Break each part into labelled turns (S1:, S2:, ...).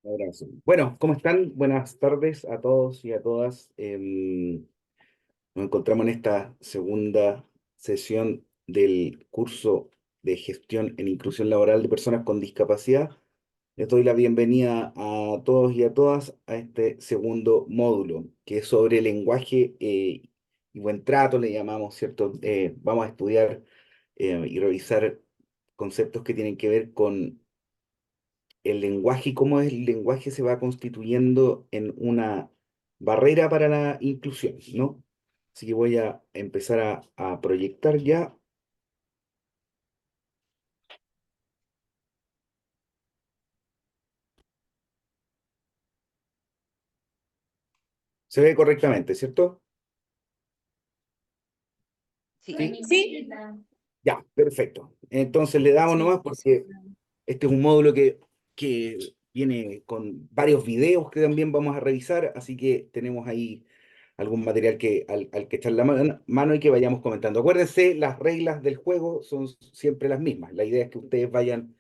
S1: Abrazo. Bueno, ¿cómo están? Buenas tardes a todos y a todas. Nos encontramos en esta segunda sesión del curso de gestión en inclusión laboral de personas con discapacidad. Les doy la bienvenida a todos y a todas a este segundo módulo, que es sobre lenguaje y buen trato, le llamamos, ¿cierto? Vamos a estudiar y revisar conceptos que tienen que ver con el lenguaje y cómo el lenguaje se va constituyendo en una barrera para la inclusión, ¿no? Así que voy a empezar a proyectar ya. Se ve correctamente, ¿cierto? Sí.
S2: Sí,
S1: Ya, perfecto. Entonces le damos nomás porque este es un módulo que viene con varios videos que también vamos a revisar, así que tenemos ahí algún material al que echar la mano y que vayamos comentando. Acuérdense, las reglas del juego son siempre las mismas. La idea es que ustedes vayan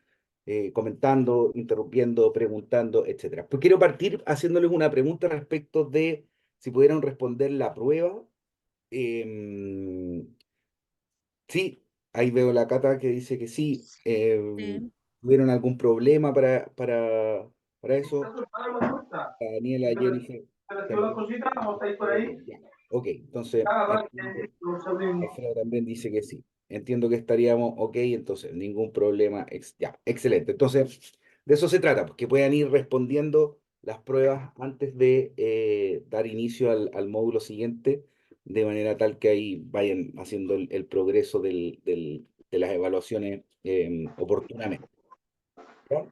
S1: comentando, interrumpiendo, preguntando, etcétera. Pues quiero partir haciéndoles una pregunta respecto de si pudieran responder la prueba. Em, Sí, ahí veo la Cata que dice que sí.
S2: sí.
S1: ¿Tuvieron algún problema para eso? La Daniela, Jennifer, también. Ok, ya. Ok, entonces entiendo que Alfredo también dice que sí. Entiendo que estaríamos ok, entonces ningún problema. Ya, excelente. Entonces, de eso se trata, pues, que puedan ir respondiendo las pruebas antes de dar inicio al módulo siguiente, de manera tal que ahí vayan haciendo el progreso de las evaluaciones oportunamente. ¿Ya?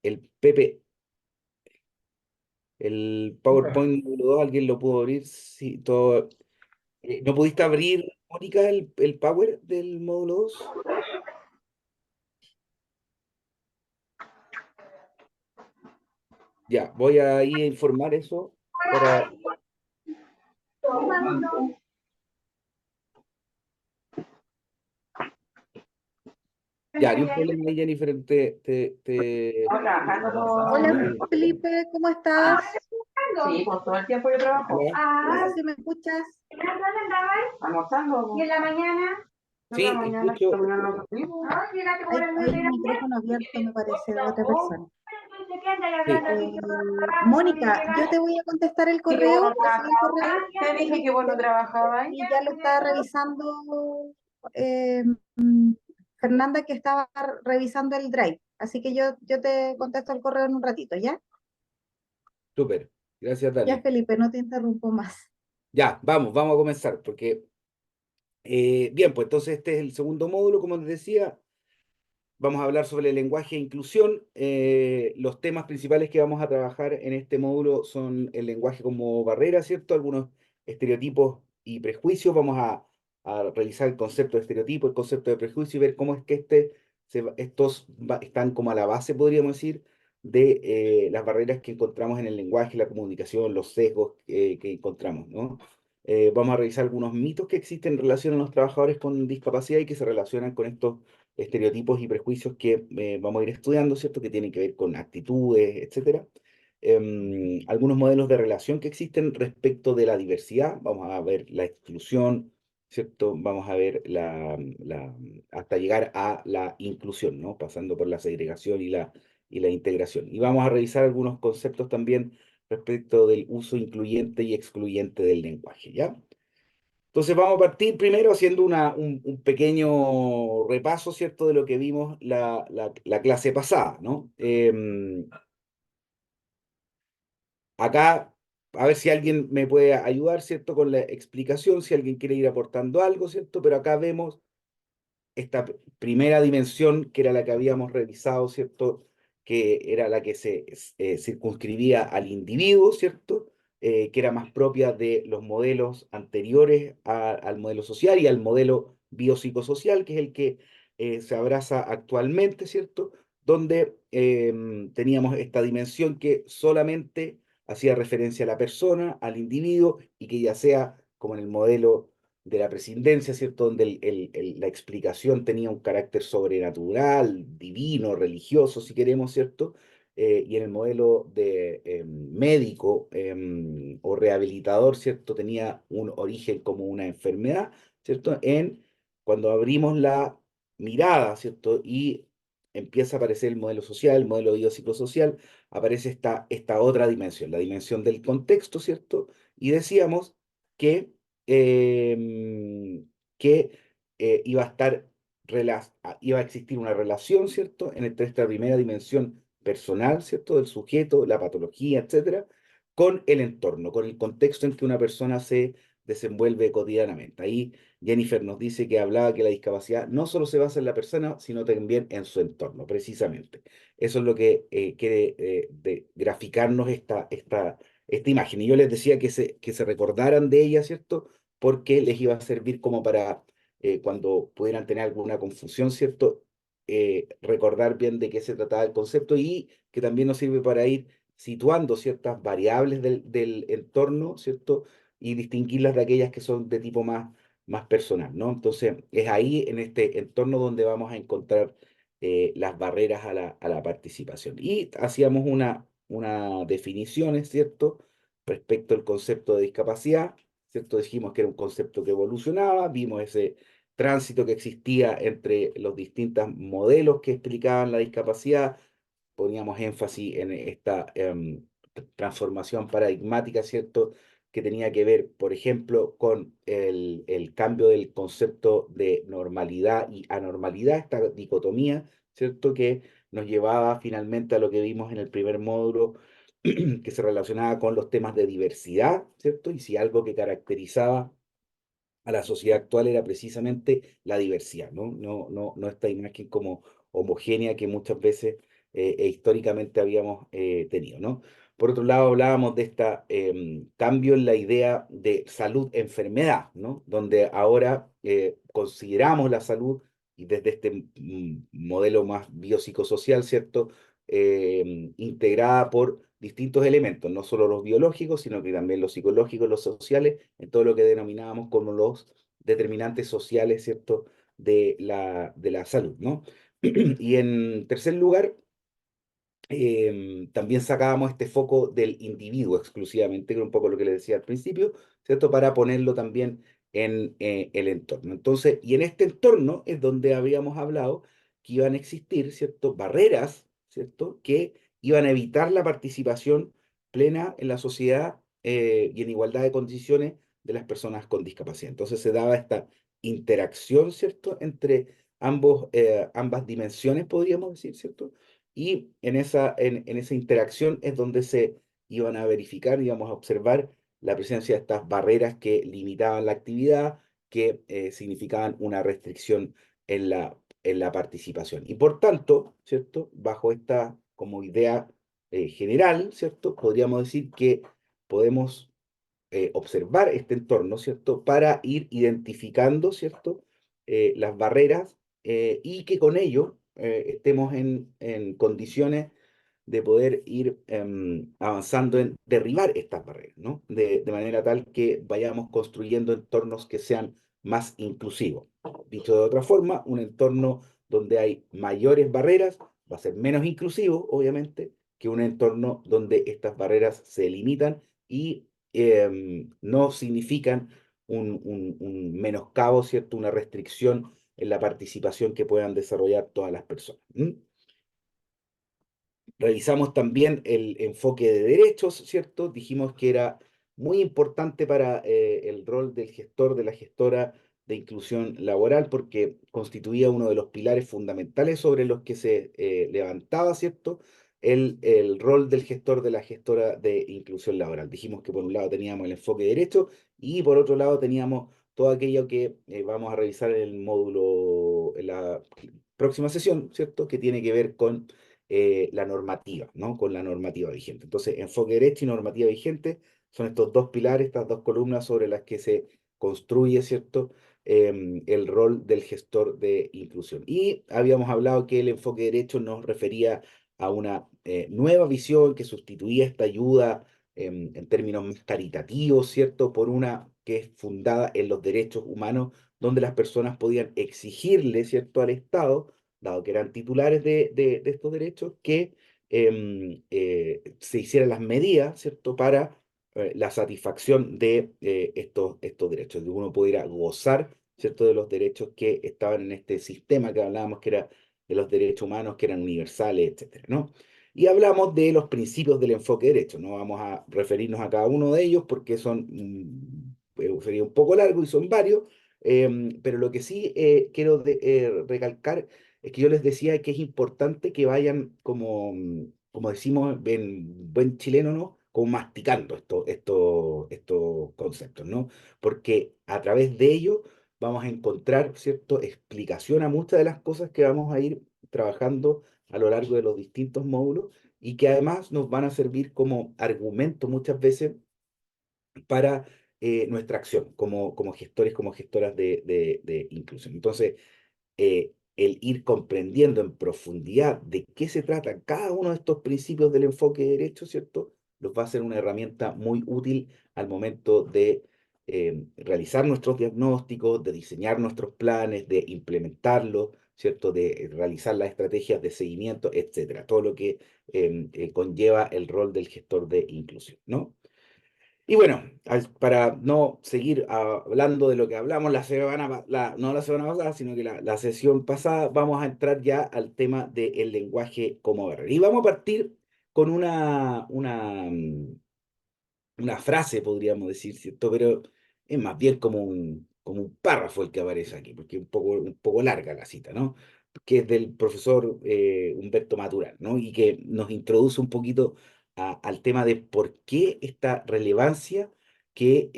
S1: El PP, el PowerPoint módulo 2, ¿alguien lo pudo abrir? Sí, todo. ¿No pudiste abrir, Mónica, el Power del módulo 2? Ya, voy a ir a informar eso para... Ya, ni un problema ahí, Jennifer,
S2: Hola
S1: no hay ningún problema.
S2: Felipe, ¿cómo estás?
S3: Sí, pues todo el tiempo yo trabajo.
S1: Hola.
S2: No sé si me escuchas.
S3: ¿En la tarde andabas? Almorzando. ¿Y en la mañana? En la
S1: Sí,
S3: mañana,
S1: escucho.
S3: la mañana no contigo. Ah, llegaste como a las 9
S2: Hay
S3: de
S2: un
S3: la
S2: micrófono
S3: mañana.
S2: abierto, me parece, de otra
S3: Oh,
S2: persona.
S3: entonces, ¿qué andas
S1: Sí,
S3: hablando así que por trabajo? ¿No
S2: Mónica, yo
S3: llegaste?
S2: te voy a contestar el
S3: Sí, que vos
S2: correo,
S3: no
S2: recibí el correo,
S3: trabajabas. Te dije que vos no trabajabas.
S2: y ya lo estaba revisando eh, Fernanda, que estaba revisando el Drive. Así que yo te contesto el correo en un ratito, ¿ya?
S1: súper. Gracias,
S2: Ya,
S1: Dani.
S2: Felipe, no te interrumpo más.
S1: Ya, vamos a comenzar, porque, bien, pues entonces este es el segundo módulo, como les decía. Vamos a hablar sobre el lenguaje e inclusión. Los temas principales que vamos a trabajar en este módulo son el lenguaje como barrera, ¿cierto? Algunos estereotipos y prejuicios. Vamos a revisar el concepto de estereotipo, el concepto de prejuicio y ver cómo es que están como a la base, podríamos decir, de las barreras que encontramos en el lenguaje, la comunicación, los sesgos que encontramos, ¿no? Vamos a revisar algunos mitos que existen en relación a los trabajadores con discapacidad y que se relacionan con estos estereotipos y prejuicios que vamos a ir estudiando, ¿cierto? Que tienen que ver con actitudes, etcétera. Algunos modelos de relación que existen respecto de la diversidad, vamos a ver la exclusión, ¿cierto? Vamos a ver hasta llegar a la inclusión, ¿no? Pasando por la segregación y la integración. Y vamos a revisar algunos conceptos también respecto del uso incluyente y excluyente del lenguaje, ¿ya? Entonces vamos a partir primero haciendo un pequeño repaso, ¿cierto?, de lo que vimos la clase pasada, ¿no? Acá, a ver si alguien me puede ayudar, ¿cierto?, con la explicación, si alguien quiere ir aportando algo, ¿cierto? Pero acá vemos esta primera dimensión, que era la que habíamos revisado, ¿cierto? Que era la que se circunscribía al individuo, ¿cierto? Que era más propia de los modelos anteriores al modelo social y al modelo biopsicosocial, que es el que se abraza actualmente, ¿cierto? Donde teníamos esta dimensión que solamente hacía referencia a la persona, al individuo, y que ya sea como en el modelo de la presidencia, ¿cierto? Donde la explicación tenía un carácter sobrenatural, divino, religioso, si queremos, ¿cierto? y en el modelo de médico o rehabilitador, ¿cierto? Tenía un origen como una enfermedad, ¿cierto? Cuando abrimos la mirada, ¿cierto? Y empieza a aparecer el modelo social, el modelo biopsicosocial, aparece esta otra dimensión, la dimensión del contexto, ¿cierto? Y decíamos que, que iba a estar iba a existir una relación, ¿cierto?, entre esta primera dimensión personal, ¿cierto?, del sujeto, la patología, etcétera, con el entorno, con el contexto en que una persona se desenvuelve cotidianamente. Ahí Jennifer nos dice que hablaba que la discapacidad no solo se basa en la persona, sino también en su entorno, precisamente. Eso es lo que quiere graficarnos esta imagen. Y yo les decía que se recordaran de ella, ¿cierto? Porque les iba a servir como para cuando pudieran tener alguna confusión, ¿cierto? Recordar bien de qué se trataba el concepto y que también nos sirve para ir situando ciertas variables del entorno, ¿cierto? Y distinguirlas de aquellas que son de tipo más personal, ¿no? Entonces, es ahí en este entorno donde vamos a encontrar las barreras a la participación. Y hacíamos una definición, ¿cierto? Respecto al concepto de discapacidad, ¿cierto? Dijimos que era un concepto que evolucionaba, vimos ese tránsito que existía entre los distintos modelos que explicaban la discapacidad, poníamos énfasis en esta transformación paradigmática, ¿cierto? Que tenía que ver, por ejemplo, con el cambio del concepto de normalidad y anormalidad, esta dicotomía, ¿cierto? Que nos llevaba finalmente a lo que vimos en el primer módulo, que se relacionaba con los temas de diversidad, ¿cierto? Y si algo que caracterizaba a la sociedad actual era precisamente la diversidad, ¿no? No esta imagen como homogénea que muchas veces históricamente habíamos tenido, ¿no? Por otro lado, hablábamos de este cambio en la idea de salud-enfermedad, ¿no? Donde ahora consideramos la salud y desde este modelo más biopsicosocial, ¿cierto? Integrada por distintos elementos, no solo los biológicos, sino que también los psicológicos, los sociales, en todo lo que denominábamos como los determinantes sociales, ¿cierto?, de la salud, ¿no? Y en tercer lugar, también sacábamos este foco del individuo exclusivamente, que era un poco lo que les decía al principio, ¿cierto? Para ponerlo también en el entorno. Entonces, y en este entorno es donde habíamos hablado que iban a existir, ¿cierto? Barreras, ¿cierto? Que iban a evitar la participación plena en la sociedad y en igualdad de condiciones de las personas con discapacidad. Entonces se daba esta interacción, ¿cierto? Entre ambas dimensiones, podríamos decir, ¿cierto? Y en esa interacción es donde se iban a verificar, íbamos a observar la presencia de estas barreras que limitaban la actividad, que significaban una restricción en la participación. Y por tanto, ¿cierto? Bajo esta como idea general, ¿cierto? Podríamos decir que podemos observar este entorno, ¿cierto? Para ir identificando, ¿cierto? Las barreras y que con ello estemos en condiciones de poder ir avanzando en derribar estas barreras, ¿no? De manera tal que vayamos construyendo entornos que sean más inclusivos. Dicho de otra forma, un entorno donde hay mayores barreras va a ser menos inclusivo, obviamente, que un entorno donde estas barreras se limitan y no significan un menoscabo, ¿cierto? Una restricción en la participación que puedan desarrollar todas las personas. Revisamos también el enfoque de derechos, ¿cierto? Dijimos que era muy importante para el rol del gestor, de la gestora de inclusión laboral, porque constituía uno de los pilares fundamentales sobre los que se levantaba, ¿cierto? El rol del gestor, de la gestora de inclusión laboral. Dijimos que por un lado teníamos el enfoque de derechos y por otro lado teníamos todo aquello que vamos a revisar en el módulo, en la próxima sesión, ¿cierto? Que tiene que ver con la normativa, ¿no? Con la normativa vigente. Entonces, enfoque derecho y normativa vigente son estos dos pilares, estas dos columnas sobre las que se construye, ¿cierto? El rol del gestor de inclusión. Y habíamos hablado que el enfoque derecho nos refería a una nueva visión que sustituía esta ayuda en términos más caritativos, ¿cierto? Por una que es fundada en los derechos humanos, donde las personas podían exigirle, ¿cierto?, al Estado, dado que eran titulares de estos derechos, que se hicieran las medidas, ¿cierto?, para la satisfacción de estos derechos, de uno pudiera gozar, ¿cierto?, de los derechos que estaban en este sistema que hablábamos, que era de los derechos humanos, que eran universales, etcétera, ¿no? Y hablamos de los principios del enfoque derecho. No vamos a referirnos a cada uno de ellos porque sería un poco largo y son varios, pero lo que sí quiero recalcar es que yo les decía que es importante que vayan como decimos en buen chileno, ¿no? Como masticando estos conceptos, ¿no? Porque a través de ello vamos a encontrar, ¿cierto?, explicación a muchas de las cosas que vamos a ir trabajando a lo largo de los distintos módulos y que además nos van a servir como argumento muchas veces para nuestra acción como gestores, como gestoras de inclusión. Entonces, el ir comprendiendo en profundidad de qué se trata cada uno de estos principios del enfoque de derecho, ¿cierto? Nos va a ser una herramienta muy útil al momento de realizar nuestros diagnósticos, de diseñar nuestros planes, de implementarlos, ¿cierto? De realizar las estrategias de seguimiento, etcétera. Todo lo que conlleva el rol del gestor de inclusión, ¿no? Y bueno, para no seguir hablando de lo que hablamos no la semana pasada, sino que la sesión pasada, vamos a entrar ya al tema del lenguaje como barrera. Y vamos a partir con una frase, podríamos decir, ¿cierto? Pero es más bien como un párrafo el que aparece aquí, porque es un poco larga la cita, ¿no? Que es del profesor Humberto Maturana, ¿no? Y que nos introduce un poquito al tema de por qué esta relevancia que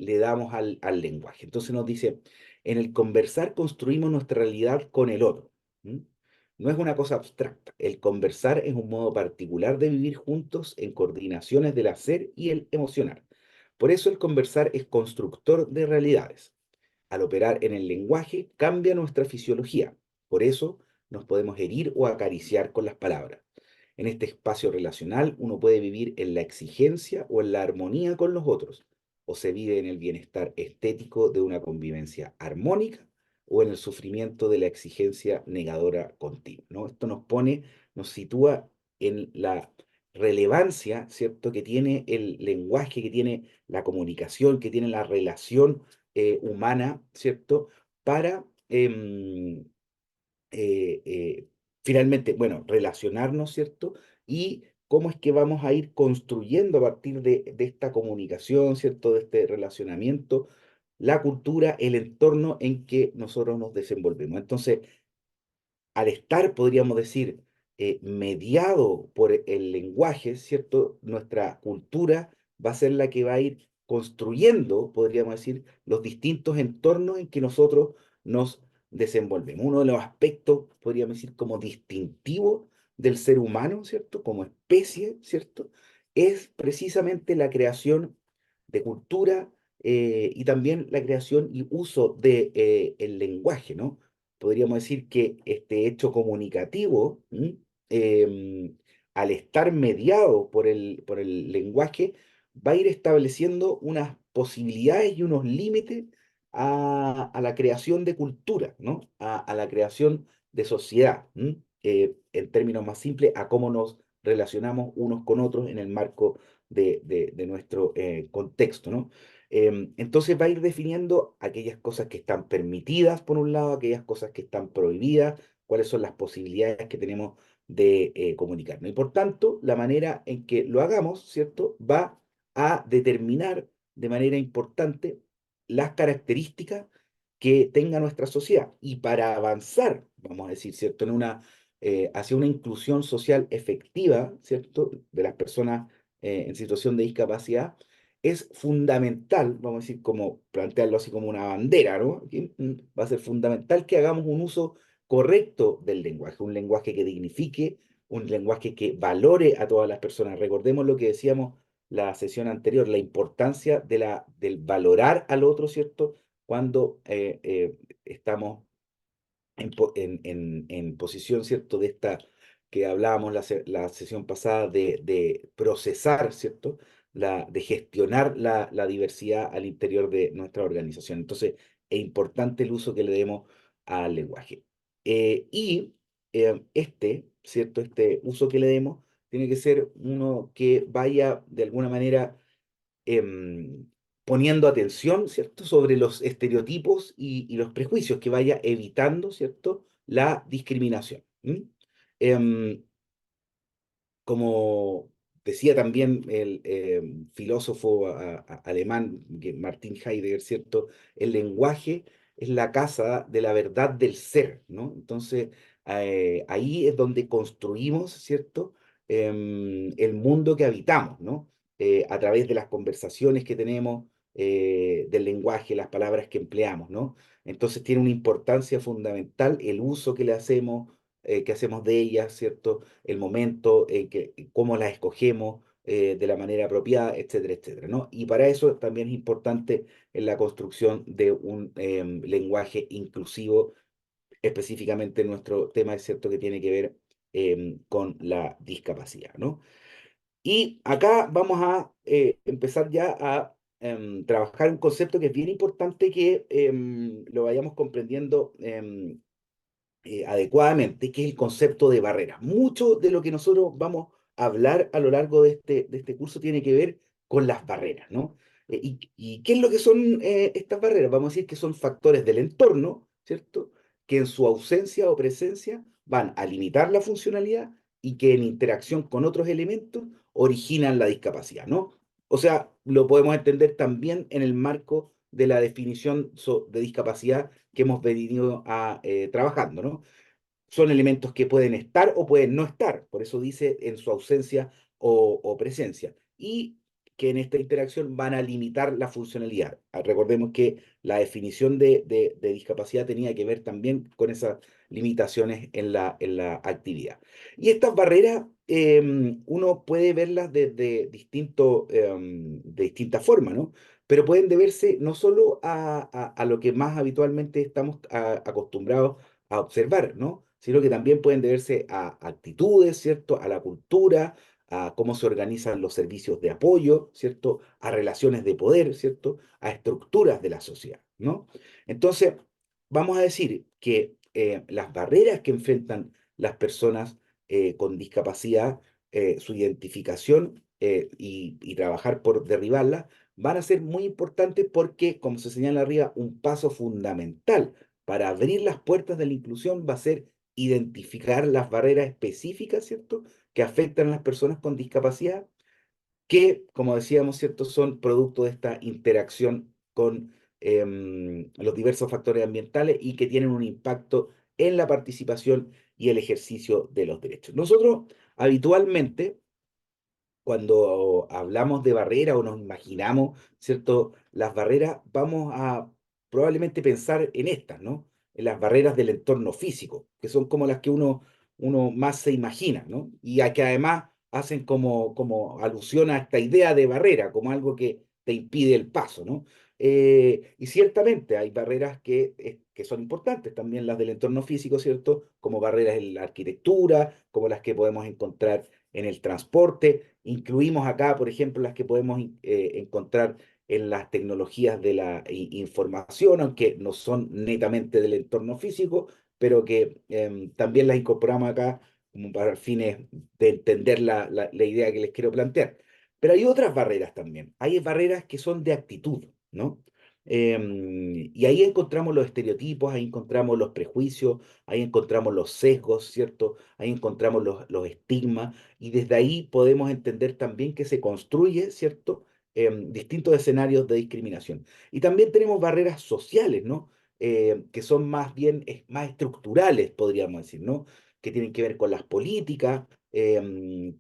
S1: le damos al lenguaje. Entonces nos dice, en el conversar construimos nuestra realidad con el otro. ¿M? No es una cosa abstracta. El conversar es un modo particular de vivir juntos en coordinaciones del hacer y el emocionar. Por eso el conversar es constructor de realidades. Al operar en el lenguaje cambia nuestra fisiología. Por eso nos podemos herir o acariciar con las palabras. En este espacio relacional uno puede vivir en la exigencia o en la armonía con los otros, o se vive en el bienestar estético de una convivencia armónica o en el sufrimiento de la exigencia negadora continua, ¿no? Esto nos sitúa en la relevancia, ¿cierto?, que tiene el lenguaje, que tiene la comunicación, que tiene la relación humana, ¿cierto? Para eh, eh, finalmente, bueno, relacionarnos, ¿cierto? Y cómo es que vamos a ir construyendo a partir de esta comunicación, ¿cierto? De este relacionamiento, la cultura, el entorno en que nosotros nos desenvolvemos. Entonces, al estar, podríamos decir, mediado por el lenguaje, ¿cierto? Nuestra cultura va a ser la que va a ir construyendo, podríamos decir, los distintos entornos en que nosotros nos desenvolvemos. Uno de los aspectos, podríamos decir, como distintivo del ser humano, ¿cierto? Como especie, ¿cierto? Es precisamente la creación de cultura y también la creación y uso de, el lenguaje, ¿no? Podríamos decir que este hecho comunicativo, al estar mediado por el lenguaje, va a ir estableciendo unas posibilidades y unos límites a la creación de cultura, ¿no? A la creación de sociedad, en términos más simples, a cómo nos relacionamos unos con otros en el marco de nuestro contexto, ¿no? Entonces va a ir definiendo aquellas cosas que están permitidas, por un lado, aquellas cosas que están prohibidas, cuáles son las posibilidades que tenemos de comunicarnos. Y por tanto, la manera en que lo hagamos, ¿cierto?, va a determinar de manera importante las características que tenga nuestra sociedad. Y para avanzar, vamos a decir, ¿cierto?, hacia una inclusión social efectiva, ¿cierto?, de las personas en situación de discapacidad, es fundamental, vamos a decir, como plantearlo así como una bandera, ¿no? Aquí, va a ser fundamental que hagamos un uso correcto del lenguaje, un lenguaje que dignifique, un lenguaje que valore a todas las personas. Recordemos lo que decíamos la sesión anterior, la importancia del valorar al otro, ¿cierto? Cuando estamos en posición, ¿cierto? De esta que hablábamos la sesión pasada de procesar, ¿cierto? De gestionar la diversidad al interior de nuestra organización. Entonces, es importante el uso que le demos al lenguaje. Y ¿cierto? Este uso que le demos tiene que ser uno que vaya de alguna manera em, poniendo atención, ¿cierto?, sobre los estereotipos y los prejuicios, que vaya evitando, ¿cierto?, la discriminación. ¿M? Em, Como decía también el filósofo alemán Martin Heidegger, ¿cierto? El lenguaje es la casa de la verdad del ser, ¿no? Entonces, ahí es donde construimos, ¿cierto? El mundo que habitamos, ¿no? A través de las conversaciones que tenemos, del lenguaje, las palabras que empleamos, ¿no? Entonces tiene una importancia fundamental el uso que hacemos de ellas, ¿cierto? El momento, cómo las escogemos de la manera apropiada, etcétera, etcétera, ¿no? Y para eso también es importante en la construcción de un lenguaje inclusivo, específicamente en nuestro tema, es cierto, que tiene que ver con la discapacidad, ¿no? Y acá vamos a empezar ya a trabajar un concepto que es bien importante que lo vayamos comprendiendo adecuadamente, que es el concepto de barreras. Mucho de lo que nosotros vamos a hablar a lo largo de este curso tiene que ver con las barreras, ¿no? ¿Y qué es lo que son estas barreras? Vamos a decir que son factores del entorno, ¿cierto? Que en su ausencia o presencia van a limitar la funcionalidad y que en interacción con otros elementos originan la discapacidad, ¿no? O sea, lo podemos entender también en el marco de la definición de discapacidad que hemos venido trabajando, ¿no? Son elementos que pueden estar o pueden no estar, por eso dice en su ausencia o presencia, y que en esta interacción van a limitar la funcionalidad. Recordemos que la definición de discapacidad tenía que ver también con esas limitaciones en la actividad. Y estas barreras uno puede verlas de distintas formas, ¿no? Pero pueden deberse no solo a lo que más habitualmente estamos acostumbrados a observar, ¿no? Sino que también pueden deberse a actitudes, ¿cierto? A la cultura, a cómo se organizan los servicios de apoyo, ¿cierto? A relaciones de poder, ¿cierto? A estructuras de la sociedad, ¿no? Entonces, vamos a decir que las barreras que enfrentan las personas con discapacidad, su identificación y trabajar por derribarlas, van a ser muy importantes porque, como se señala arriba, un paso fundamental para abrir las puertas de la inclusión va a ser identificar las barreras específicas, ¿cierto?, que afectan a las personas con discapacidad, que, como decíamos, ¿cierto?, son producto de esta interacción con los diversos factores ambientales y que tienen un impacto en la participación y el ejercicio de los derechos. Nosotros habitualmente cuando hablamos de barreras o nos imaginamos, ¿cierto? Las barreras, vamos a probablemente pensar en estas, ¿no? En las barreras del entorno físico, que son como las que uno más se imagina, ¿no? Y a que además hacen como alusión a esta idea de barrera, como algo que te impide el paso, ¿no? Y ciertamente hay barreras que son importantes, también las del entorno físico, ¿cierto? Como barreras en la arquitectura, como las que podemos encontrar en el transporte. Incluimos acá, por ejemplo, las que podemos encontrar en las tecnologías de la información, aunque no son netamente del entorno físico, pero que también las incorporamos acá como para fines de entender la idea que les quiero plantear. Pero hay otras barreras también. Hay barreras que son de actitud, ¿no? Y ahí encontramos los estereotipos, ahí encontramos los prejuicios, ahí encontramos los sesgos, ¿cierto? Ahí encontramos los estigmas y desde ahí podemos entender también que se construye, ¿cierto? Distintos escenarios de discriminación. Y también tenemos barreras sociales, ¿no? Que son más bien más estructurales, podríamos decir, ¿no? Que tienen que ver con las políticas,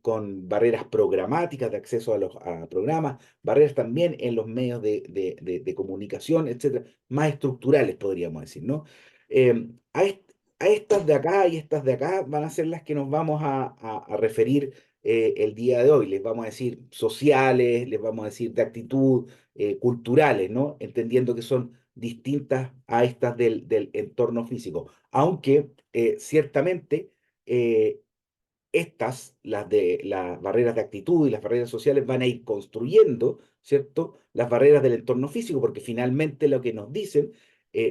S1: con barreras programáticas de acceso a programas, barreras también en los medios de comunicación, etcétera, más estructurales, podríamos decir, ¿no? A estas de acá y estas de acá van a ser las que nos vamos a referir el día de hoy. Les vamos a decir sociales, les vamos a decir de actitud, culturales, ¿no? Entendiendo que son distintas a estas del entorno físico. Aunque ciertamente eh, estas, las de las barreras de actitud y las barreras sociales, van a ir construyendo, ¿cierto? Las barreras del entorno físico, porque finalmente lo que nos dicen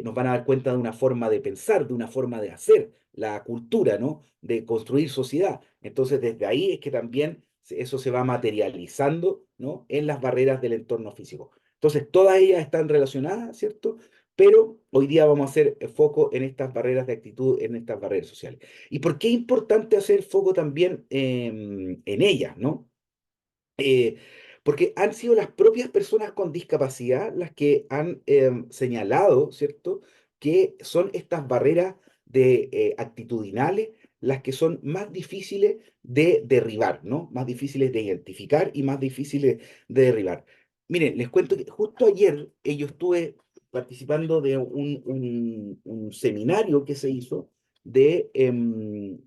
S1: nos van a dar cuenta de una forma de pensar, de una forma de hacer, la cultura, ¿no? De construir sociedad. Entonces, desde ahí es que también eso se va materializando, ¿no? En las barreras del entorno físico. Entonces, todas ellas están relacionadas, ¿cierto? Pero hoy día vamos a hacer foco en estas barreras de actitud, en estas barreras sociales. ¿Y por qué es importante hacer foco también en ellas, ¿no? Eh, Porque han sido las propias personas con discapacidad las que han señalado, ¿cierto?, que son estas barreras actitudinales las que son más difíciles de derribar, ¿no? Más difíciles de identificar y más difíciles de derribar. Miren, les cuento que justo ayer yo estuve participando de un seminario que se hizo de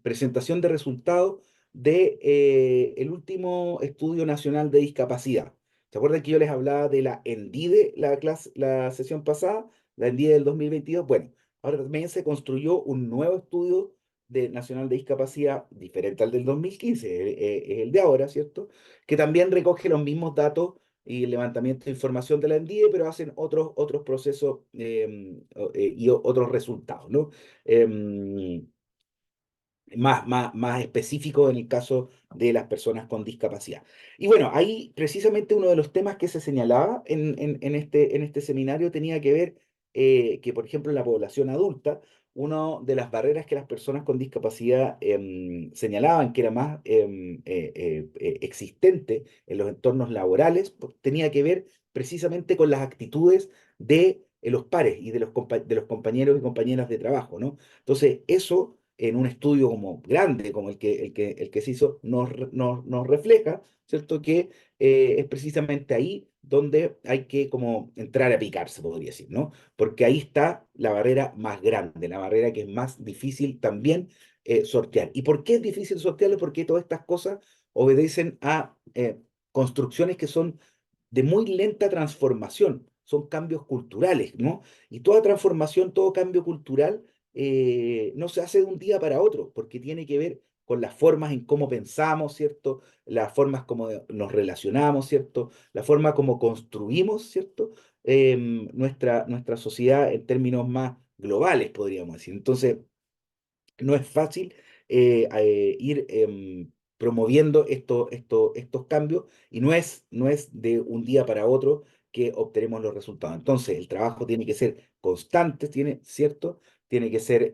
S1: presentación de resultados de el último estudio nacional de discapacidad. ¿Se acuerdan que yo les hablaba de la ENDIDE, la sesión pasada, la ENDIDE del 2022? Bueno, ahora también se construyó un nuevo estudio nacional de discapacidad, diferente al del 2015, es el de ahora, ¿cierto? Que también recoge los mismos datos y el levantamiento de información de la ENDIDE, pero hacen otros procesos y otros resultados, ¿no? Más específico en el caso de las personas con discapacidad. Y bueno, ahí precisamente uno de los temas que se señalaba en este seminario tenía que ver que, por ejemplo, en la población adulta, una de las barreras que las personas con discapacidad señalaban que era más existente en los entornos laborales, pues, tenía que ver precisamente con las actitudes de los pares y de los compañeros y compañeras de trabajo, ¿no? Entonces, eso en un estudio como grande, como el que se hizo, nos refleja, ¿cierto? Que es precisamente ahí donde hay que como entrar a picar, se podría decir, ¿no? Porque ahí está la barrera más grande, la barrera que es más difícil también sortear. ¿Y por qué es difícil sortearlo? Porque todas estas cosas obedecen a construcciones que son de muy lenta transformación, son cambios culturales, ¿no? Y toda transformación, todo cambio cultural no se hace de un día para otro, porque tiene que ver con las formas en cómo pensamos, ¿cierto? Las formas como nos relacionamos, ¿cierto? La forma como construimos, ¿cierto? Nuestra sociedad en términos más globales, podríamos decir. Entonces, no es fácil ir promoviendo estos cambios y no es de un día para otro que obtenemos los resultados. Entonces, el trabajo tiene que ser constante, ¿cierto? Tiene que ser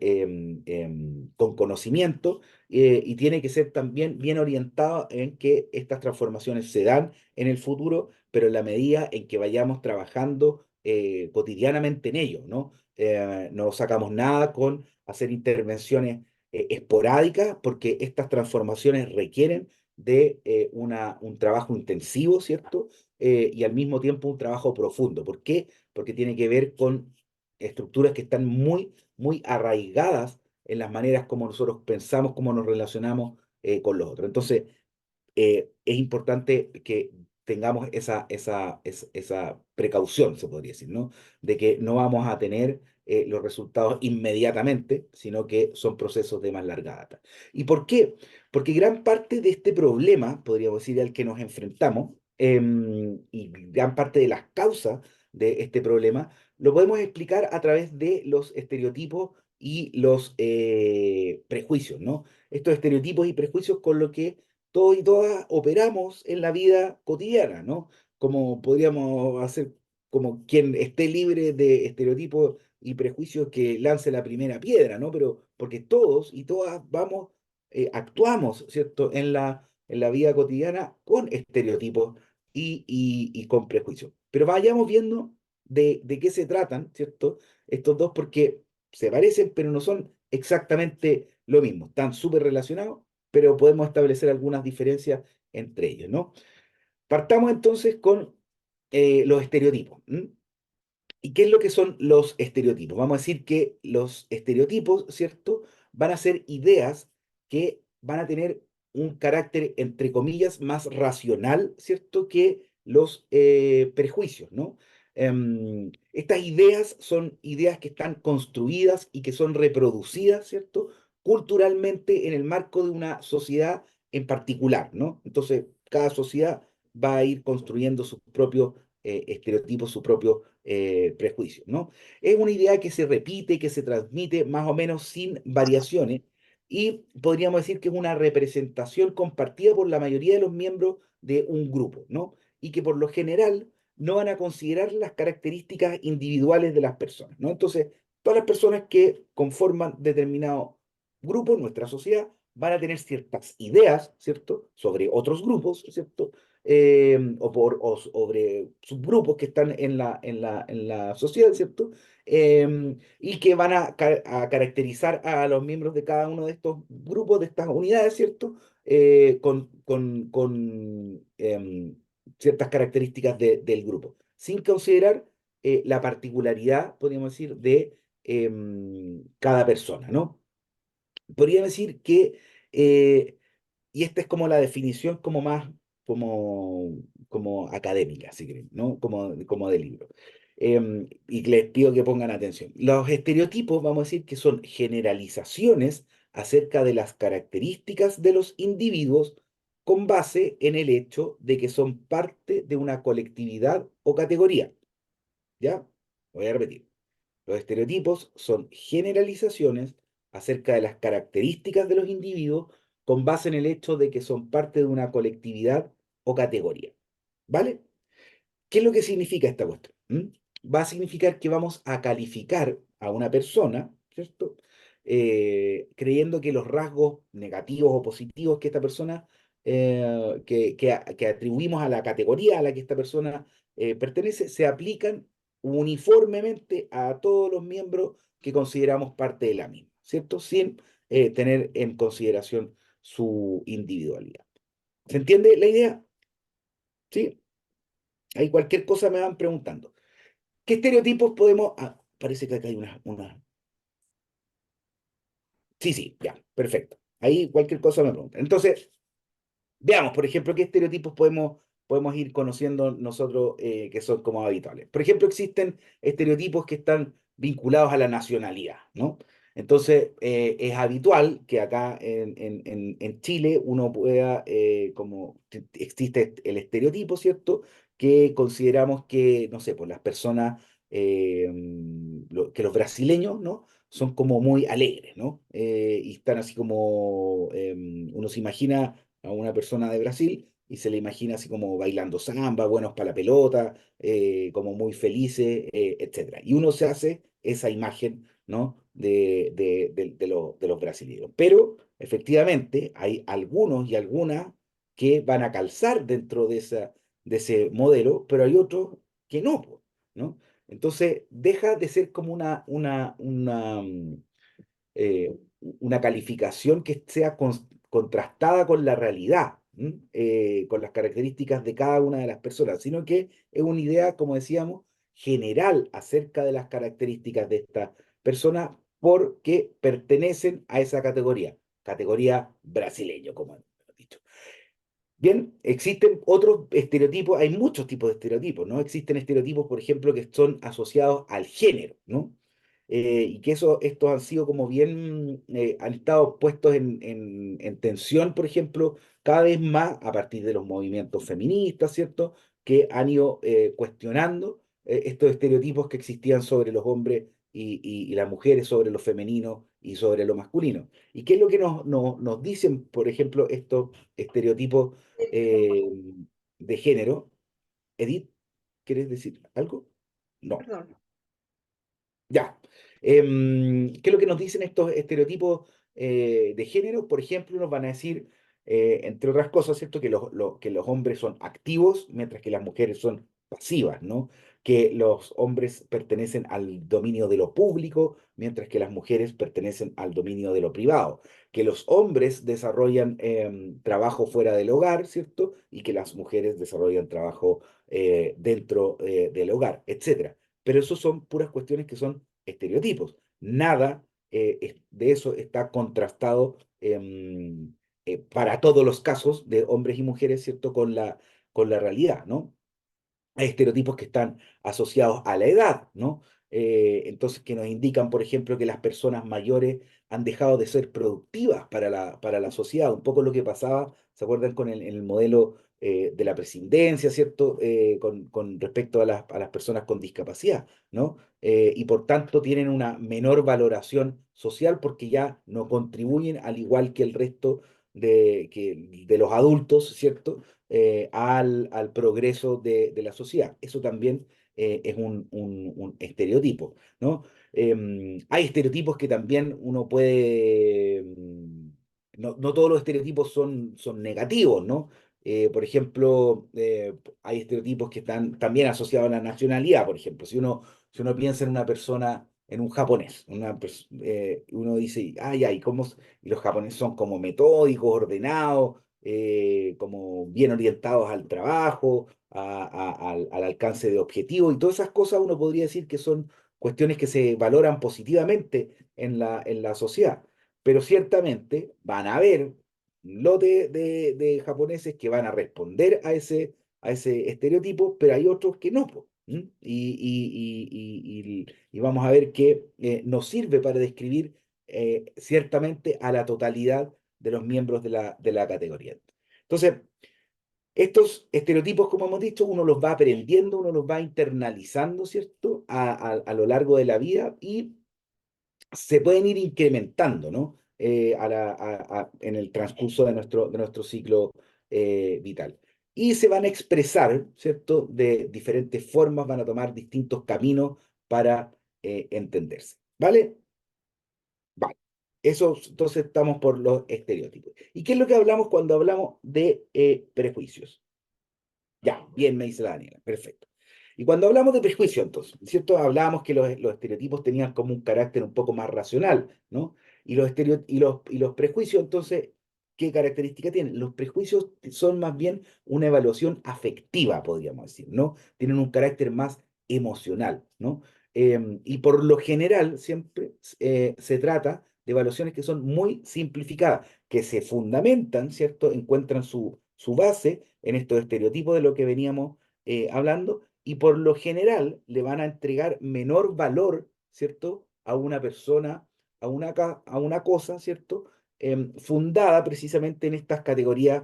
S1: con conocimiento y tiene que ser también bien orientado en que estas transformaciones se dan en el futuro, pero en la medida en que vayamos trabajando cotidianamente en ello, ¿no? No sacamos nada con hacer intervenciones esporádicas, porque estas transformaciones requieren de un trabajo intensivo, ¿cierto? Y al mismo tiempo un trabajo profundo. ¿Por qué? Porque tiene que ver con estructuras que están muy, muy arraigadas en las maneras como nosotros pensamos, cómo nos relacionamos con los otros. Entonces, es importante que tengamos esa precaución, se podría decir, ¿no? De que no vamos a tener los resultados inmediatamente, sino que son procesos de más larga data. ¿Y por qué? Porque gran parte de este problema, podríamos decir, al que nos enfrentamos, y gran parte de las causas de este problema, lo podemos explicar a través de los estereotipos y los prejuicios, ¿no? Estos estereotipos y prejuicios con lo que todos y todas operamos en la vida cotidiana, ¿no? Como podríamos hacer, como quien esté libre de estereotipos y prejuicios que lance la primera piedra, ¿no? Pero porque todos y todas actuamos, ¿cierto? En la vida cotidiana con estereotipos y con prejuicios. Pero vayamos viendo de qué se tratan, ¿cierto? Estos dos porque se parecen, pero no son exactamente lo mismo. Están súper relacionados, pero podemos establecer algunas diferencias entre ellos, ¿no? Partamos entonces con los estereotipos. ¿M? ¿Y qué es lo que son los estereotipos? Vamos a decir que los estereotipos, ¿cierto? Van a ser ideas que van a tener un carácter, entre comillas, más racional, ¿cierto? Que los prejuicios, ¿no? Estas ideas son ideas que están construidas y que son reproducidas, ¿cierto? Culturalmente en el marco de una sociedad en particular, ¿no? Entonces, cada sociedad va a ir construyendo sus propios estereotipos, sus propios prejuicios, ¿no? Es una idea que se repite, que se transmite más o menos sin variaciones y podríamos decir que es una representación compartida por la mayoría de los miembros de un grupo, ¿no? Y que por lo general no van a considerar las características individuales de las personas, ¿no? Entonces, todas las personas que conforman determinado grupo en nuestra sociedad van a tener ciertas ideas, ¿cierto? Sobre otros grupos, ¿cierto? O sobre subgrupos que están en la sociedad, ¿cierto? Y que van a caracterizar a los miembros de cada uno de estos grupos, de estas unidades, ¿cierto? Con ciertas características del grupo, sin considerar la particularidad, podríamos decir, de cada persona, ¿no? Podría decir que, y esta es como la definición como más, como académica, si quieren, ¿no? Como de libro. Y les pido que pongan atención. Los estereotipos, vamos a decir que son generalizaciones acerca de las características de los individuos con base en el hecho de que son parte de una colectividad o categoría. ¿Ya? Voy a repetir. Los estereotipos son generalizaciones acerca de las características de los individuos con base en el hecho de que son parte de una colectividad o categoría. ¿Vale? ¿Qué es lo que significa esta cuestión? Va a significar que vamos a calificar a una persona, ¿cierto? Creyendo que los rasgos negativos o positivos que esta persona, que atribuimos a la categoría a la que esta persona pertenece, se aplican uniformemente a todos los miembros que consideramos parte de la misma, ¿cierto? Sin tener en consideración su individualidad. ¿Se entiende la idea? ¿Sí? Ahí cualquier cosa me van preguntando. ¿Qué estereotipos podemos...? Ah, parece que acá hay una... Sí, sí, ya, perfecto. Ahí cualquier cosa me preguntan. Entonces, veamos, por ejemplo, qué estereotipos podemos ir conociendo nosotros que son como habituales. Por ejemplo, existen estereotipos que están vinculados a la nacionalidad, ¿no? Entonces, es habitual que acá en Chile uno pueda, existe el estereotipo, ¿cierto? Que consideramos que, no sé, pues las personas, que los brasileños, ¿no? Son como muy alegres, ¿no? Y están así como, uno se imagina a una persona de Brasil y se le imagina así como bailando samba, buenos para la pelota, como muy felices, etcétera. Y uno se hace esa imagen, ¿no? De los brasileños. Pero efectivamente hay algunos y algunas que van a calzar dentro de ese modelo, pero hay otros que no, po, ¿no? Entonces deja de ser como una calificación que sea contrastada con la realidad, con las características de cada una de las personas, sino que es una idea, como decíamos, general acerca de las características de esta persona porque pertenecen a esa categoría brasileño, como hemos dicho. Bien, existen otros estereotipos, hay muchos tipos de estereotipos, ¿no? Existen estereotipos, por ejemplo, que son asociados al género, ¿no? Y que estos han sido como bien, han estado puestos en tensión, por ejemplo, cada vez más a partir de los movimientos feministas, ¿cierto? Que han ido cuestionando estos estereotipos que existían sobre los hombres y las mujeres, sobre lo femenino y sobre lo masculino. ¿Y qué es lo que nos dicen, por ejemplo, estos estereotipos eh, de género? Edith, ¿quieres decir algo? No.
S2: Perdón.
S1: Ya. ¿Qué es lo que nos dicen estos estereotipos de género? Por ejemplo, nos van a decir, entre otras cosas, ¿cierto? Que los hombres son activos, mientras que las mujeres son pasivas, ¿no? Que los hombres pertenecen al dominio de lo público, mientras que las mujeres pertenecen al dominio de lo privado. Que los hombres desarrollan trabajo fuera del hogar, ¿cierto? Y que las mujeres desarrollan trabajo dentro del hogar, etcétera. Pero eso son puras cuestiones que son estereotipos. Nada de eso está contrastado para todos los casos de hombres y mujeres, ¿cierto? Con la realidad, ¿no? Hay estereotipos que están asociados a la edad, ¿no? Entonces, que nos indican, por ejemplo, que las personas mayores han dejado de ser productivas para la sociedad, un poco lo que pasaba, ¿se acuerdan con el modelo de la presidencia, ¿cierto? Con respecto a las personas con discapacidad, ¿no? Y por tanto tienen una menor valoración social porque ya no contribuyen al igual que el resto de los adultos, ¿cierto? Al progreso de la sociedad. Eso también es un estereotipo, ¿no? Hay estereotipos que también uno puede... no todos los estereotipos son negativos, ¿no? Por ejemplo, hay estereotipos que están también asociados a la nacionalidad, por ejemplo. Si uno piensa en una persona, en un japonés, uno dice, ay, ay, y los japoneses son como metódicos, ordenados, como bien orientados al trabajo, al alcance de objetivos, y todas esas cosas uno podría decir que son cuestiones que se valoran positivamente en la sociedad. Pero ciertamente van a haber un lote de japoneses que van a responder a ese estereotipo, pero hay otros que no, po. ¿Mm? Y vamos a ver que nos sirve para describir ciertamente a la totalidad de los miembros de la categoría. Entonces, estos estereotipos, como hemos dicho, uno los va aprendiendo, uno los va internalizando, ¿cierto? A lo largo de la vida y se pueden ir incrementando, ¿no? En el transcurso de nuestro ciclo vital. Y se van a expresar, ¿cierto? De diferentes formas, van a tomar distintos caminos para entenderse. ¿Vale? Vale. Eso, entonces estamos por los estereotipos. ¿Y qué es lo que hablamos cuando hablamos de prejuicios? Ya, bien, me dice la Daniela. Perfecto. Y cuando hablamos de prejuicio, entonces, ¿cierto? Hablábamos que los estereotipos tenían como un carácter un poco más racional, ¿no? Y los prejuicios, entonces, ¿qué característica tienen? Los prejuicios son más bien una evaluación afectiva, podríamos decir, ¿no? Tienen un carácter más emocional, ¿no? Y por lo general, siempre se trata de evaluaciones que son muy simplificadas, que se fundamentan, ¿cierto? Encuentran su base en estos estereotipos de lo que veníamos hablando, y por lo general le van a entregar menor valor, ¿cierto? A una persona, a una cosa, ¿cierto? Fundada precisamente en estas categorías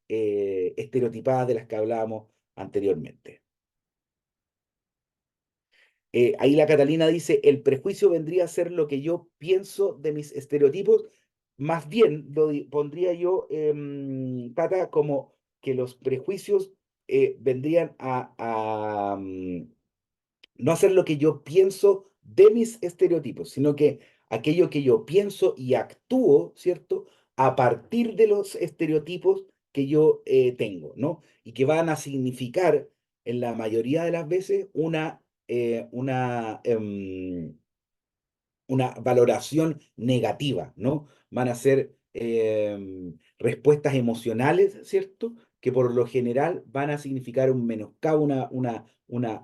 S1: estereotipadas de las que hablábamos anteriormente. Ahí la Catalina dice, el prejuicio vendría a ser lo que yo pienso de mis estereotipos, más bien pondría yo, Cata, como que los prejuicios vendrían a no hacer lo que yo pienso de mis estereotipos, sino que aquello que yo pienso y actúo, ¿cierto? A partir de los estereotipos que yo tengo, ¿no? Y que van a significar en la mayoría de las veces una valoración negativa, ¿no? Van a ser respuestas emocionales, ¿cierto? Que por lo general van a significar un menoscabo,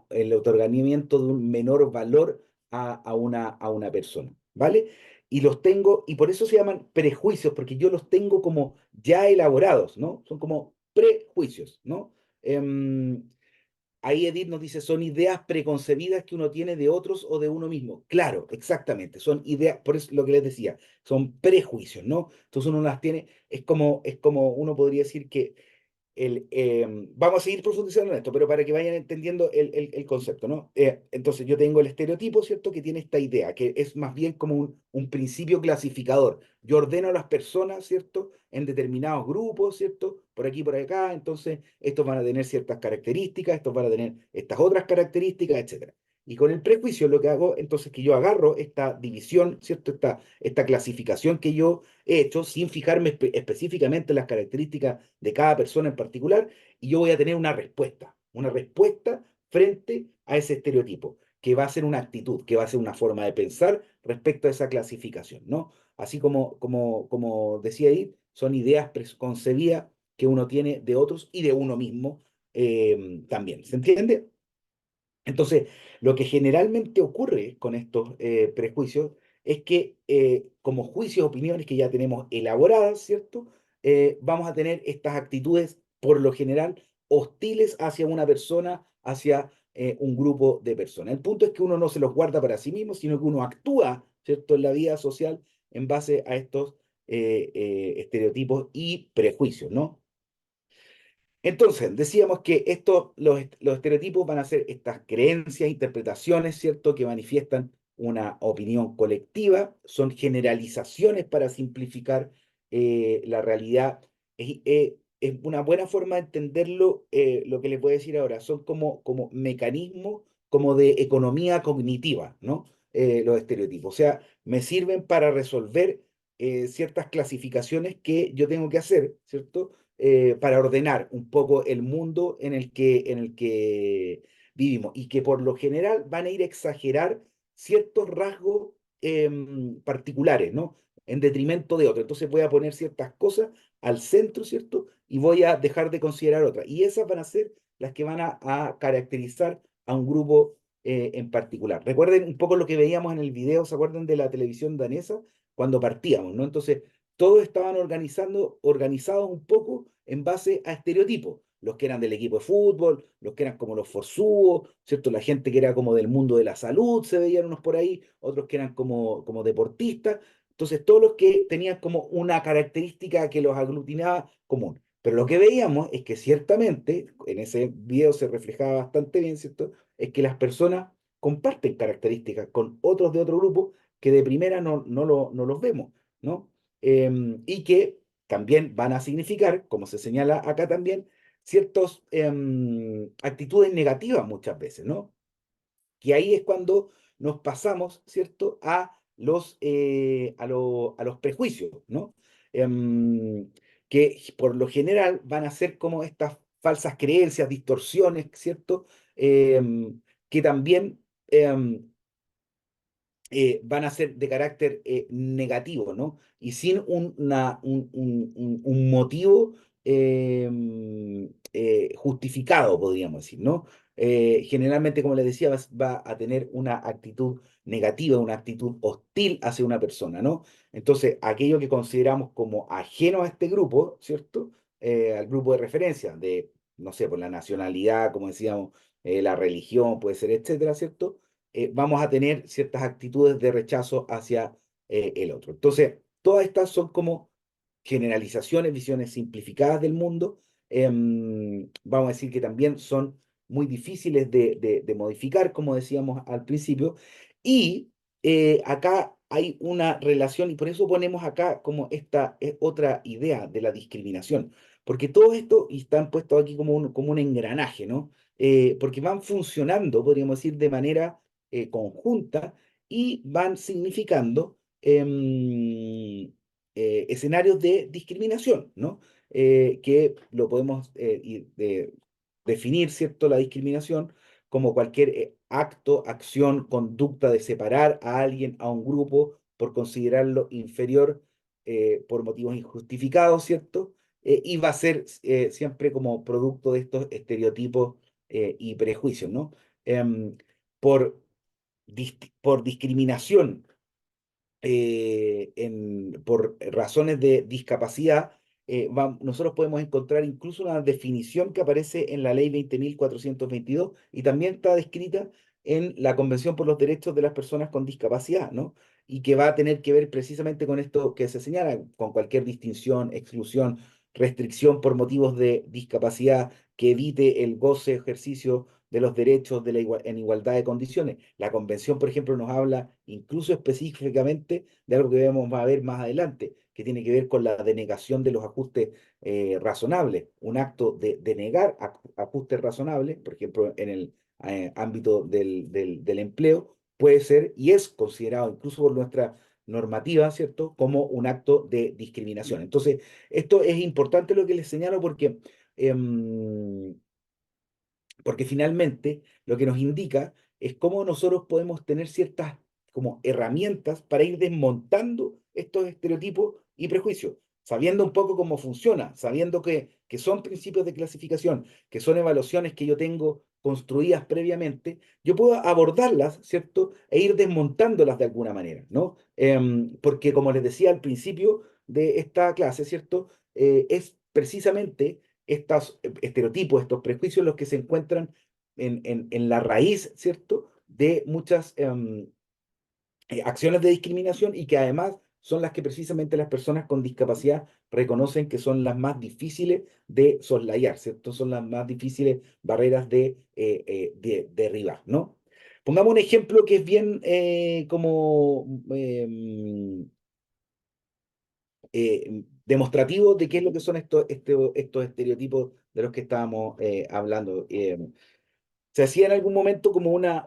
S1: el otorgamiento de un menor valor a una persona, ¿vale? Y los tengo, y por eso se llaman prejuicios, porque yo los tengo como ya elaborados, ¿no? Son como prejuicios, ¿no? Ahí Edith nos dice, son ideas preconcebidas que uno tiene de otros o de uno mismo. Claro, exactamente, son ideas, por eso lo que les decía, son prejuicios, ¿no? Entonces uno las tiene, es como uno podría decir que vamos a seguir profundizando en esto, pero para que vayan entendiendo el concepto, ¿no? Entonces yo tengo el estereotipo, ¿cierto? Que tiene esta idea, que es más bien como un principio clasificador. Yo ordeno a las personas, ¿cierto? En determinados grupos, ¿cierto? Por aquí, por acá, entonces estos van a tener ciertas características, estos van a tener estas otras características, etcétera. Y con el prejuicio lo que hago, entonces, que yo agarro esta división, ¿cierto? Esta clasificación que yo he hecho sin fijarme específicamente en las características de cada persona en particular, y yo voy a tener una respuesta frente a ese estereotipo, que va a ser una actitud, que va a ser una forma de pensar respecto a esa clasificación, ¿no? Así como decía ahí, son ideas preconcebidas que uno tiene de otros y de uno mismo también. ¿Se entiende? Entonces, lo que generalmente ocurre con estos prejuicios es que como juicios, opiniones que ya tenemos elaboradas, ¿cierto? Vamos a tener estas actitudes, por lo general, hostiles hacia una persona, hacia un grupo de personas. El punto es que uno no se los guarda para sí mismo, sino que uno actúa, ¿cierto?, en la vida social en base a estos estereotipos y prejuicios, ¿no? Entonces, decíamos que los estereotipos van a ser estas creencias, interpretaciones, ¿cierto?, que manifiestan una opinión colectiva, son generalizaciones para simplificar la realidad. Es una buena forma de entenderlo, lo que les voy a decir ahora, son como mecanismos como de economía cognitiva, ¿no? Los estereotipos. O sea, me sirven para resolver ciertas clasificaciones que yo tengo que hacer, ¿cierto? Para ordenar un poco el mundo en el que vivimos y que por lo general van a ir a exagerar ciertos rasgos particulares, ¿no? En detrimento de otros. Entonces voy a poner ciertas cosas al centro, ¿cierto? Y voy a dejar de considerar otras. Y esas van a ser las que van a caracterizar a un grupo en particular. Recuerden un poco lo que veíamos en el video, ¿se acuerdan de la televisión danesa? Cuando partíamos, ¿no? Entonces, todos estaban organizados un poco en base a estereotipos. Los que eran del equipo de fútbol, los que eran como los forzudos, ¿cierto? La gente que era como del mundo de la salud, se veían unos por ahí, otros que eran como deportistas. Entonces, todos los que tenían como una característica que los aglutinaba común. Pero lo que veíamos es que ciertamente, en ese video se reflejaba bastante bien, ¿cierto? Es que las personas comparten características con otros de otro grupo que de primera no los vemos, ¿no? Y que también van a significar, como se señala acá también, ciertas actitudes negativas muchas veces, ¿no? Que ahí es cuando nos pasamos, ¿cierto?, a los prejuicios, ¿no? Em, que por lo general van a ser como estas falsas creencias, distorsiones, ¿cierto? Que también van a ser de carácter negativo, ¿no? Y sin un motivo justificado, podríamos decir, ¿no? Generalmente, como les decía, va a tener una actitud negativa, una actitud hostil hacia una persona, ¿no? Entonces, aquello que consideramos como ajeno a este grupo, ¿cierto? Al grupo de referencia, no sé, por la nacionalidad, como decíamos, la religión, puede ser, etcétera, ¿cierto? Vamos a tener ciertas actitudes de rechazo hacia el otro. Entonces, todas estas son como generalizaciones, visiones simplificadas del mundo. Vamos a decir que también son muy difíciles de modificar, como decíamos al principio. Y acá hay una relación, y por eso ponemos acá como esta otra idea de la discriminación, porque todo esto y están puestos aquí como un engranaje, ¿no? Porque van funcionando, podríamos decir, de manera conjunta y van significando escenarios de discriminación, ¿no? Que lo podemos definir, ¿cierto? La discriminación como cualquier acto, acción, conducta de separar a alguien, a un grupo, por considerarlo inferior por motivos injustificados, ¿cierto? Y va a ser siempre como producto de estos estereotipos y prejuicios, ¿no? Por por discriminación, por razones de discapacidad, nosotros podemos encontrar incluso una definición que aparece en la ley 20.422 y también está descrita en la Convención por los Derechos de las Personas con Discapacidad, ¿no? Y que va a tener que ver precisamente con esto que se señala, con cualquier distinción, exclusión, restricción por motivos de discapacidad que evite el goce, ejercicio de los derechos en igualdad de condiciones. La convención, por ejemplo, nos habla incluso específicamente de algo que vamos a ver más adelante, que tiene que ver con la denegación de los ajustes razonables. Un acto de denegar ajustes razonables, por ejemplo, en el ámbito del empleo, puede ser y es considerado incluso por nuestra normativa, ¿cierto?, como un acto de discriminación. Entonces, esto es importante lo que les señalo porque finalmente lo que nos indica es cómo nosotros podemos tener ciertas como herramientas para ir desmontando estos estereotipos y prejuicios, sabiendo un poco cómo funciona, sabiendo que son principios de clasificación, que son evaluaciones que yo tengo construidas previamente, yo puedo abordarlas, ¿cierto? E ir desmontándolas de alguna manera, ¿no? Porque como les decía al principio de esta clase, ¿cierto? Es precisamente estos estereotipos, estos prejuicios, los que se encuentran en la raíz, ¿cierto?, de muchas acciones de discriminación y que además son las que precisamente las personas con discapacidad reconocen que son las más difíciles de soslayar, ¿cierto? Son las más difíciles barreras de derribar, ¿no? Pongamos un ejemplo que es bien demostrativo de qué es lo que son estos estereotipos de los que estábamos hablando. Se hacía en algún momento como uno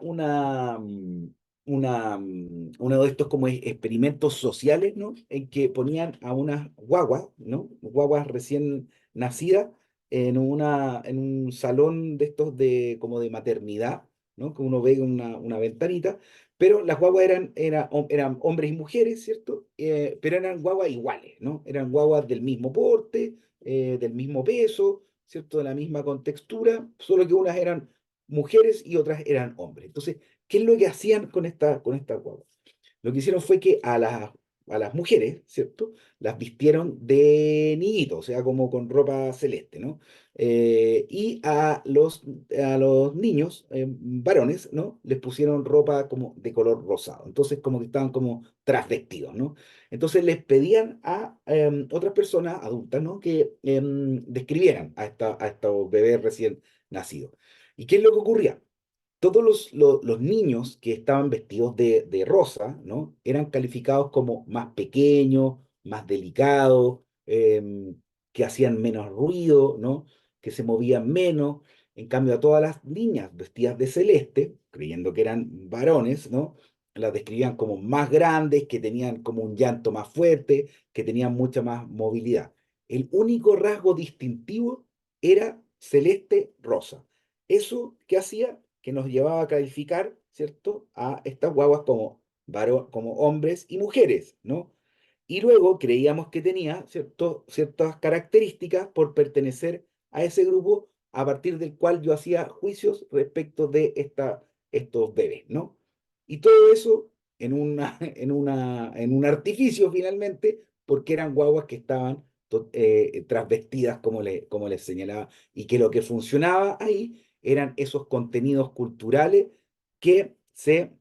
S1: de estos como experimentos sociales, ¿no? En que ponían a unas guaguas, ¿no? Guaguas recién nacidas en un salón de estos como de maternidad, ¿no? Que uno ve en una ventanita, pero las guaguas eran hombres y mujeres, ¿cierto? Pero eran guaguas iguales, ¿no? Eran guaguas del mismo porte, del mismo peso, ¿cierto? De la misma contextura, solo que unas eran mujeres y otras eran hombres. Entonces, ¿qué es lo que hacían con esta guagua? Lo que hicieron fue que a las mujeres, ¿cierto? Las vistieron de niñito, o sea, como con ropa celeste, ¿no? Y a los niños, varones, ¿no? Les pusieron ropa como de color rosado. Entonces, como que estaban como trasvestidos, ¿no? Entonces les pedían a otras personas adultas, ¿no? Que describieran a estos bebés recién nacidos. ¿Y qué es lo que ocurría? Todos los niños que estaban vestidos de rosa, ¿no? Eran calificados como más pequeños, más delicados, que hacían menos ruido, ¿no? Que se movían menos. En cambio, a todas las niñas vestidas de celeste, creyendo que eran varones, ¿no? Las describían como más grandes, que tenían como un llanto más fuerte, que tenían mucha más movilidad. El único rasgo distintivo era celeste rosa. ¿Eso qué hacía? Que nos llevaba a calificar, ¿cierto? A estas guaguas como hombres y mujeres, ¿no? Y luego creíamos que tenía, ¿cierto? Ciertas características por pertenecer a ese grupo a partir del cual yo hacía juicios respecto de estos bebés, ¿no? Y todo eso en un artificio finalmente, porque eran guaguas que estaban transvestidas, como les señalaba, y que lo que funcionaba ahí eran esos contenidos culturales que se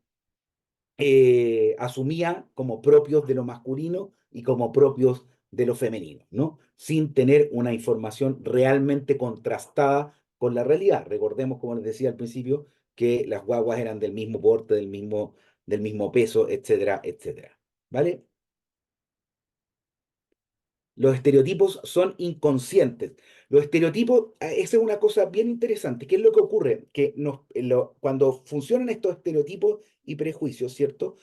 S1: asumía como propios de lo masculino y como propios de lo femenino, ¿no? Sin tener una información realmente contrastada con la realidad. Recordemos, como les decía al principio, que las guaguas eran del mismo porte, del mismo peso, etcétera, etcétera. ¿Vale? Los estereotipos son inconscientes. Los estereotipos, esa es una cosa bien interesante. ¿Qué es lo que ocurre? Que cuando funcionan estos estereotipos y prejuicios, ¿cierto?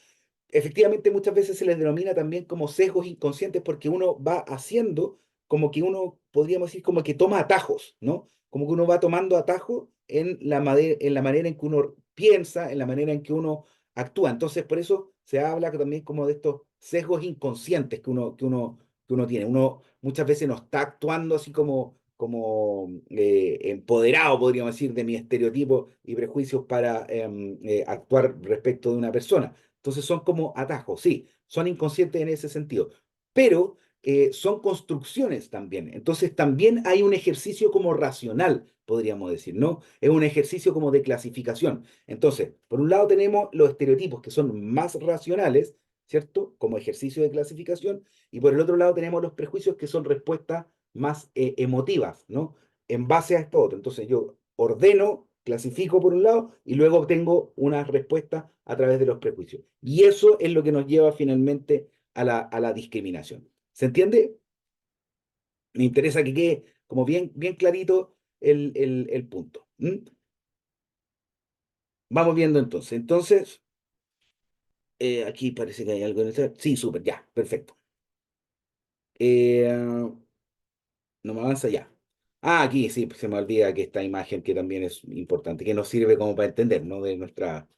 S1: Efectivamente, muchas veces se les denomina también como sesgos inconscientes porque uno va haciendo como que uno, podríamos decir, como que toma atajos, ¿no? Como que uno va tomando atajos en la manera en que uno piensa, en la manera en que uno actúa. Entonces, por eso se habla también como de estos sesgos inconscientes que uno tiene. Uno muchas veces no está actuando así como empoderado, podríamos decir, de mi estereotipo y prejuicios para actuar respecto de una persona. Entonces son como atajos, sí, son inconscientes en ese sentido, pero son construcciones también. Entonces también hay un ejercicio como racional, podríamos decir, ¿no? Es un ejercicio como de clasificación. Entonces, por un lado tenemos los estereotipos que son más racionales, ¿cierto? Como ejercicio de clasificación, y por el otro lado tenemos los prejuicios que son respuestas más emotivas, ¿no? En base a esto otro. Entonces yo ordeno, clasifico por un lado y luego obtengo una respuesta a través de los prejuicios. Y eso es lo que nos lleva finalmente a la discriminación. ¿Se entiende? Me interesa que quede como bien, bien clarito el punto. ¿Mm? Vamos viendo entonces. Entonces, aquí parece que hay algo en el chat. Sí, súper, ya, perfecto. No me avanza ya. Ah, aquí sí, se me olvida que esta imagen que también es importante, que nos sirve como para entender, ¿no? De nuestra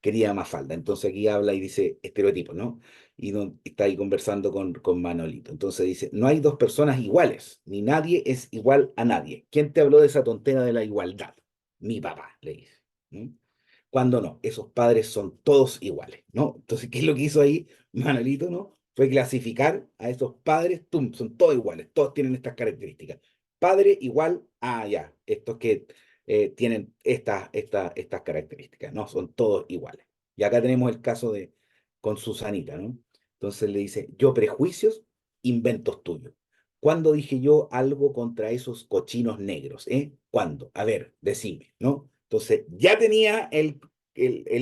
S1: querida Mafalda. Entonces aquí habla y dice estereotipos, ¿no? Y está ahí conversando con Manolito. Entonces dice, no hay dos personas iguales, ni nadie es igual a nadie. ¿Quién te habló de esa tontera de la igualdad? Mi papá, le dice. ¿Mm? Cuando no, esos padres son todos iguales, ¿no? Entonces, ¿qué es lo que hizo ahí Manolito, ¿no? Fue clasificar a esos padres, ¡tum! Son todos iguales, todos tienen estas características. Padre igual a, ya, estos que tienen estas características, ¿no? Son todos iguales. Y acá tenemos el caso con Susanita, ¿no? Entonces le dice, yo prejuicios, inventos tuyos. ¿Cuándo dije yo algo contra esos cochinos negros? ¿Cuándo? A ver, decime, ¿no? Entonces ya tenía el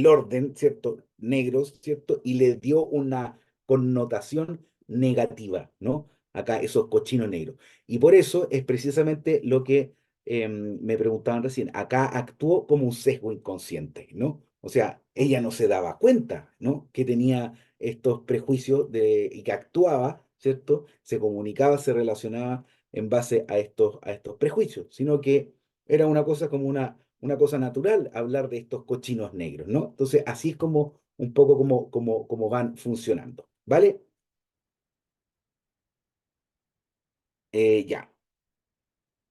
S1: orden, ¿cierto? Negros, ¿cierto? Y le dio una connotación negativa, ¿no? Acá esos cochinos negros. Y por eso es precisamente lo que me preguntaban recién. Acá actuó como un sesgo inconsciente, ¿no? O sea, ella no se daba cuenta, ¿no? Que tenía estos prejuicios y que actuaba, ¿cierto? Se comunicaba, se relacionaba en base a estos prejuicios, sino que era una cosa como una cosa natural hablar de estos cochinos negros, ¿no? Entonces, así es como un poco como van funcionando, ¿vale? Ya.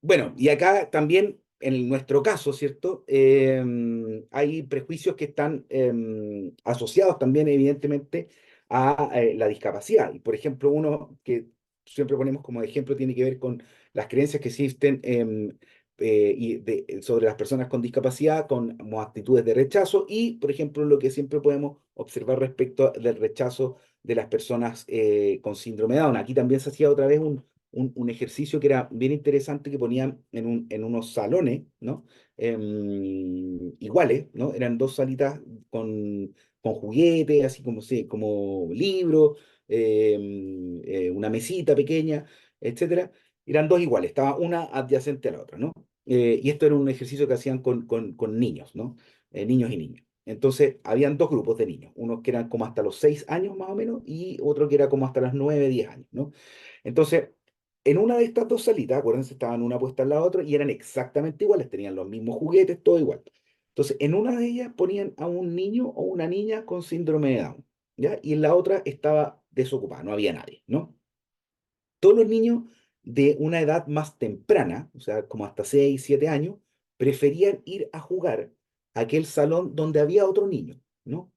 S1: Bueno, y acá también, en nuestro caso, ¿cierto? Hay prejuicios que están asociados también, evidentemente, a la discapacidad. Y, por ejemplo, uno que siempre ponemos como ejemplo tiene que ver con las creencias que existen sobre las personas con discapacidad, como actitudes de rechazo y, por ejemplo, lo que siempre podemos observar respecto del rechazo de las personas con síndrome de Down. Aquí también se hacía otra vez un ejercicio que era bien interesante que ponían en unos salones, ¿no? Iguales, ¿no? Eran dos salitas con juguetes, así como, sí, como libros, una mesita pequeña, etcétera. Eran dos iguales, estaba una adyacente a la otra, ¿no? Y esto era un ejercicio que hacían con niños, ¿no? Niños y niñas. Entonces, habían dos grupos de niños, unos que eran como hasta los 6 años más o menos y otro que era como hasta los 9 10 años, ¿no? Entonces, en una de estas dos salitas, acuérdense, estaban una puesta al lado de otra y eran exactamente iguales, tenían los mismos juguetes, todo igual. Entonces, en una de ellas ponían a un niño o una niña con síndrome de Down, ¿ya? Y en la otra estaba desocupada, no había nadie, ¿no? Todos los niños de una edad más temprana, o sea, como hasta 6 7 años, preferían ir a jugar a aquel salón donde había otro niño, ¿no?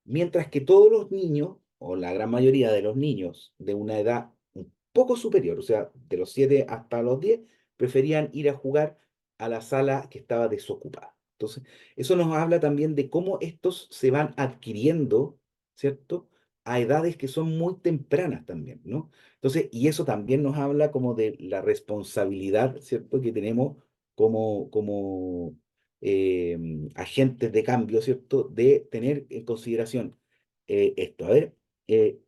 S1: Mientras que todos los niños, o la gran mayoría de los niños de una edad un poco superior, o sea, de los 7 hasta los 10 preferían ir a jugar a la sala que estaba desocupada. Entonces, eso nos habla también de cómo estos se van adquiriendo, ¿cierto? A edades que son muy tempranas también, ¿no? Entonces, y eso también nos habla como de la responsabilidad, ¿cierto? Que tenemos como eh, agentes de cambio, ¿cierto? De tener en consideración esto. A ver,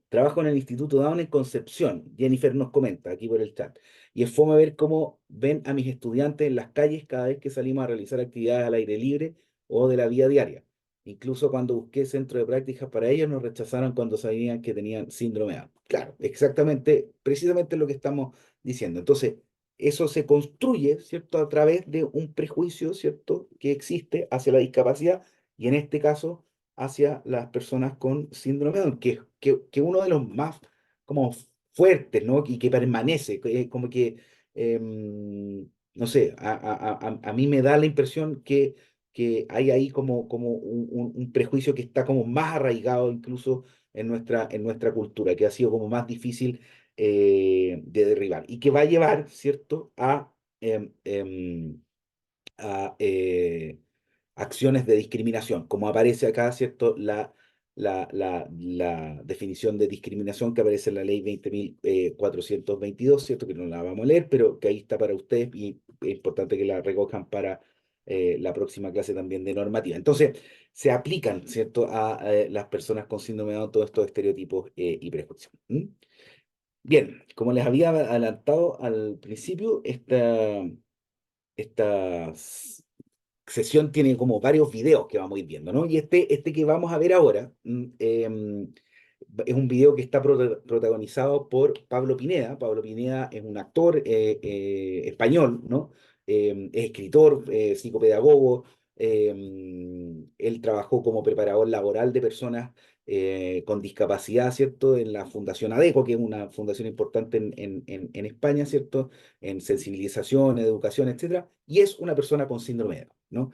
S1: trabajo en el Instituto Down en Concepción. Jennifer nos comenta aquí por el chat. Y es fome ver cómo ven a mis estudiantes en las calles cada vez que salimos a realizar actividades al aire libre o de la vida diaria. Incluso cuando busqué centro de prácticas para ellos, nos rechazaron cuando sabían que tenían síndrome de Down. Claro, exactamente, precisamente lo que estamos diciendo. Entonces, eso se construye, ¿cierto?, a través de un prejuicio, ¿cierto?, que existe hacia la discapacidad y en este caso hacia las personas con síndrome de Down, que uno de los más como fuertes, ¿no? Y que permanece, como que, no sé, a mí me da la impresión que hay ahí como un prejuicio que está como más arraigado incluso en nuestra cultura, que ha sido como más difícil de derribar y que va a llevar, ¿cierto?, em, em, a acciones de discriminación, como aparece acá, ¿cierto?, la definición de discriminación que aparece en la ley 20.422, ¿cierto?, que no la vamos a leer, pero que ahí está para ustedes y es importante que la recojan para la próxima clase también de normativa. Entonces, se aplican, ¿cierto?, a las personas con síndrome de Down todos estos estereotipos y prejuicios. ¿Mm? Bien, como les había adelantado al principio, esta sesión tiene como varios videos que vamos a ir viendo, ¿no? Y este que vamos a ver ahora es un video que está protagonizado por Pablo Pineda. Pablo Pineda es un actor español, ¿no? Es escritor, psicopedagogo. Él trabajó como preparador laboral de personas con discapacidad, ¿cierto? En la Fundación ADECO, que es una fundación importante en España, ¿cierto? En sensibilización, educación, etcétera, y es una persona con síndrome de Down, ¿no?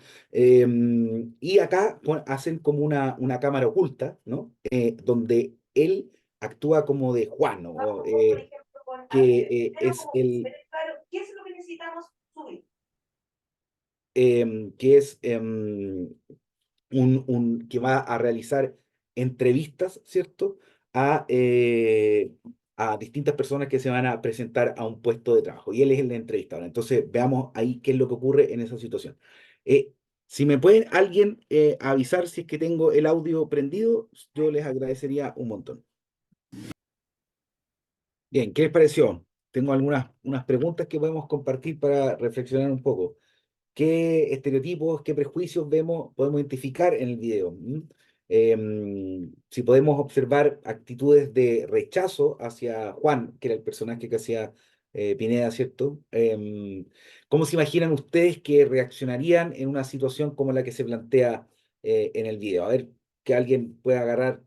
S1: Y acá hacen como una cámara oculta, ¿no? Donde él actúa como de Juan, ¿no?
S3: Por ejemplo,
S1: Que
S3: pero
S1: es
S3: como,
S1: el,
S3: pero claro, ¿qué es lo que necesitamos subir?
S1: que es que va a realizar entrevistas, ¿cierto? a, eh, a distintas personas que se van a presentar a un puesto de trabajo. Y él es el entrevistador. Entonces, veamos ahí qué es lo que ocurre en esa situación. Eh, si me pueden alguien avisar si es que tengo el audio prendido, yo les agradecería un montón. Bien, ¿qué les pareció? Tengo unas preguntas que podemos compartir para reflexionar un poco. ¿Qué estereotipos, qué prejuicios podemos identificar en el video? Si podemos observar actitudes de rechazo hacia Juan, que era el personaje que hacía Pineda, ¿cierto? ¿Cómo se imaginan ustedes que reaccionarían en una situación como la que se plantea en el video? A ver, que alguien pueda agarrar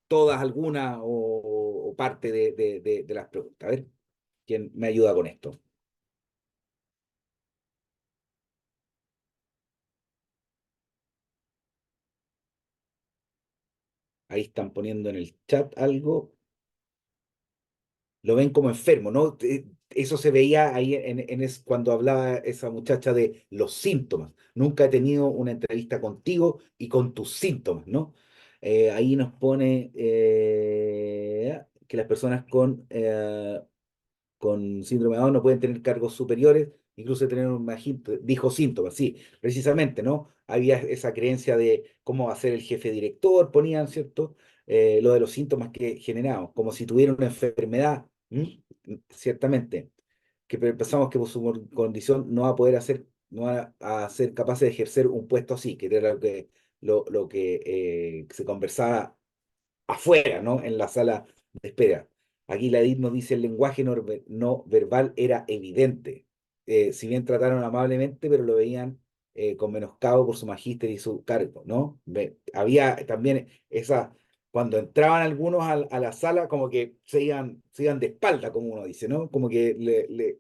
S1: todas, algunas o parte de las preguntas. A ver, ¿quién me ayuda con esto? Ahí están poniendo en el chat algo. Lo ven como enfermo, ¿no? Eso se veía ahí cuando hablaba esa muchacha de los síntomas. Nunca he tenido una entrevista contigo y con tus síntomas, ¿no? Ahí nos pone que las personas con síndrome de Down no pueden tener cargos superiores, incluso tener un dijo síntomas, sí, precisamente, ¿no? Había esa creencia de cómo va a ser el jefe director, ponían, ¿cierto? Lo de los síntomas que generamos, como si tuviera una enfermedad, ¿m? Ciertamente, que pensamos que por su condición no va a poder hacer, no va a ser capaz de ejercer un puesto así, que era lo que se conversaba afuera, ¿no? En la sala de espera. Aquí la Edith nos dice el lenguaje no verbal era evidente. Si bien trataron amablemente, pero lo veían con menoscabo por su magíster y su cargo, ¿no? Había también esa, cuando entraban algunos a la sala, como que se iban de espalda, como uno dice, ¿no? Como que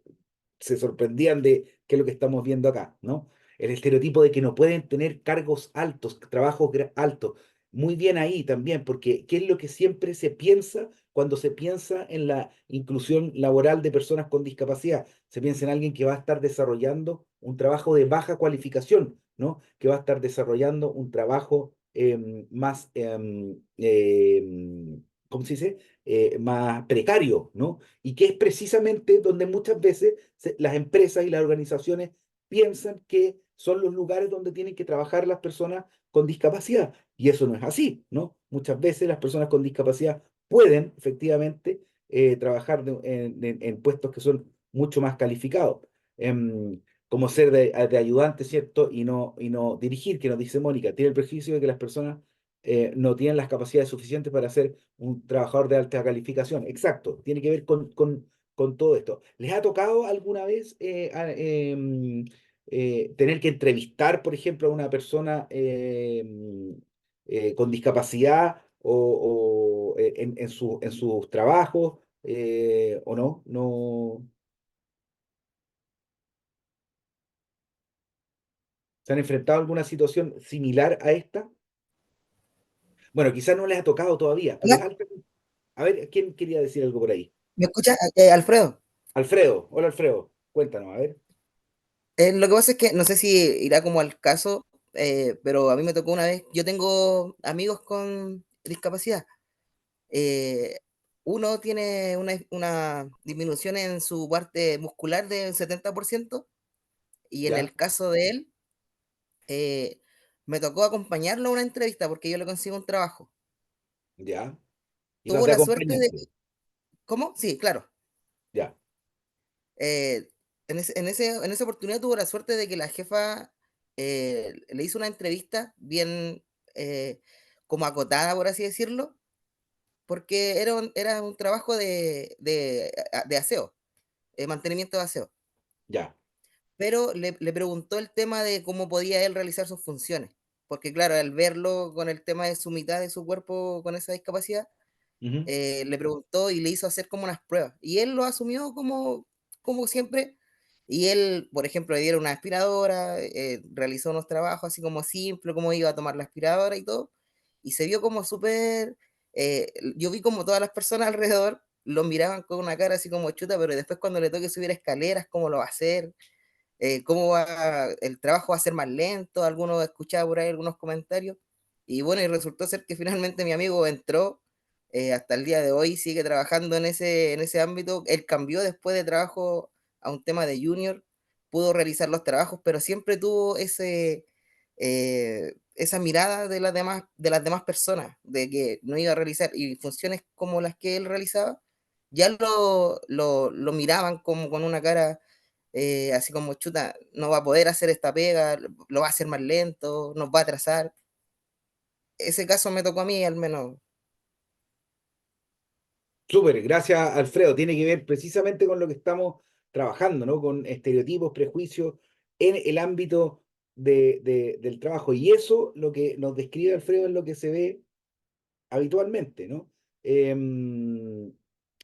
S1: se sorprendían de qué es lo que estamos viendo acá, ¿no? El estereotipo de que no pueden tener cargos altos, trabajos altos. Muy bien ahí también, porque ¿qué es lo que siempre se piensa cuando se piensa en la inclusión laboral de personas con discapacidad? Se piensa en alguien que va a estar desarrollando un trabajo de baja cualificación, ¿no? Que va a estar desarrollando un trabajo más, ¿cómo se dice? Más precario, ¿no? Y que es precisamente donde muchas veces las empresas y las organizaciones piensan que son los lugares donde tienen que trabajar las personas con discapacidad. Y eso no es así, ¿no? Muchas veces las personas con discapacidad pueden efectivamente trabajar en puestos que son mucho más calificados, como ser de ayudante, ¿cierto? Y no dirigir, que nos dice Mónica, tiene el prejuicio de que las personas no tienen las capacidades suficientes para ser un trabajador de alta calificación. Exacto, tiene que ver con todo esto. ¿Les ha tocado alguna vez tener que entrevistar, por ejemplo, a una persona con discapacidad en sus trabajos o no? ¿No se han enfrentado a alguna situación similar a esta? Bueno, quizás no les ha tocado todavía, pero
S4: Hola,
S1: es algo. A ver, ¿quién quería decir algo por ahí?
S4: ¿me escucha? Alfredo.
S1: Alfredo, hola Alfredo, cuéntanos, a ver.
S4: Lo que pasa es que no sé si irá como al caso, pero a mí me tocó una vez. Yo tengo amigos con discapacidad. Eh, Uno tiene una disminución en su parte muscular del 70%, y en
S1: Ya,
S4: el caso de él, eh, me tocó acompañarlo a una entrevista porque yo le consigo un trabajo.
S1: ya. Ibas
S4: Tuvo
S1: de
S4: la suerte de...
S1: acompañante.
S4: ¿Cómo? Sí, claro.
S1: Ya,
S4: eh, en esa oportunidad tuvo la suerte de que la jefa le hizo una entrevista bien eh, como acotada, por así decirlo, porque era un trabajo de aseo, mantenimiento de aseo.
S1: ya,
S4: Pero le preguntó el tema de cómo podía él realizar sus funciones, porque claro, al verlo con el tema de su mitad de su cuerpo con esa discapacidad,
S1: ujú,
S4: le preguntó y le hizo hacer como unas pruebas. Y él lo asumió como siempre. Y él, por ejemplo, le dieron una aspiradora, realizó unos trabajos así como simple, cómo iba a tomar la aspiradora y todo. Y se vio como súper... yo vi como todas las personas alrededor lo miraban con una cara así como chuta, pero después cuando le toque subir escaleras, cómo lo va a hacer, cómo va, el trabajo va a ser más lento, algunos escuchaba por ahí algunos comentarios. Y bueno, y resultó ser que finalmente mi amigo entró hasta el día de hoy sigue trabajando en ese ámbito. Él cambió después de trabajo a un tema de junior, pudo realizar los trabajos, pero siempre tuvo esa mirada de las demás personas, de que no iba a realizar, y funciones como las que él realizaba, ya lo miraban como con una cara así como chuta, no va a poder hacer esta pega, lo va a hacer más lento, nos va a atrasar. Ese caso me tocó a mí al menos.
S1: Súper, gracias Alfredo. Tiene que ver precisamente con lo que estamos trabajando, ¿no? Con estereotipos, prejuicios en el ámbito del trabajo. Y eso, lo que nos describe Alfredo, es lo que se ve habitualmente, ¿no?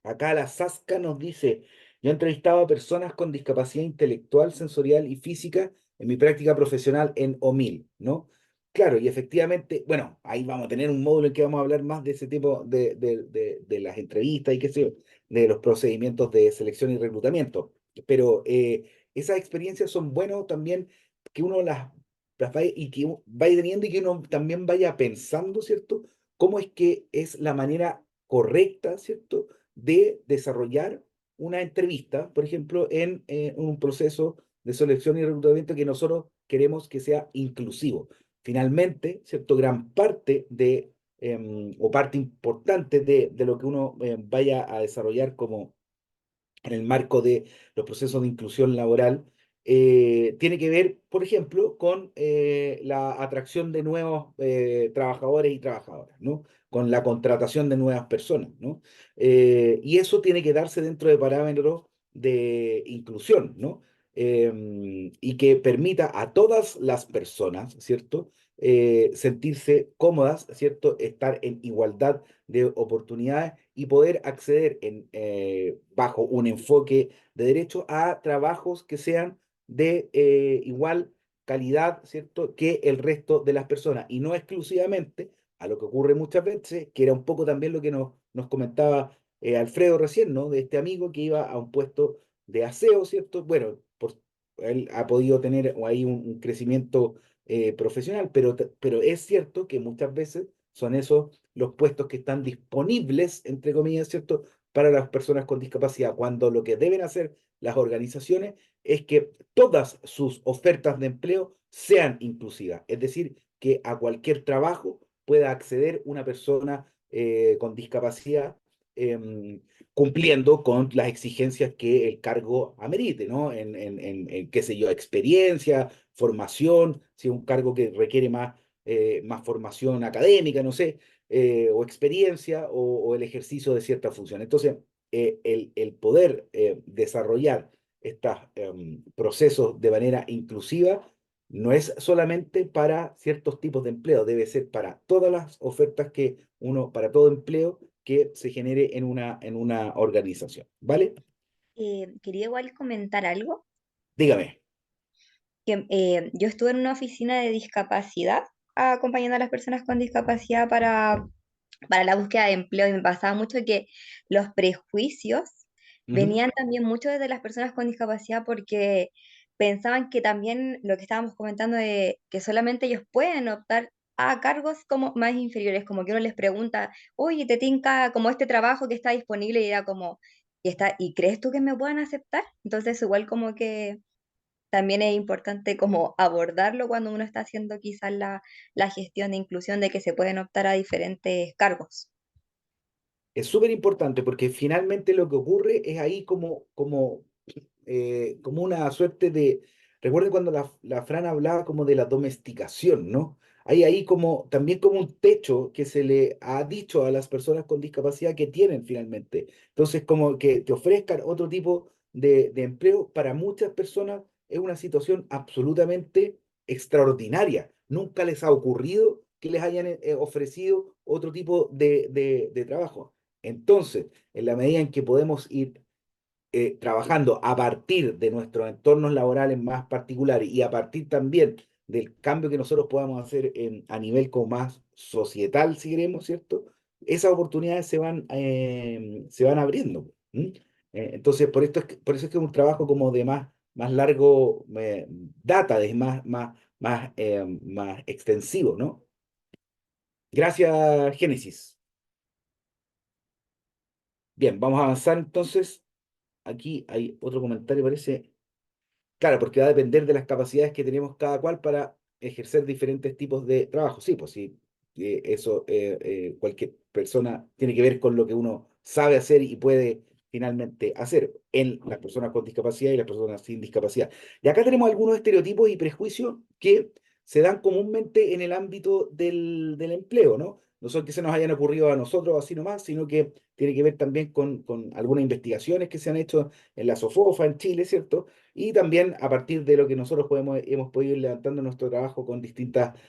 S1: Acá la Sasca nos dice, yo he entrevistado a personas con discapacidad intelectual, sensorial y física en mi práctica profesional en OMIL, ¿no? Claro, y efectivamente, bueno, ahí vamos a tener un módulo en que vamos a hablar más de ese tipo de las entrevistas y qué sé yo, de los procedimientos de selección y reclutamiento. Pero esas experiencias son buenas también que uno las vaya, y que vaya teniendo y que uno también vaya pensando, ¿cierto? Cómo es que es la manera correcta, ¿cierto?, de desarrollar una entrevista, por ejemplo, en un proceso de selección y reclutamiento que nosotros queremos que sea inclusivo. Finalmente, ¿cierto?, gran parte o parte importante de lo que uno vaya a desarrollar como en el marco de los procesos de inclusión laboral, tiene que ver, por ejemplo, con la atracción de nuevos trabajadores y trabajadoras, ¿no? Con la contratación de nuevas personas, ¿no? Y eso tiene que darse dentro de parámetros de inclusión, ¿no? Y que permita a todas las personas, ¿cierto? Sentirse cómodas, ¿cierto? Estar en igualdad de oportunidades y poder acceder bajo un enfoque de derecho a trabajos que sean de igual calidad, ¿cierto?, que el resto de las personas, y no exclusivamente a lo que ocurre muchas veces, que era un poco también lo que nos comentaba Alfredo recién, ¿no? De este amigo que iba a un puesto de aseo, ¿cierto? Bueno, él ha podido tener ahí un crecimiento profesional, pero es cierto que muchas veces son esos los puestos que están disponibles, entre comillas, ¿cierto?, para las personas con discapacidad, cuando lo que deben hacer las organizaciones es que todas sus ofertas de empleo sean inclusivas, es decir, que a cualquier trabajo pueda acceder una persona con discapacidad, eh, cumpliendo con las exigencias que el cargo amerite, ¿no? Qué sé yo, experiencia, formación, si es un cargo que requiere más formación académica, no sé, o experiencia o el ejercicio de cierta función. Entonces, el poder desarrollar estos procesos de manera inclusiva no es solamente para ciertos tipos de empleo, debe ser para todas las ofertas para todo empleo que se genere en una organización. ¿Vale?
S5: Quería igual comentar algo,
S1: Dígame.
S5: que yo estuve en una oficina de discapacidad acompañando a las personas con discapacidad para la búsqueda de empleo y me pasaba mucho que los prejuicios
S1: Ujú.
S5: venían también mucho desde las personas con discapacidad porque pensaban que también lo que estábamos comentando de que solamente ellos pueden optar a cargos como más inferiores, como que uno les pregunta, oye, ¿te tinca como este trabajo que está disponible? Y era como, ¿y crees tú que me puedan aceptar? Entonces igual como que también es importante como abordarlo cuando uno está haciendo quizás la gestión de inclusión de que se pueden optar a diferentes cargos.
S1: Es súper importante porque finalmente lo que ocurre es ahí como una suerte de... Recuerden cuando la Fran hablaba como de la domesticación, ¿no? Hay ahí como también como un techo que se le ha dicho a las personas con discapacidad que tienen finalmente. Entonces, como que te ofrezcan otro tipo de empleo, para muchas personas es una situación absolutamente extraordinaria. Nunca les ha ocurrido que les hayan ofrecido otro tipo de trabajo. Entonces, en la medida en que podemos ir trabajando a partir de nuestros entornos laborales más particulares y a partir también del cambio que nosotros podamos hacer a nivel como más societal, si queremos, ¿cierto? Esas oportunidades se van abriendo. ¿M? Entonces, por eso es que es un trabajo como de más largo data, es más extensivo, ¿no? Gracias, Génesis. Bien, vamos a avanzar entonces. Aquí hay otro comentario, parece. Claro, porque va a depender de las capacidades que tenemos cada cual para ejercer diferentes tipos de trabajo. Sí, pues sí, eso cualquier persona tiene que ver con lo que uno sabe hacer y puede finalmente hacer en las personas con discapacidad y las personas sin discapacidad. Y acá tenemos algunos estereotipos y prejuicios que se dan comúnmente en el ámbito del empleo, ¿no? No son que se nos hayan ocurrido a nosotros así nomás, sino que tiene que ver también con algunas investigaciones que se han hecho en la SOFOFA en Chile, ¿cierto? Y también a partir de lo que nosotros hemos podido ir levantando nuestro trabajo con distintas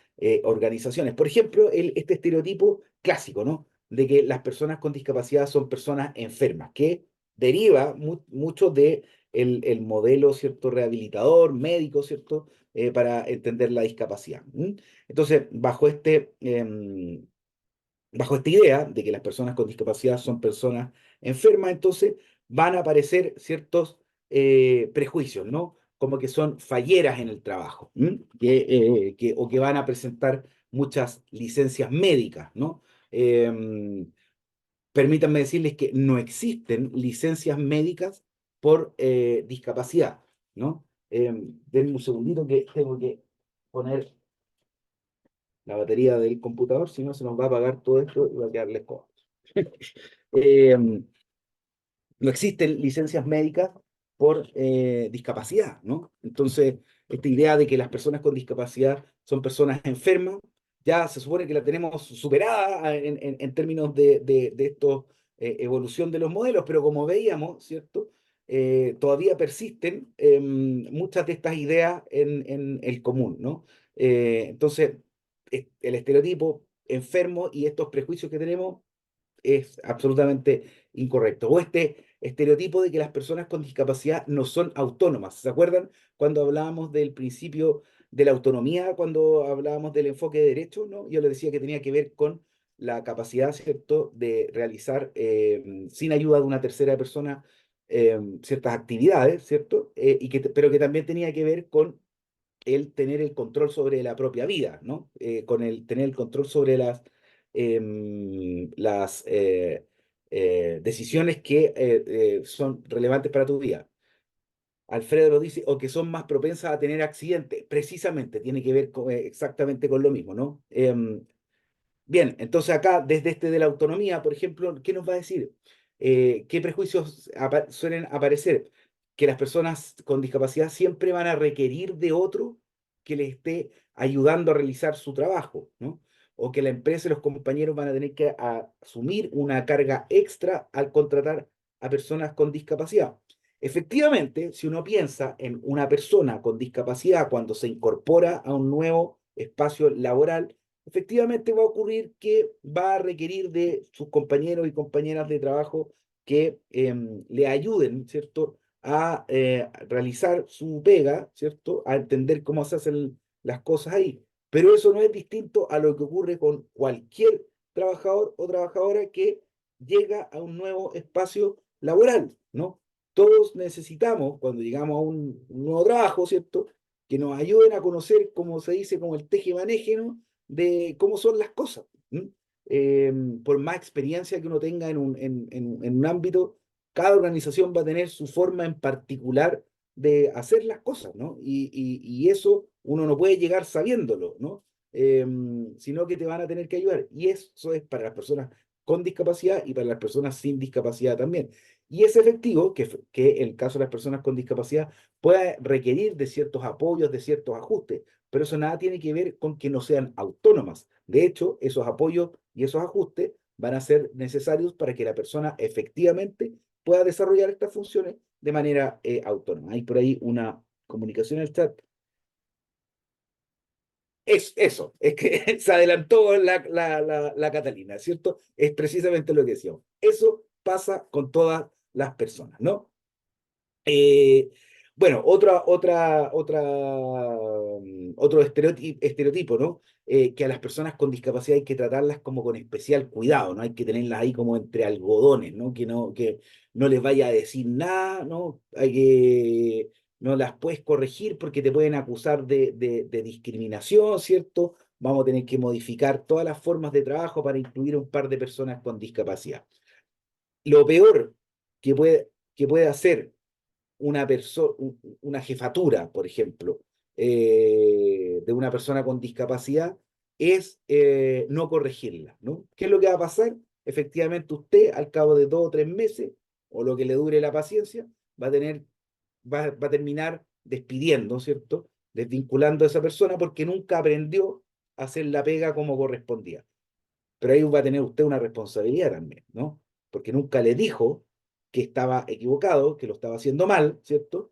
S1: organizaciones. Por ejemplo, este estereotipo clásico, ¿no? De que las personas con discapacidad son personas enfermas, que deriva mucho de el modelo, ¿cierto? Rehabilitador, médico, ¿cierto? Para entender la discapacidad. ¿M? Entonces, bajo esta idea de que las personas con discapacidad son personas enfermas, entonces van a aparecer ciertos prejuicios, ¿no? Como que son falleras en el trabajo, ¿m? O que van a presentar muchas licencias médicas, ¿no? Permítanme decirles que no existen licencias médicas por discapacidad, ¿no? Denme un segundito que tengo que poner la batería del computador, si no se nos va a apagar todo esto y va a quedarles cosas. Eh, no existen licencias médicas por discapacidad, ¿no? Entonces, esta idea de que las personas con discapacidad son personas enfermas, ya se supone que la tenemos superada en términos de esto, evolución de los modelos, pero como veíamos, ¿cierto? Todavía persisten muchas de estas ideas en el común, ¿no? Entonces, el estereotipo enfermo y estos prejuicios que tenemos es absolutamente incorrecto. O este estereotipo de que las personas con discapacidad no son autónomas. ¿Se acuerdan cuando hablábamos del principio de la autonomía, cuando hablábamos del enfoque de derechos, ¿no? Yo le decía que tenía que ver con la capacidad, ¿cierto?, de realizar sin ayuda de una tercera persona ciertas actividades, ¿cierto? Pero que también tenía que ver con el tener el control sobre la propia vida, ¿no? Con el tener el control sobre las decisiones que son relevantes para tu vida. Alfredo lo dice, o que son más propensas a tener accidentes. Precisamente, tiene que ver exactamente con lo mismo, ¿no? Bien, entonces acá, desde este de la autonomía, por ejemplo, ¿qué nos va a decir? ¿Qué prejuicios suelen aparecer? Que las personas con discapacidad siempre van a requerir de otro que les esté ayudando a realizar su trabajo, ¿no? O que la empresa y los compañeros van a tener que asumir una carga extra al contratar a personas con discapacidad. Efectivamente, si uno piensa en una persona con discapacidad cuando se incorpora a un nuevo espacio laboral, efectivamente va a ocurrir que va a requerir de sus compañeros y compañeras de trabajo que le ayuden, ¿cierto?, a realizar su pega, ¿cierto?, a entender cómo se hacen las cosas ahí. Pero eso no es distinto a lo que ocurre con cualquier trabajador o trabajadora que llega a un nuevo espacio laboral, ¿no? Todos necesitamos, cuando llegamos a un nuevo trabajo, ¿cierto?, que nos ayuden a conocer, como se dice, como el teje-maneje, ¿no?, de cómo son las cosas. ¿M? Por más experiencia que uno tenga en un ámbito, cada organización va a tener su forma en particular de hacer las cosas, ¿no? Y eso uno no puede llegar sabiéndolo, ¿no? Sino que te van a tener que ayudar. Y eso es para las personas con discapacidad y para las personas sin discapacidad también. Y es efectivo que el caso de las personas con discapacidad pueda requerir de ciertos apoyos, de ciertos ajustes, pero eso nada tiene que ver con que no sean autónomas. De hecho, esos apoyos y esos ajustes van a ser necesarios para que la persona efectivamente pueda desarrollar estas funciones de manera autónoma. Hay por ahí una comunicación en el chat. Es eso, es que se adelantó la Catalina, ¿cierto? Es precisamente lo que decíamos. Eso pasa con todas las personas, ¿no? Eh, bueno, otro estereotipo, ¿no? Que a las personas con discapacidad hay que tratarlas como con especial cuidado, ¿no? Hay que tenerlas ahí como entre algodones, ¿no? Que no les vaya a decir nada, ¿no? No las puedes corregir porque te pueden acusar de discriminación, ¿cierto? Vamos a tener que modificar todas las formas de trabajo para incluir un par de personas con discapacidad. lo peor que puede hacer una persona, una jefatura, por ejemplo, de una persona con discapacidad, es no corregirla, ¿no? ¿Qué es lo que va a pasar? Efectivamente, usted, al cabo de 2 o 3 meses, o lo que le dure la paciencia, va a terminar despidiendo, ¿cierto? Desvinculando a esa persona porque nunca aprendió a hacer la pega como correspondía. Pero ahí va a tener usted una responsabilidad también, ¿no? Porque nunca le dijo que estaba equivocado, que lo estaba haciendo mal, ¿cierto?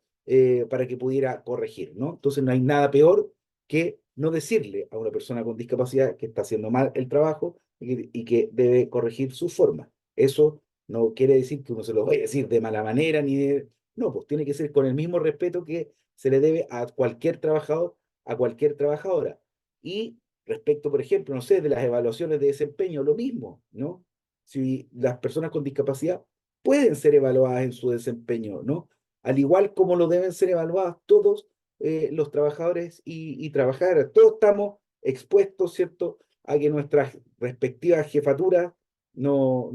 S1: Para que pudiera corregir, ¿no? Entonces no hay nada peor que no decirle a una persona con discapacidad que está haciendo mal el trabajo y que debe corregir su forma. Eso no quiere decir que uno se lo vaya a decir de mala manera, ni de... No, pues tiene que ser con el mismo respeto que se le debe a cualquier trabajador, a cualquier trabajadora. Y respecto, por ejemplo, no sé, de las evaluaciones de desempeño, lo mismo, ¿no? Si las personas con discapacidad pueden ser evaluadas en su desempeño, ¿no? Al igual como lo deben ser evaluados todos los trabajadores y trabajadoras. Todos estamos expuestos, ¿cierto?, a que nuestras respectivas jefaturas nos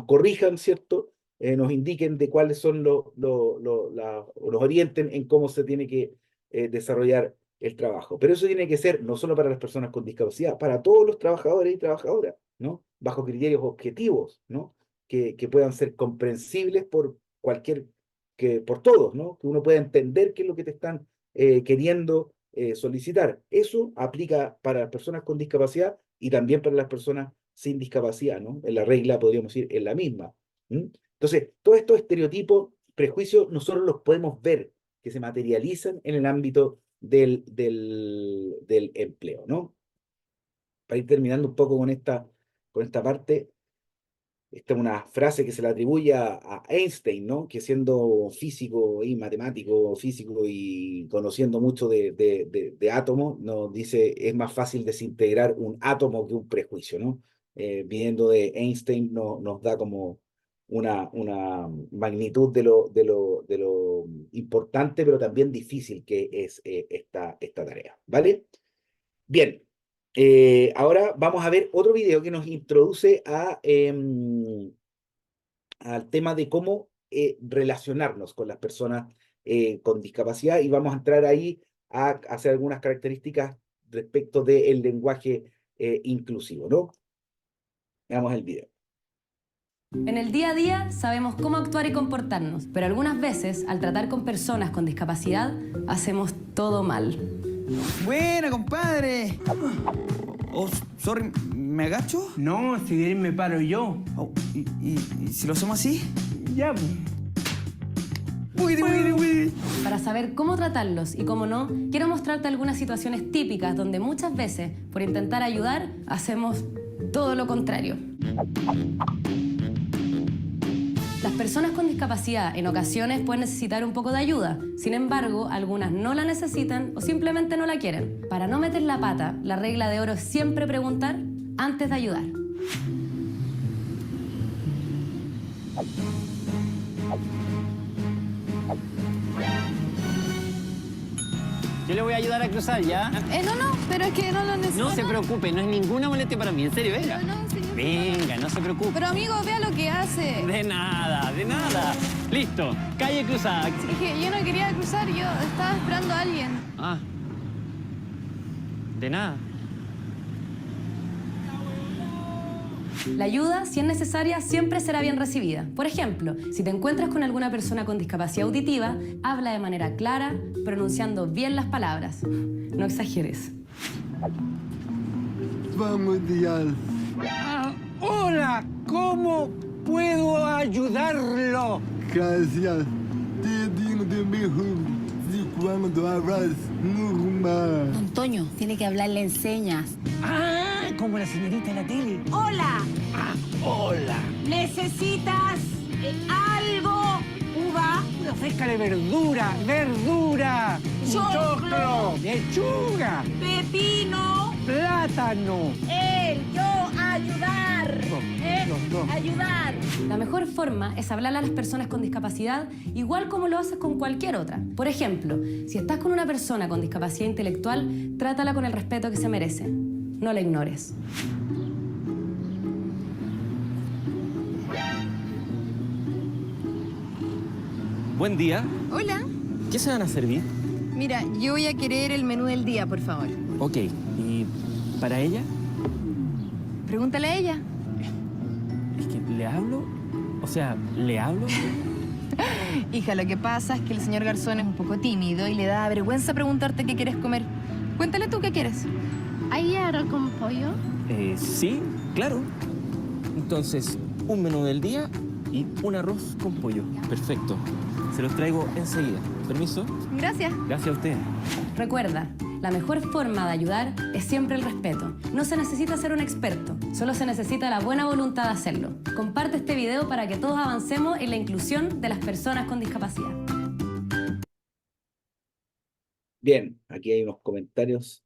S1: corrijan, ¿cierto? Nos indiquen de cuáles son o nos orienten en cómo se tiene que desarrollar el trabajo. Pero eso tiene que ser no solo para las personas con discapacidad, para todos los trabajadores y trabajadoras, ¿no? Bajo criterios objetivos, ¿no? Que puedan ser comprensibles por todos, ¿no? Que uno pueda entender qué es lo que te están queriendo solicitar. Eso aplica para las personas con discapacidad y también para las personas sin discapacidad, ¿no? En la regla, podríamos decir, es la misma. ¿M? Entonces, todos estos estereotipos, prejuicios, nosotros los podemos ver que se materializan en el ámbito del empleo, ¿no? Para ir terminando un poco con esta parte, esta es una frase que se le atribuye a Einstein, ¿no? Que siendo físico y matemático, físico y conociendo mucho de átomos, nos dice, es más fácil desintegrar un átomo que un prejuicio, ¿no? Viniendo de Einstein nos da como una magnitud de lo importante, pero también difícil que es esta tarea, ¿vale? Bien, ahora vamos a ver otro video que nos introduce al tema de cómo relacionarnos con las personas con discapacidad y vamos a entrar ahí a hacer algunas características respecto del lenguaje inclusivo, ¿no? Veamos el video.
S6: En el día a día sabemos cómo actuar y comportarnos, pero algunas veces, al tratar con personas con discapacidad, hacemos todo mal.
S7: Buena, compadre. Oh, sorry, ¿me agacho?
S8: No, si bien me paro yo.
S7: Oh, ¿y si lo hacemos así?
S8: Ya.
S6: Para saber cómo tratarlos y cómo no, quiero mostrarte algunas situaciones típicas donde muchas veces, por intentar ayudar, hacemos todo lo contrario. Las personas con discapacidad en ocasiones pueden necesitar un poco de ayuda. Sin embargo, algunas no la necesitan o simplemente no la quieren. Para no meter la pata, la regla de oro es siempre preguntar antes de ayudar.
S8: Yo le voy a ayudar a cruzar, ¿ya?
S9: No, pero es que no lo necesito.
S8: No se preocupe, no es ninguna molestia para mí, en serio, venga.
S9: Pero no, señor.
S8: Venga, no se preocupe.
S9: Pero amigo, vea lo que hace.
S8: De nada, de nada. Listo, calle cruzada.
S9: Es que yo no quería cruzar, yo estaba esperando a alguien.
S8: Ah. De nada.
S6: La ayuda, si es necesaria, siempre será bien recibida. Por ejemplo, si te encuentras con alguna persona con discapacidad auditiva, habla de manera clara, pronunciando bien las palabras. No exageres.
S10: Vamos, Dial.
S8: Hola, ¿cómo puedo ayudarlo?
S10: Gracias. Te digo de mejor. Si cuando hablas normal.
S9: Don Toño, tiene que hablarle en señas.
S8: Ah, como la señorita de la tele.
S3: Hola,
S8: Ah, hola.
S3: ¿necesitas algo? Uva,
S8: Una fresca de verdura, verdura.
S3: Choclo.
S8: Lechuga,
S3: pepino,
S8: plátano.
S3: él, yo, ayudar.
S8: Los dos.
S3: Ayudar.
S6: La mejor forma es hablarle a las personas con discapacidad igual como lo haces con cualquier otra. Por ejemplo, si estás con una persona con discapacidad intelectual, trátala con el respeto que se merece. No la ignores.
S8: Buen día.
S9: Hola.
S8: ¿Qué se van a servir?
S9: Mira, yo voy a querer el menú del día, por favor.
S8: Ok. ¿Y para ella?
S9: Pregúntale a ella.
S8: Es que le hablo. O sea, ¿le hablo?
S9: Hija, lo que pasa es que el señor Garzón es un poco tímido y le da vergüenza preguntarte qué quieres comer. Cuéntale tú qué quieres.
S11: ¿Hay arroz con pollo?
S8: Sí, claro. Entonces, un menú del día y un arroz con pollo. Perfecto. Se los traigo enseguida. ¿Permiso?
S9: Gracias.
S8: Gracias a usted.
S6: Recuerda, la mejor forma de ayudar es siempre el respeto. No se necesita ser un experto, solo se necesita la buena voluntad de hacerlo. Comparte este video para que todos avancemos en la inclusión de las personas con discapacidad.
S1: Bien, aquí hay unos comentarios.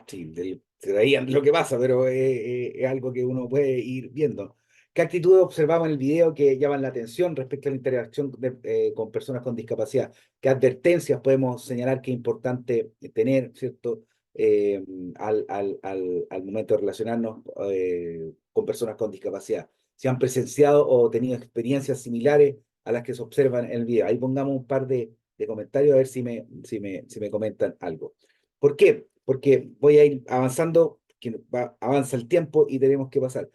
S1: Sí, se veían lo que pasa, pero es algo que uno puede ir viendo. ¿Qué actitudes observamos en el video que llaman la atención respecto a la interacción con personas con discapacidad? ¿Qué advertencias podemos señalar que es importante tener, ¿cierto? Al momento de relacionarnos con personas con discapacidad. Si han presenciado o tenido experiencias similares a las que se observan en el video. Ahí pongamos un par de comentarios a ver si me comentan algo. ¿Por qué? Porque voy a ir avanzando, avanza el tiempo y tenemos que pasar.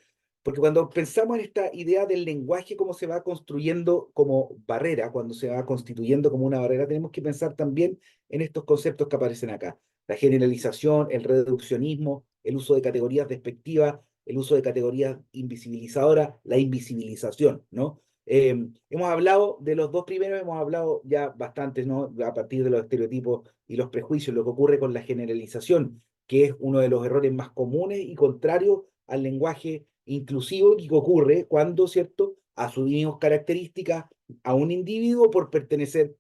S1: Porque cuando pensamos en esta idea del lenguaje, cómo se va construyendo como barrera, cuando se va constituyendo como una barrera, tenemos que pensar también en estos conceptos que aparecen acá. La generalización, el reduccionismo, el uso de categorías despectivas, el uso de categorías invisibilizadoras, la invisibilización, ¿no? Hemos hablado de los dos primeros, hemos hablado ya bastante, ¿no? A partir de los estereotipos y los prejuicios, lo que ocurre con la generalización, que es uno de los errores más comunes y contrarios al lenguaje inclusivo que ocurre cuando, ¿cierto?, asumimos características a un individuo por pertenecer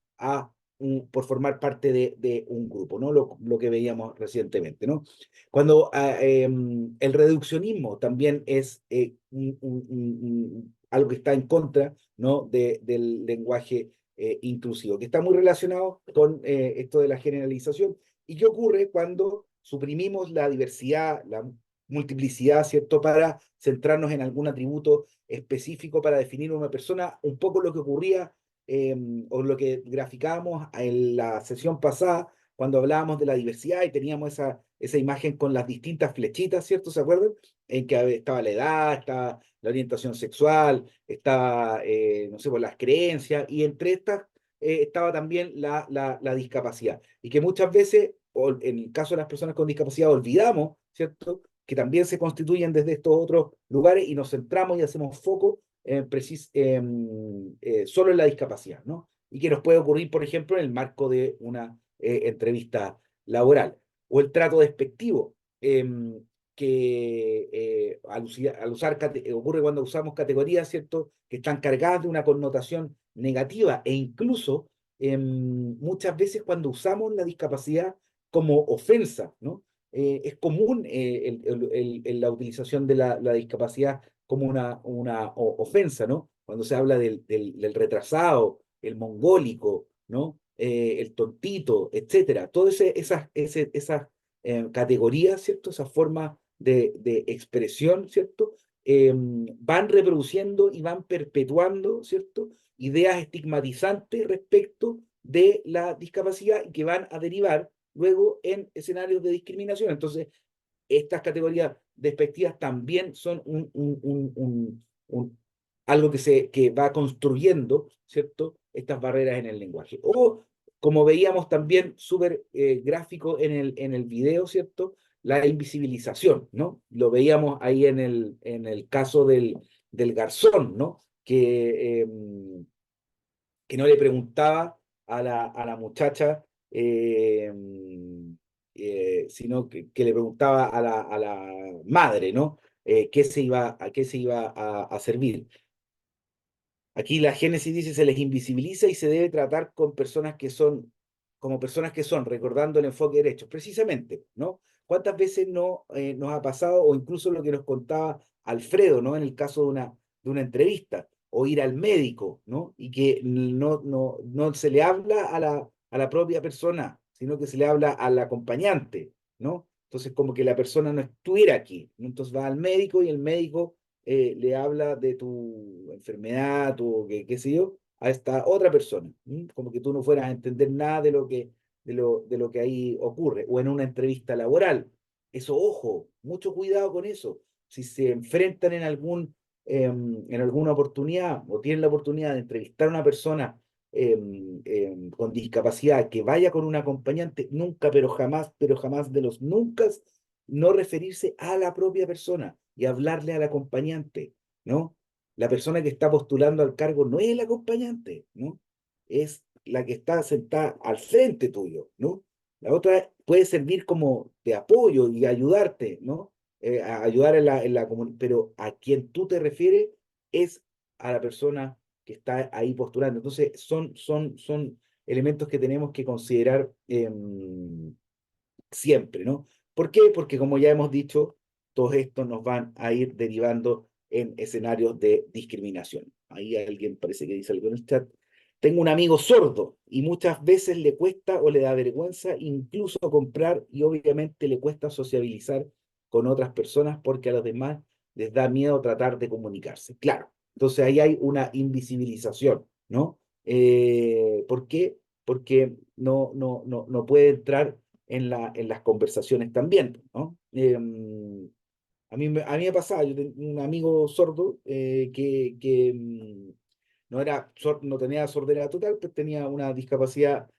S1: por formar parte de un grupo, ¿no? Lo que veíamos recientemente, ¿no? Cuando el reduccionismo también es algo que está en contra, ¿no?, del lenguaje inclusivo, que está muy relacionado con esto de la generalización. ¿Y qué ocurre cuando suprimimos la diversidad, la multiplicidad, ¿cierto?, para centrarnos en algún atributo específico para definir una persona? Un poco lo que ocurría o lo que graficábamos en la sesión pasada cuando hablábamos de la diversidad y teníamos esa imagen con las distintas flechitas, ¿cierto? ¿Se acuerdan? En que estaba la edad, estaba la orientación sexual, estaba, no sé, pues, las creencias, y entre estas estaba también la discapacidad. Y que muchas veces, en el caso de las personas con discapacidad, olvidamos, ¿cierto?, que también se constituyen desde estos otros lugares y nos centramos y hacemos foco solo en la discapacidad, ¿no? Y que nos puede ocurrir, por ejemplo, en el marco de una entrevista laboral. O el trato despectivo, que al usar ocurre cuando usamos categorías, ¿cierto?, que están cargadas de una connotación negativa, e incluso muchas veces cuando usamos la discapacidad como ofensa, ¿no? Es común la utilización de la discapacidad como una ofensa, ¿no? Cuando se habla del retrasado, el mongólico, ¿no? El tontito, etcétera. Todas esas categorías, ¿cierto? Esas formas de expresión, ¿cierto? Van reproduciendo y van perpetuando, ¿cierto?, ideas estigmatizantes respecto de la discapacidad y que van a derivar luego en escenarios de discriminación. Entonces, estas categorías despectivas también son algo que va construyendo, ¿cierto?, estas barreras en el lenguaje. O, como veíamos también súper gráfico en el video, ¿cierto?, la invisibilización, ¿no? Lo veíamos ahí en el caso del garzón, ¿no? Que no le preguntaba a la muchacha, sino que le preguntaba a la madre, ¿no? ¿A qué se iba a servir? Aquí la Génesis dice: se les invisibiliza y se debe tratar con personas que son, como personas que son, recordando el enfoque de derechos. Precisamente, ¿no? ¿Cuántas veces no nos ha pasado, o incluso lo que nos contaba Alfredo, ¿no?, en el caso de una entrevista, o ir al médico, ¿no?, y que no se le habla a la propia persona, sino que se le habla al acompañante, ¿no? Entonces, como que la persona no estuviera aquí, ¿no? Entonces va al médico y el médico le habla de tu enfermedad, tu qué sé yo, a esta otra persona, como que tú no fueras a entender nada de de lo que ahí ocurre, o en una entrevista laboral. Eso, ojo, mucho cuidado con eso. Si se enfrentan en alguna oportunidad o tienen la oportunidad de entrevistar a una persona con discapacidad que vaya con un acompañante, nunca, pero jamás de los nunca, no referirse a la propia persona y hablarle al acompañante, ¿no? La persona que está postulando al cargo no es el acompañante, ¿no? Es la que está sentada al frente tuyo, ¿no? La otra puede servir como de apoyo y ayudarte, ¿no? A ayudar en la comunidad, pero a quien tú te refieres es a la persona que está ahí postulando. Entonces, son elementos que tenemos que considerar siempre, ¿no? ¿Por qué? Porque como ya hemos dicho, todos estos nos van a ir derivando en escenarios de discriminación. Ahí alguien parece que dice algo en el chat. Tengo un amigo sordo y muchas veces le cuesta o le da vergüenza incluso comprar y obviamente le cuesta sociabilizar con otras personas porque a los demás les da miedo tratar de comunicarse. Claro, entonces ahí hay una invisibilización, ¿no? ¿Por qué? Porque no puede entrar en las conversaciones también, ¿no? A mí me pasaba, yo tenía un amigo sordo no tenía sordera total, pero tenía una discapacidad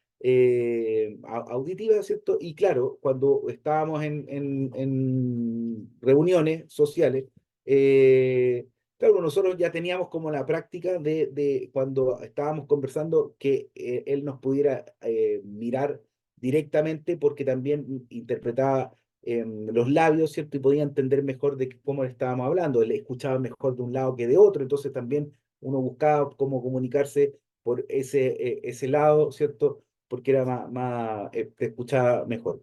S1: auditiva, ¿cierto? Y claro, cuando estábamos en reuniones sociales, claro, nosotros ya teníamos como la práctica de cuando estábamos conversando que él nos pudiera mirar directamente porque también interpretaba los labios, ¿cierto? Y podía entender mejor de cómo le estábamos hablando. Él escuchaba mejor de un lado que de otro, entonces también uno buscaba cómo comunicarse por ese lado, ¿cierto? Porque era te escuchaba mejor.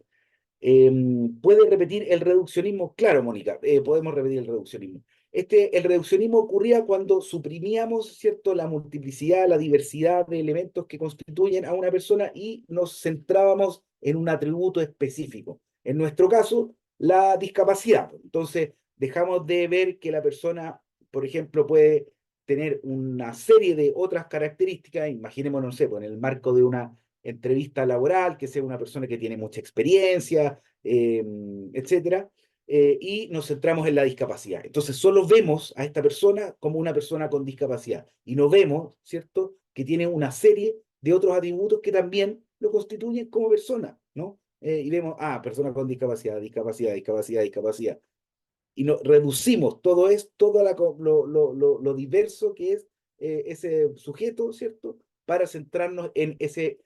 S1: ¿Puede repetir el reduccionismo? Claro, Mónica, podemos repetir el reduccionismo. El reduccionismo ocurría cuando suprimíamos, ¿cierto?, la multiplicidad, la diversidad de elementos que constituyen a una persona y nos centrábamos en un atributo específico. En nuestro caso, la discapacidad. Entonces, dejamos de ver que la persona, por ejemplo, puede tener una serie de otras características, imaginémonos, no sé, pues, en el marco de una entrevista laboral, que sea una persona que tiene mucha experiencia, etcétera, y nos centramos en la discapacidad. Entonces, solo vemos a esta persona como una persona con discapacidad y no vemos, ¿cierto?, que tiene una serie de otros atributos que también lo constituyen como persona, ¿no? Y vemos, persona con discapacidad, discapacidad, discapacidad, discapacidad. Y reducimos todo lo diverso que es ese sujeto, ¿cierto? Para centrarnos en ese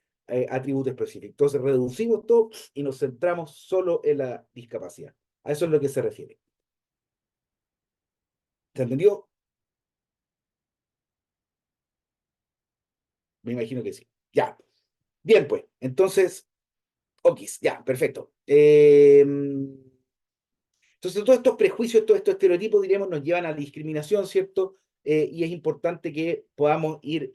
S1: atributo específico. Entonces reducimos todo y nos centramos solo en la discapacidad. A eso es lo que se refiere. ¿Se entendió? Me imagino que sí. Ya. Bien, pues. Entonces, ok, ya, perfecto. Entonces, todos estos prejuicios, todos estos estereotipos, diríamos, nos llevan a la discriminación, ¿cierto? Y es importante que podamos ir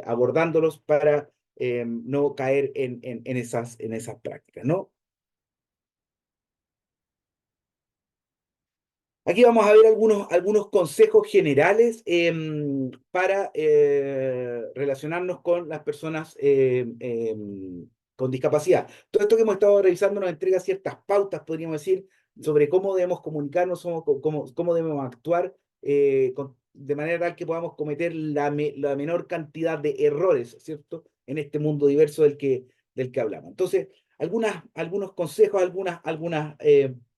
S1: abordándolos para no caer en esas prácticas, ¿no? Aquí vamos a ver algunos consejos generales para relacionarnos con las personas con discapacidad. Todo esto que hemos estado revisando nos entrega ciertas pautas, podríamos decir, sobre cómo debemos comunicarnos, cómo debemos actuar de manera tal que podamos cometer la menor cantidad de errores, ¿cierto? En este mundo diverso del que hablamos. Entonces, algunos consejos, algunas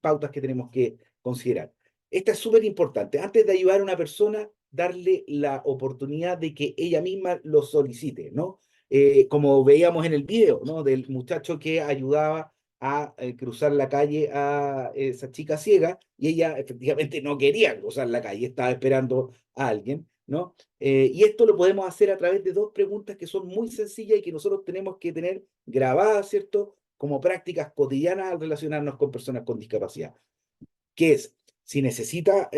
S1: pautas que tenemos que considerar. Esta es súper importante. Antes de ayudar a una persona, darle la oportunidad de que ella misma lo solicite, ¿no? Como veíamos en el video, ¿no? Del muchacho que ayudaba a cruzar la calle a esa chica ciega y ella efectivamente no quería cruzar la calle, estaba esperando a alguien, ¿no? Y esto lo podemos hacer a través de dos preguntas que son muy sencillas y que nosotros tenemos que tener grabadas, ¿cierto? Como prácticas cotidianas al relacionarnos con personas con discapacidad, que es, si necesitas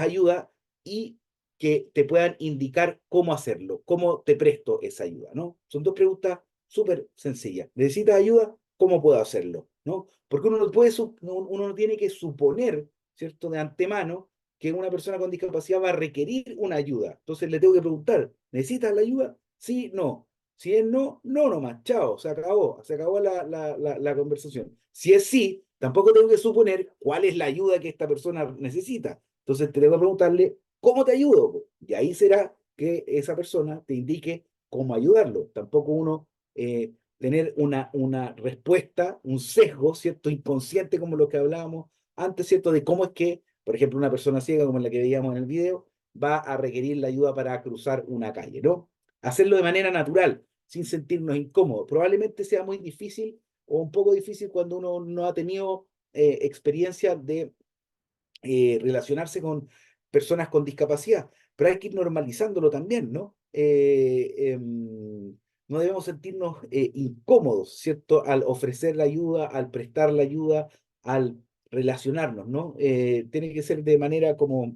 S1: ayuda y que te puedan indicar cómo hacerlo, cómo te presto esa ayuda, ¿no? Son dos preguntas súper sencillas. ¿Necesitas ayuda? ¿Cómo puedo hacerlo? ¿No? Porque uno no tiene que suponer ¿cierto? De antemano, que una persona con discapacidad va a requerir una ayuda. Entonces le tengo que preguntar, ¿necesitas la ayuda? Sí, no. Si es no, no nomás, chao, se acabó la conversación. Si es sí, tampoco tengo que suponer cuál es la ayuda que esta persona necesita. Entonces tengo que preguntarle, ¿cómo te ayudo? Y ahí será que esa persona te indique cómo ayudarlo. Tampoco uno tener una respuesta, un sesgo, ¿cierto? Inconsciente como lo que hablábamos antes, ¿cierto? De cómo es que, por ejemplo, una persona ciega como la que veíamos en el video, va a requerir la ayuda para cruzar una calle, ¿no? Hacerlo de manera natural, sin sentirnos incómodos. Probablemente sea muy difícil o un poco difícil cuando uno no ha tenido experiencia de relacionarse con personas con discapacidad, pero hay que ir normalizándolo también, ¿no? No debemos sentirnos incómodos, ¿cierto? Al ofrecer la ayuda, al prestar la ayuda, al relacionarnos, ¿no? Tiene que ser de manera como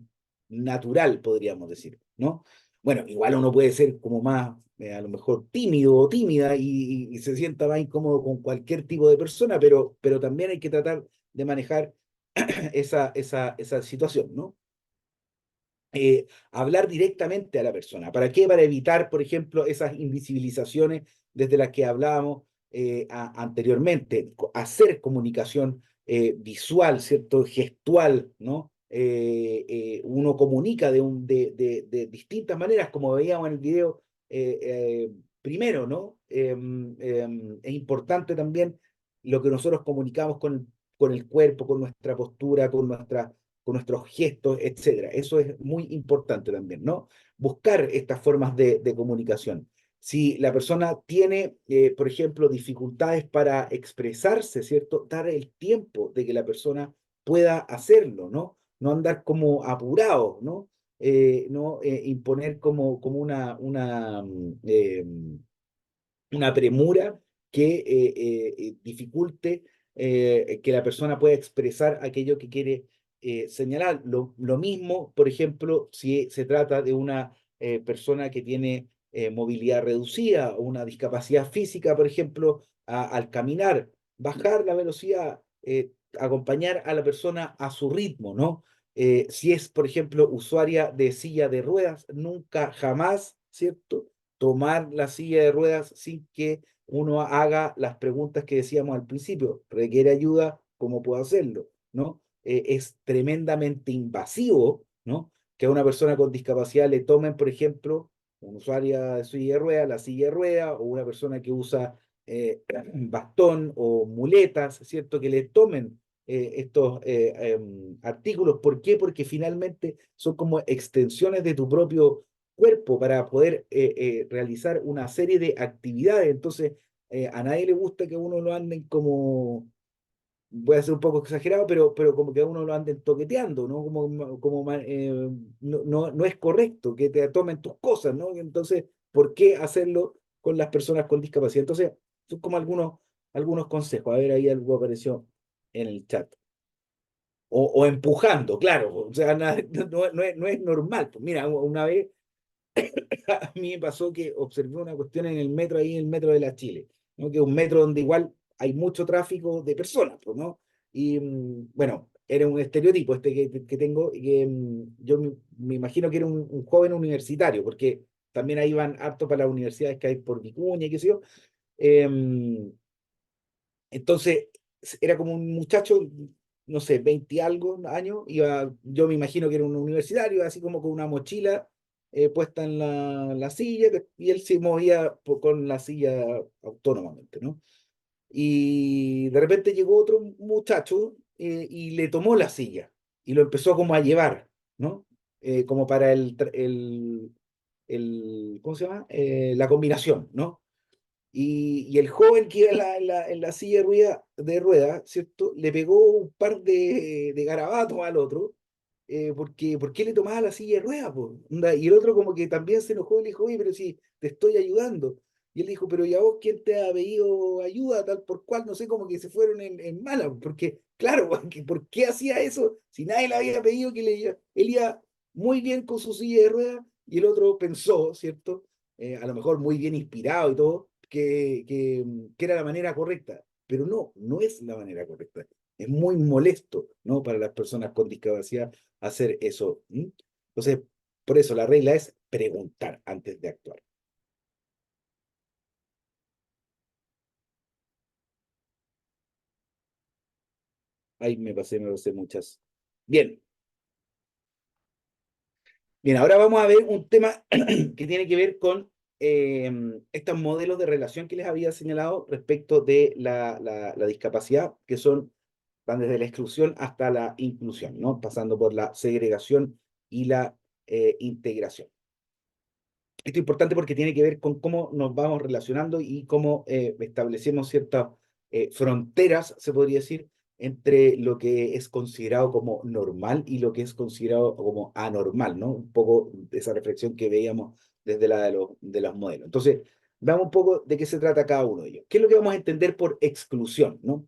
S1: natural, podríamos decir, ¿no? Bueno, igual uno puede ser como más, a lo mejor tímido o tímida y se sienta más incómodo con cualquier tipo de persona, pero también hay que tratar de manejar esa situación, ¿no? Hablar directamente a la persona. ¿Para qué? Para evitar, por ejemplo, esas invisibilizaciones desde las que hablábamos anteriormente. Hacer comunicación visual, ¿cierto? Gestual, ¿no? Uno comunica de distintas maneras, como veíamos en el video primero, ¿no? Es importante también lo que nosotros comunicamos con el cuerpo, con nuestra postura, con nuestros gestos, etcétera. Eso es muy importante también, ¿no? Buscar estas formas de comunicación. Si la persona tiene, por ejemplo, dificultades para expresarse, ¿cierto? Dar el tiempo de que la persona pueda hacerlo, ¿no? No andar como apurado, ¿no? No imponer como una premura que dificulte que la persona pueda expresar aquello que quiere señalar. Lo mismo, por ejemplo, si se trata de una persona que tiene movilidad reducida o una discapacidad física, por ejemplo, al caminar, bajar la velocidad, acompañar a la persona a su ritmo, ¿no? Si es, por ejemplo, usuaria de silla de ruedas, nunca, jamás, ¿cierto? Tomar la silla de ruedas sin que uno haga las preguntas que decíamos al principio. ¿Requiere ayuda? ¿Cómo puedo hacerlo? ¿No? Es tremendamente invasivo, ¿no? Que a una persona con discapacidad le tomen, por ejemplo, una usuaria de silla de ruedas, la silla de ruedas, o una persona que usa bastón o muletas, ¿cierto? Que le tomen estos artículos. ¿Por qué? Porque finalmente son como extensiones de tu propio cuerpo para poder realizar una serie de actividades. Entonces, a nadie le gusta que uno lo anden como, voy a ser un poco exagerado, pero como que a uno lo anden toqueteando, ¿no? No es correcto que te tomen tus cosas, ¿no? Entonces, ¿por qué hacerlo con las personas con discapacidad? Entonces, son como algunos consejos. A ver, ahí algo apareció en el chat. O empujando, claro. O sea, no es normal. Pues mira, una vez a mí me pasó que observé una cuestión en el metro, ahí en el metro de la Chile, ¿no? Que es un metro donde igual hay mucho tráfico de personas, pues, ¿no? Y bueno, era un estereotipo este que tengo, y que yo me imagino que era un joven universitario, porque también ahí van harto para las universidades que hay por Vicuña y qué sé yo. Em, entonces, era como un muchacho, no sé, 20 y algo años, yo me imagino que era un universitario, así como con una mochila puesta en la silla, y él se movía con la silla autónomamente, ¿no? Y de repente llegó otro muchacho y le tomó la silla y lo empezó como a llevar, ¿no? Como para ¿cómo se llama? La combinación, ¿no? Y el joven que iba en la silla de rueda, ¿cierto? Le pegó un par de garabatos al otro, porque ¿por qué le tomaba la silla de ruedas, po? Onda, y el otro como que también se enojó y le dijo, oye, pero si te estoy ayudando. Y él dijo, pero ¿y a vos quién te ha pedido ayuda, tal por cual? No sé, como que se fueron en mala, porque, claro, porque, ¿por qué hacía eso? Si nadie le había pedido él iba muy bien con su silla de ruedas, y el otro pensó, ¿cierto? A lo mejor muy bien inspirado y todo, que era la manera correcta, pero no es la manera correcta. Es muy molesto, ¿no? Para las personas con discapacidad hacer eso. Entonces, por eso la regla es preguntar antes de actuar. Ahí me pasé muchas. Bien. Bien, ahora vamos a ver un tema que tiene que ver con estos modelos de relación que les había señalado respecto de la discapacidad, que van desde la exclusión hasta la inclusión, ¿no? Pasando por la segregación y la integración. Esto es importante porque tiene que ver con cómo nos vamos relacionando y cómo establecemos ciertas fronteras, se podría decir, entre lo que es considerado como normal y lo que es considerado como anormal, ¿no? Un poco de esa reflexión que veíamos desde la de los modelos. Entonces, veamos un poco de qué se trata cada uno de ellos. ¿Qué es lo que vamos a entender por exclusión, ¿no?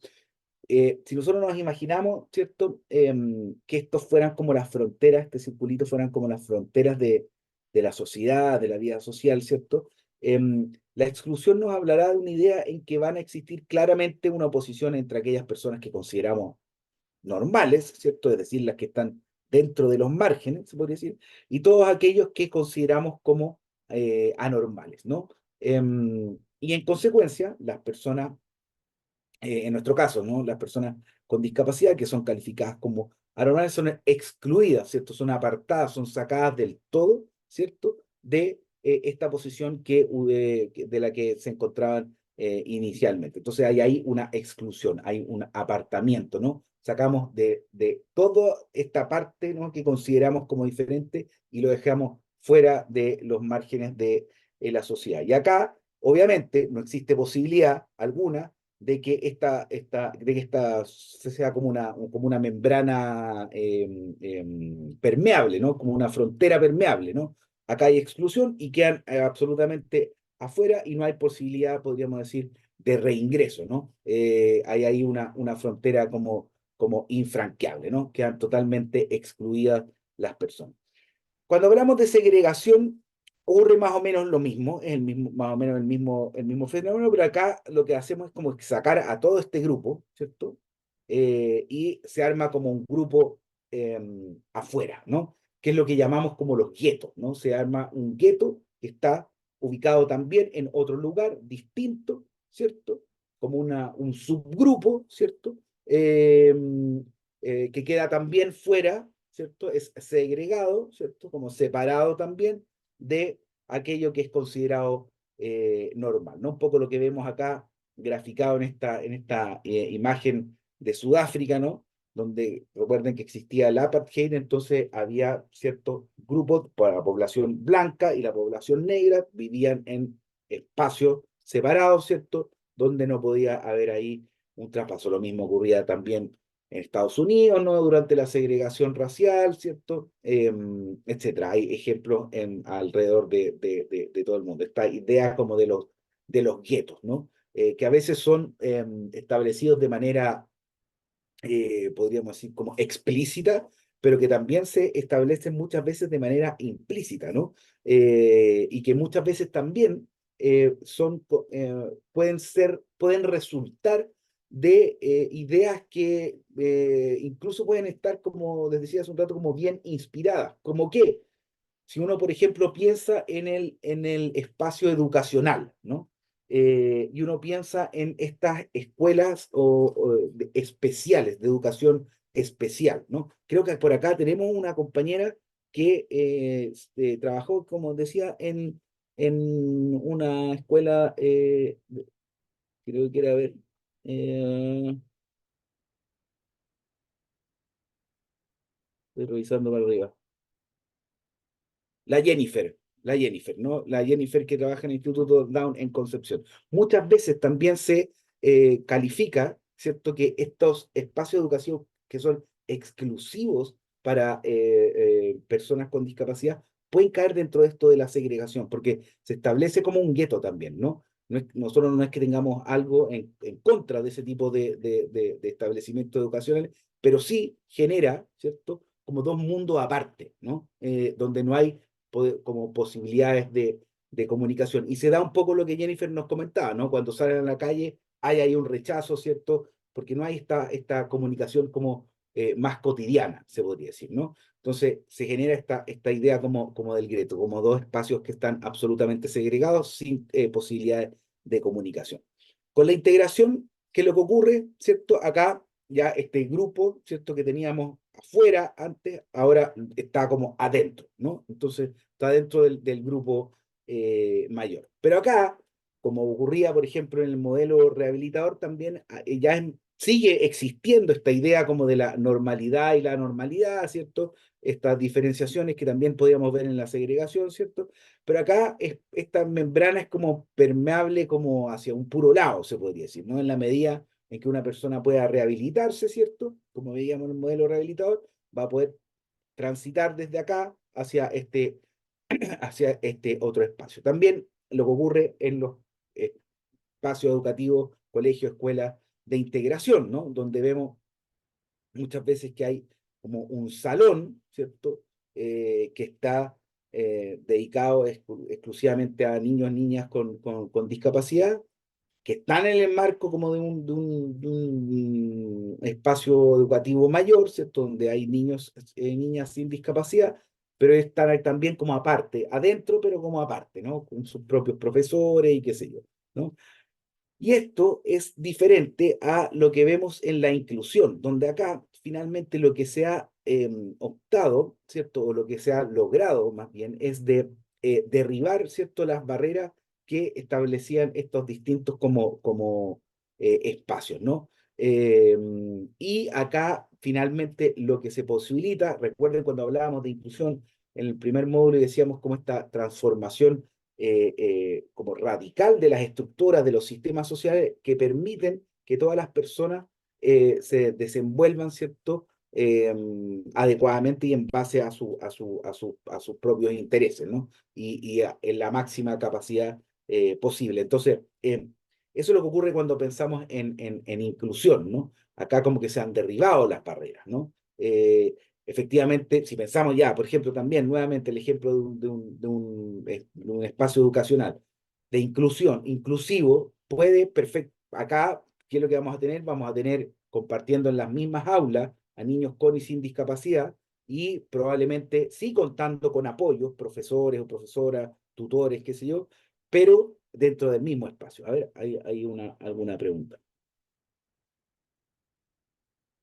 S1: Si nosotros nos imaginamos, ¿cierto? Que estos fueran como las fronteras, este circulito fueran como las fronteras de la sociedad, de la vida social, ¿cierto? La exclusión nos hablará de una idea en que van a existir claramente una oposición entre aquellas personas que consideramos normales, ¿cierto? Es decir, las que están dentro de los márgenes, se podría decir, y todos aquellos que consideramos como anormales, ¿no? Y en consecuencia, las personas en nuestro caso, ¿no? Las personas con discapacidad que son calificadas como anormales son excluidas, ¿cierto? Son apartadas, son sacadas del todo, ¿cierto? De esta posición de la que se encontraban inicialmente. Entonces hay ahí una exclusión, hay un apartamiento, ¿no? Sacamos de toda esta parte, ¿no? Que consideramos como diferente y lo dejamos fuera de los márgenes de la sociedad. Y acá, obviamente, no existe posibilidad alguna de que esta sea como una membrana permeable, ¿no? Como una frontera permeable, ¿no? Acá hay exclusión y quedan absolutamente afuera y no hay posibilidad, podríamos decir, de reingreso, ¿no? Hay ahí una frontera como infranqueable, ¿no? Quedan totalmente excluidas las personas. Cuando hablamos de segregación, ocurre más o menos lo mismo, es más o menos el mismo fenómeno, pero acá lo que hacemos es como sacar a todo este grupo, ¿cierto? Y se arma como un grupo afuera, ¿no? Que es lo que llamamos como los guetos, ¿no? Se arma un gueto que está ubicado también en otro lugar distinto, ¿cierto? Como un subgrupo, ¿cierto? Que queda también fuera, ¿cierto? Es segregado, ¿cierto? Como separado también de aquello que es considerado normal, ¿no? Un poco lo que vemos acá graficado en esta imagen de Sudáfrica, ¿no? Donde recuerden que existía el apartheid, entonces había ciertos grupos, para la población blanca y la población negra vivían en espacios separados, ¿cierto? Donde no podía haber ahí un traspaso. Lo mismo ocurría también en Estados Unidos, ¿no? Durante la segregación racial, ¿cierto? Etcétera. Hay ejemplos alrededor de todo el mundo. Esta idea como de los guetos, ¿no? Que a veces son establecidos de manera, podríamos decir, como explícita, pero que también se establecen muchas veces de manera implícita, ¿no? Y que muchas veces también pueden resultar de ideas que incluso pueden estar, como les decía hace un rato, como bien inspiradas. ¿Como qué? Si uno, por ejemplo, piensa en el espacio educacional, ¿no? Y uno piensa en estas escuelas especiales, de educación especial, ¿no? Creo que por acá tenemos una compañera que trabajó, como decía, en una escuela, creo que era, a ver, estoy revisando para arriba. La Jennifer, ¿no? La Jennifer que trabaja en el Instituto Down en Concepción. Muchas veces también se califica, ¿cierto?, que estos espacios educativos que son exclusivos para personas con discapacidad pueden caer dentro de esto de la segregación, porque se establece como un gueto también, ¿no? Nosotros no es que tengamos algo en contra de ese tipo de establecimientos educacionales, pero sí genera, ¿cierto?, como dos mundos aparte, ¿no? Donde no hay como posibilidades de comunicación. Y se da un poco lo que Jennifer nos comentaba, ¿no? Cuando salen a la calle hay ahí un rechazo, ¿cierto? porque no hay esta comunicación como más cotidiana, se podría decir, ¿no? Entonces se genera esta idea como del gueto, como dos espacios que están absolutamente segregados sin posibilidad de comunicación. Con la integración, ¿qué es lo que ocurre? ¿Cierto? Acá ya este grupo, ¿cierto? Que teníamos afuera antes, ahora está como adentro, ¿no? Entonces está dentro del grupo mayor. Pero acá, como ocurría, por ejemplo, en el modelo rehabilitador, también sigue existiendo esta idea como de la normalidad y la anormalidad, ¿cierto? Estas diferenciaciones que también podíamos ver en la segregación, ¿cierto? Pero acá esta membrana es como permeable como hacia un puro lado, se podría decir, ¿no? En la medida en que una persona pueda rehabilitarse, ¿cierto? Como veíamos en el modelo rehabilitador, va a poder transitar desde acá hacia este otro espacio. También lo que ocurre en los espacios educativos, colegios, escuelas de integración, ¿no? Donde vemos muchas veces que hay como un salón, ¿cierto? Que está dedicado exclusivamente a niños, niñas con discapacidad, que están en el marco como de un espacio educativo mayor, ¿cierto? Donde hay niños, niñas sin discapacidad, pero están ahí también como aparte, adentro, pero como aparte, ¿no? Con sus propios profesores y qué sé yo, ¿no? Y esto es diferente a lo que vemos en la inclusión, donde acá finalmente lo que se ha optado, ¿cierto? O lo que se ha logrado más bien es de derribar, ¿cierto? Las barreras que establecían estos distintos como espacios, ¿no? Y acá finalmente lo que se posibilita, recuerden cuando hablábamos de inclusión en el primer módulo y decíamos cómo esta transformación como radical de las estructuras de los sistemas sociales que permiten que todas las personas se desenvuelvan, ¿cierto? Adecuadamente y en base a sus propios intereses, ¿no? Y en la máxima capacidad posible. Entonces, eso es lo que ocurre cuando pensamos en inclusión, ¿no? Acá como que se han derribado las barreras, ¿no? Efectivamente, si pensamos ya, por ejemplo, también nuevamente el ejemplo de un espacio educacional de inclusión, inclusivo, puede perfecto, acá, ¿qué es lo que vamos a tener? Vamos a tener compartiendo en las mismas aulas a niños con y sin discapacidad y probablemente sí contando con apoyos, profesores o profesoras, tutores, qué sé yo, pero dentro del mismo espacio. A ver, hay alguna pregunta.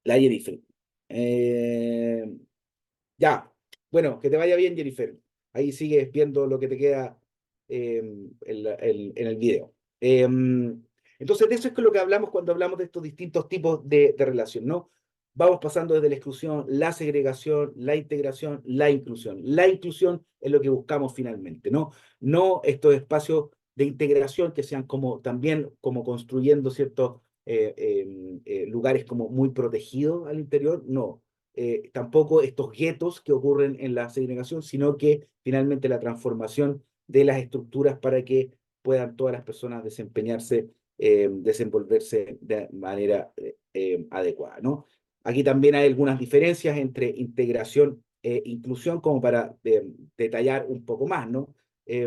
S1: La Jennifer. Ya, bueno, que te vaya bien, Jennifer. Ahí sigues viendo lo que te queda en el video. Entonces, de eso es con lo que hablamos cuando hablamos de estos distintos tipos de relación, ¿no? Vamos pasando desde la exclusión, la segregación, la integración, la inclusión. La inclusión es lo que buscamos finalmente, ¿no? No estos espacios de integración que sean como también como construyendo ciertos lugares como muy protegidos al interior, no. Tampoco estos guetos que ocurren en la segregación, sino que finalmente la transformación de las estructuras para que puedan todas las personas desempeñarse, desenvolverse de manera adecuada, ¿no? Aquí también hay algunas diferencias entre integración e inclusión, como para detallar un poco más, ¿no?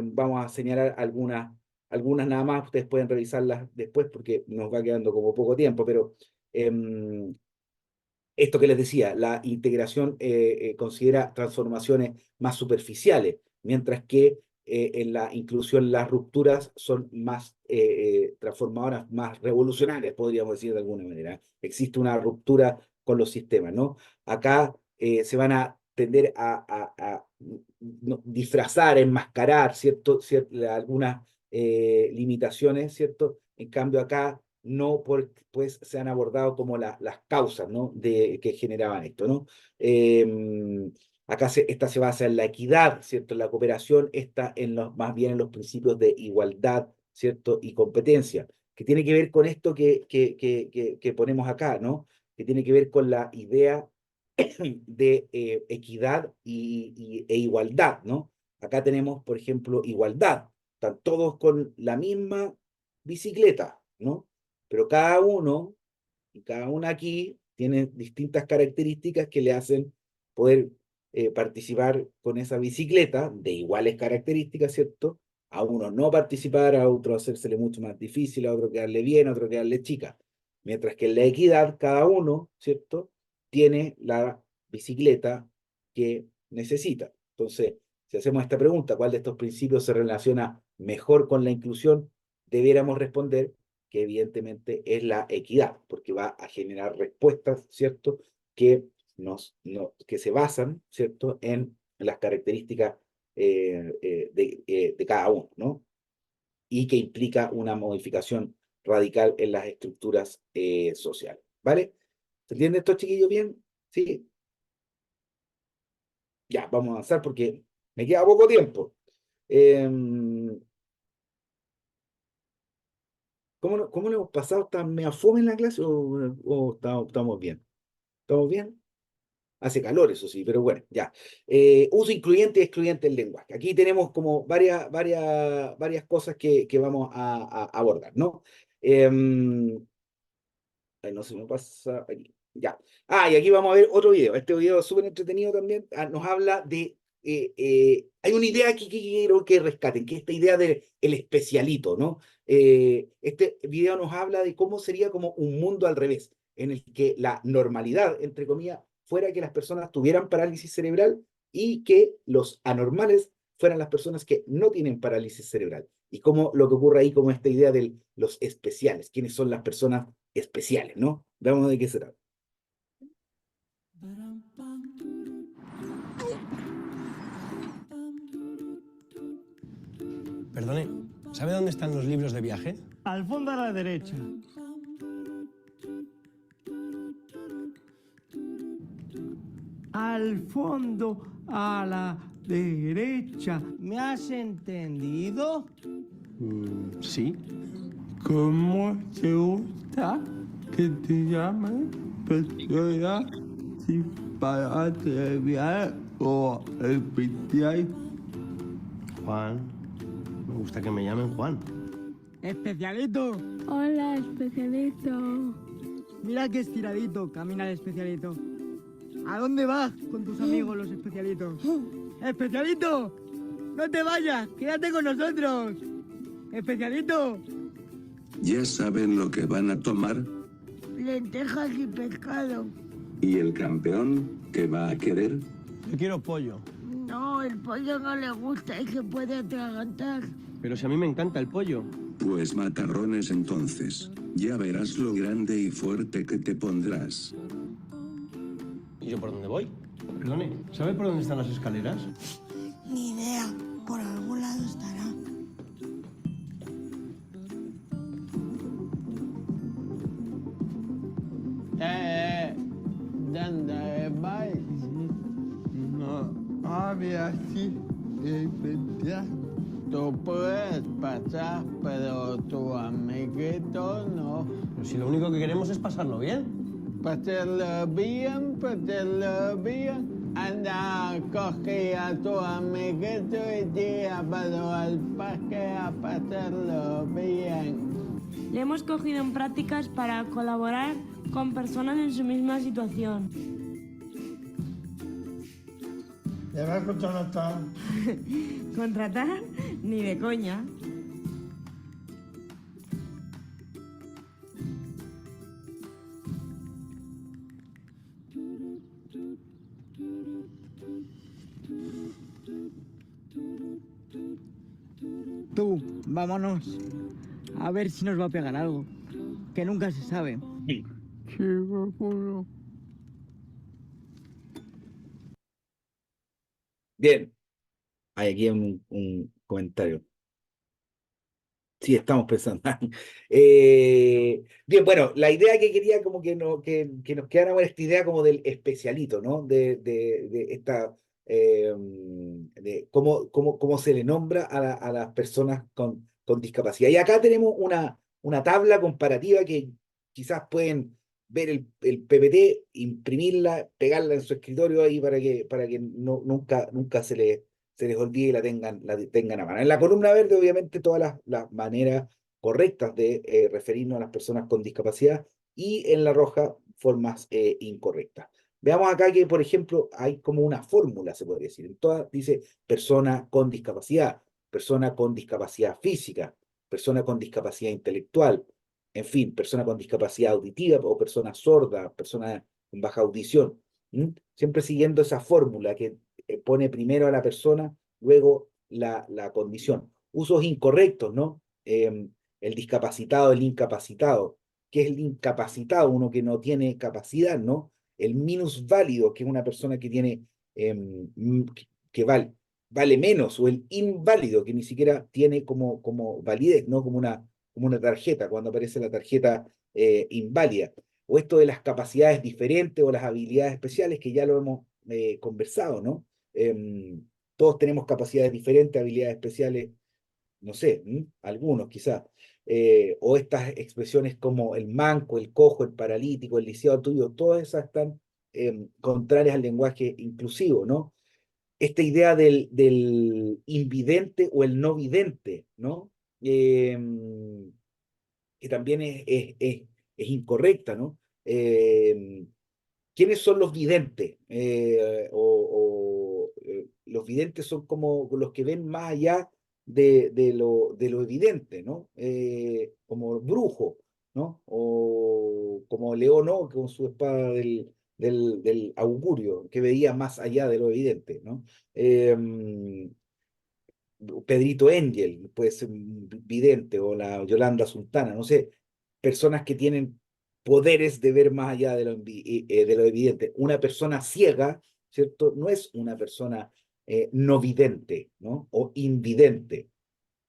S1: Vamos a señalar algunas nada más, ustedes pueden revisarlas después porque nos va quedando como poco tiempo, pero esto que les decía, la integración considera transformaciones más superficiales, mientras que en la inclusión las rupturas son más transformadoras, más revolucionarias, podríamos decir de alguna manera. Existe una ruptura con los sistemas, ¿no? Acá se van a tender a disfrazar, enmascarar, ¿cierto? Algunas limitaciones, ¿cierto? En cambio acá no pues se han abordado como las causas, ¿no? Que generaban esto, ¿no? Acá esta se basa en la equidad, ¿cierto? En la cooperación, está más bien en los principios de igualdad, ¿cierto? Y competencia, que tiene que ver con esto que ponemos acá, ¿no? Que tiene que ver con la idea de equidad e igualdad, ¿no? Acá tenemos, por ejemplo, igualdad. Están todos con la misma bicicleta, ¿no? Pero cada uno y cada una aquí tiene distintas características que le hacen poder participar con esa bicicleta de iguales características, ¿cierto? A uno no participar, a otro hacérsele mucho más difícil, a otro quedarle bien, a otro quedarle chica. Mientras que en la equidad, cada uno, ¿cierto?, tiene la bicicleta que necesita. Entonces, si hacemos esta pregunta, ¿cuál de estos principios se relaciona mejor con la inclusión? Debiéramos responder que evidentemente es la equidad, porque va a generar respuestas, ¿cierto?, que, que se basan, ¿cierto?, en las características de cada uno, ¿no? Y que implica una modificación radical en las estructuras sociales, ¿vale? ¿Se entiende esto, chiquillos, bien? Sí. Ya, vamos a avanzar porque me queda poco tiempo. ¿Cómo lo hemos pasado? ¿Está medio fome en la clase o estamos bien? ¿Estamos bien? Hace calor, eso sí, pero bueno, ya. Uso incluyente y excluyente del lenguaje. Aquí tenemos como varias cosas que vamos a abordar, ¿no? Ay, no se me pasa aquí. Ya. Ah, y aquí vamos a ver otro video. Este video es súper entretenido también. Nos habla de. Hay una idea aquí que quiero que rescaten, que es esta idea del especialito, ¿no? Este video nos habla de cómo sería como un mundo al revés, en el que la normalidad, entre comillas, fuera que las personas tuvieran parálisis cerebral y que los anormales fueran las personas que no tienen parálisis cerebral. Y cómo lo que ocurre ahí, como esta idea de los especiales, quiénes son las personas especiales, ¿no? Veamos de qué se trata.
S12: Perdone, ¿sabe dónde están los libros de viaje?
S13: Al fondo a la derecha. Al fondo a la derecha. ¿Me has entendido?
S12: Sí.
S10: ¿Cómo te gusta que te llamen persona sin parálisis o especial?
S12: Juan. Me gusta que me llamen Juan.
S13: Especialito.
S11: Hola, especialito.
S13: Mira qué estiradito camina el especialito. ¿A dónde vas con tus amigos los especialitos? ¡Especialito! ¡No te vayas! ¡Quédate con nosotros! ¡Especialito!
S14: ¿Ya saben lo que van a tomar?
S11: Lentejas y pescado.
S14: ¿Y el campeón qué va a querer?
S12: Yo quiero pollo.
S11: No, el pollo no le gusta y se puede atragantar.
S12: Pero si a mí me encanta el pollo.
S14: Pues macarrones entonces. Ya verás lo grande y fuerte que te pondrás.
S12: ¿Y yo por dónde voy? Perdone, ¿sabe por dónde están las escaleras?
S11: Ni idea, por algún lado estará.
S10: ¿Dónde vais? No, había así, especial. Tú puedes pasar, pero tu amiguito no.
S12: Pero si lo único que queremos es pasarlo bien.
S10: Pasarlo bien, pasarlo bien. Anda, coge a tu amiguito y llévalo al parque a pasarlo bien.
S11: Le hemos cogido en prácticas para colaborar con personas en su misma situación.
S10: ¿Le vas a contratar?
S11: ¿Contratar? Ni de coña.
S13: Tú, vámonos. A ver si nos va a pegar algo. Que nunca se sabe.
S10: Sí, bueno.
S1: Bien, hay aquí un comentario. Sí, estamos pensando. Bien, bueno, la idea que quería como que nos quedara con esta idea como del especialito, ¿no? De esta, de cómo se le nombra a las personas con discapacidad. Y acá tenemos una tabla comparativa que quizás pueden ver el PPT, imprimirla, pegarla en su escritorio ahí para que nunca se les olvide y la tengan a mano. En la columna verde, obviamente, todas las maneras correctas de referirnos a las personas con discapacidad, y en la roja, formas incorrectas. Veamos acá que, por ejemplo, hay como una fórmula, se podría decir. En todas dice persona con discapacidad física, persona con discapacidad intelectual, en fin, persona con discapacidad auditiva o persona sorda, persona con baja audición. Siempre siguiendo esa fórmula que pone primero a la persona, luego la condición. Usos incorrectos, ¿no? El discapacitado, el incapacitado. ¿Qué es el incapacitado? Uno que no tiene capacidad, ¿no? El minusválido, que es una persona que tiene, que vale menos, o el inválido, que ni siquiera tiene como validez, ¿no? Como una tarjeta, cuando aparece la tarjeta inválida. O esto de las capacidades diferentes o las habilidades especiales, que ya lo hemos conversado, ¿no? Todos tenemos capacidades diferentes, habilidades especiales, no sé, algunos quizás. O estas expresiones como el manco, el cojo, el paralítico, el lisiado tuyo, todas esas están contrarias al lenguaje inclusivo, ¿no? Esta idea del invidente o el no vidente, ¿no? Que también es incorrecta, ¿no? ¿Quiénes son los videntes? Los videntes son como los que ven más allá de lo evidente, ¿no? Como brujo, ¿no? O como León, ¿no? Con su espada del augurio, que veía más allá de lo evidente, ¿no? Pedrito Engel puede ser un vidente, o la Yolanda Sultana, no sé, personas que tienen poderes de ver más allá de lo evidente. Una persona ciega, ¿cierto? No es una persona no vidente, ¿no? O invidente,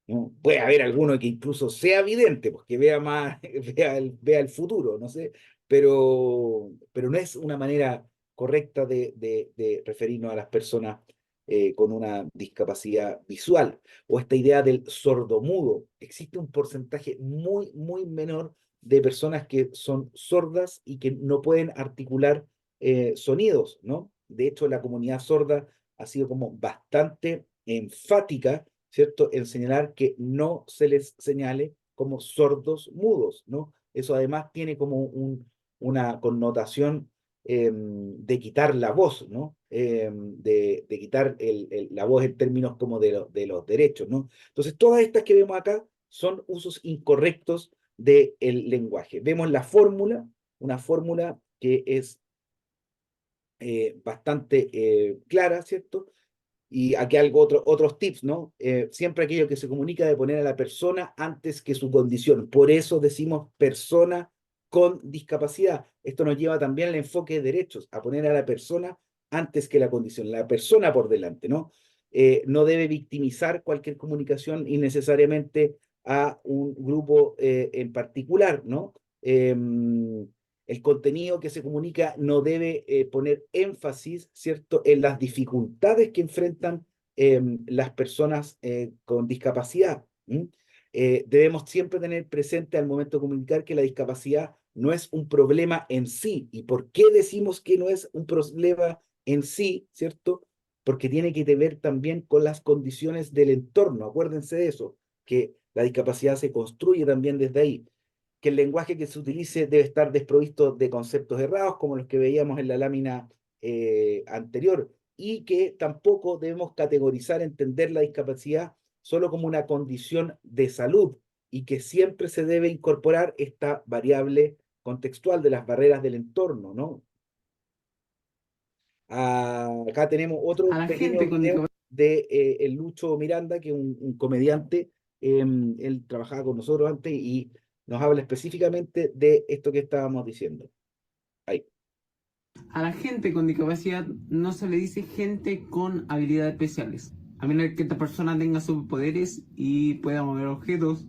S1: ¿no? Puede haber alguno que incluso sea vidente, pues que vea más, vea el futuro, no sé, pero no es una manera correcta de referirnos a las personas con una discapacidad visual. O esta idea del sordomudo. Existe un porcentaje muy, muy menor de personas que son sordas y que no pueden articular sonidos, ¿no? De hecho, la comunidad sorda ha sido como bastante enfática, ¿cierto?, en señalar que no se les señale como sordos mudos, ¿no? Eso además tiene como una connotación de quitar la voz, ¿no? De quitar la voz en términos como de los derechos, ¿no? Entonces, todas estas que vemos acá son usos incorrectos del lenguaje. Vemos la fórmula, una fórmula que es bastante clara, ¿cierto? Y aquí otros tips, ¿no? Siempre aquello que se comunica de poner a la persona antes que su condición. Por eso decimos persona con discapacidad. Esto nos lleva también al enfoque de derechos, a poner a la persona antes que la condición, la persona por delante, ¿no? No debe victimizar cualquier comunicación innecesariamente a un grupo en particular, ¿no? El contenido que se comunica no debe poner énfasis, ¿cierto?, en las dificultades que enfrentan las personas con discapacidad. Debemos siempre tener presente al momento de comunicar que la discapacidad no es un problema en sí. ¿Y por qué decimos que no es un problema en sí, ¿cierto? Porque tiene que ver también con las condiciones del entorno. Acuérdense de eso, que la discapacidad se construye también desde ahí. Que el lenguaje que se utilice debe estar desprovisto de conceptos errados, como los que veíamos en la lámina anterior, y que tampoco debemos categorizar, entender la discapacidad solo como una condición de salud, y que siempre se debe incorporar esta variable contextual de las barreras del entorno, ¿no? Acá tenemos otro pequeño video de el Lucho Miranda, que es un comediante. Él trabajaba con nosotros antes y nos habla específicamente de esto que estábamos diciendo. Ahí.
S15: A la gente con discapacidad no se le dice gente con habilidades especiales, a menos que esta persona tenga superpoderes y pueda mover objetos.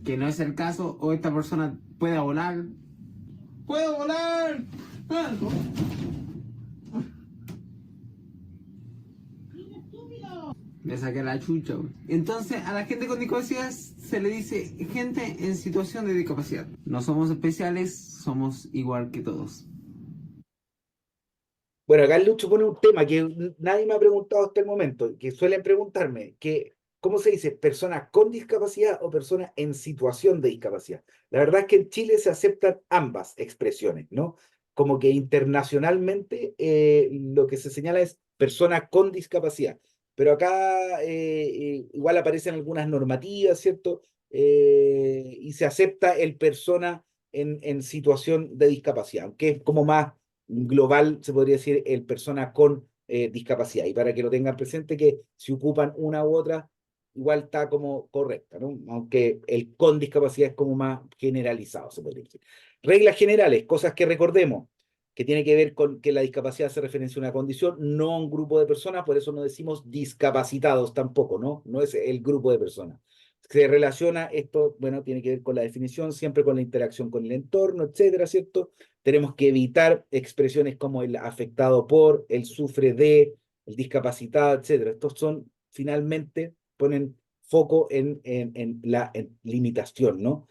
S15: Que no es el caso, o esta persona pueda volar. ¡Puedo volar! Me saqué la chucha, güey. Entonces, a la gente con discapacidad se le dice gente en situación de discapacidad. No somos especiales, somos igual que todos.
S1: Bueno, acá el Lucho pone un tema que nadie me ha preguntado hasta el momento, que suelen preguntarme, que ¿cómo se dice? ¿Persona con discapacidad o persona en situación de discapacidad? La verdad es que en Chile se aceptan ambas expresiones, ¿no? Como que internacionalmente lo que se señala es persona con discapacidad, pero acá igual aparecen algunas normativas, ¿cierto? Y se acepta el persona en situación de discapacidad, aunque es como más global, se podría decir, el persona con discapacidad. Y para que lo tengan presente, que si ocupan una u otra, igual está como correcta, ¿no? Aunque el con discapacidad es como más generalizado, se podría decir. Reglas generales, cosas que recordemos, que tiene que ver con que la discapacidad se referencia a una condición, no a un grupo de personas, por eso no decimos discapacitados tampoco, ¿no? No es el grupo de personas. Se relaciona esto, bueno, tiene que ver con la definición, siempre con la interacción con el entorno, etcétera, ¿cierto? Tenemos que evitar expresiones como el afectado por, el sufre de, el discapacitado, etcétera. Estos son, finalmente, ponen foco en la limitación, ¿no?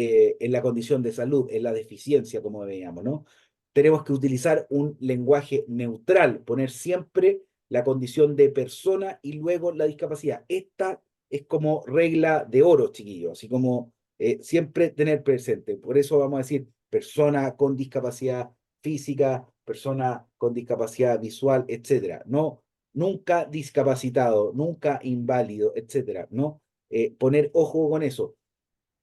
S1: En la condición de salud, en la deficiencia, como veíamos, ¿no? Tenemos que utilizar un lenguaje neutral, poner siempre la condición de persona y luego la discapacidad. Esta es como regla de oro, chiquillos, así como siempre tener presente. Por eso vamos a decir persona con discapacidad física, persona con discapacidad visual, etcétera. No, nunca discapacitado, nunca inválido, etcétera. No, poner ojo con eso.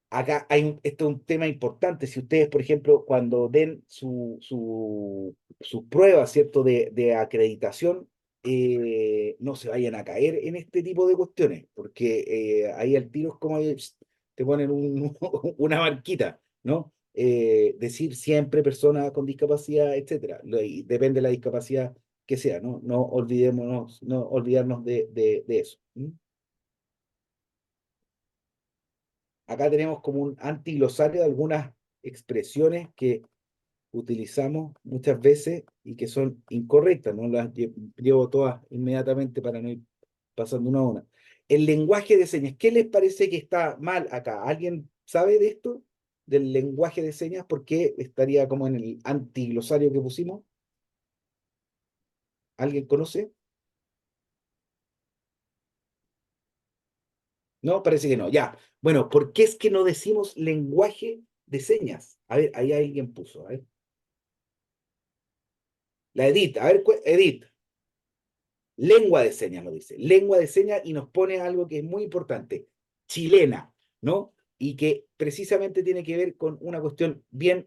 S1: Acá esto es un tema importante. Si ustedes, por ejemplo, cuando den su prueba, ¿cierto?, de acreditación, no se vayan a caer en este tipo de cuestiones, porque ahí al tiro es como te ponen una marquita, ¿no? Decir siempre persona con discapacidad, etcétera. Y depende de la discapacidad que sea, ¿no? No olvidémonos, no olvidarnos de eso. Acá tenemos como un antiglosario de algunas expresiones que utilizamos muchas veces y que son incorrectas, no las llevo todas inmediatamente para no ir pasando una a una. El lenguaje de señas, ¿qué les parece que está mal acá? ¿Alguien sabe de esto? Del lenguaje de señas, ¿por qué estaría como en el antiglosario que pusimos? ¿Alguien conoce? No, parece que no. Ya. Bueno, ¿por qué es que no decimos lenguaje de señas? A ver, ahí alguien puso. A ver. La Edith. A ver, Edith. Lengua de señas lo dice. Lengua de señas y nos pone algo que es muy importante. Chilena, ¿no? Y que precisamente tiene que ver con una cuestión bien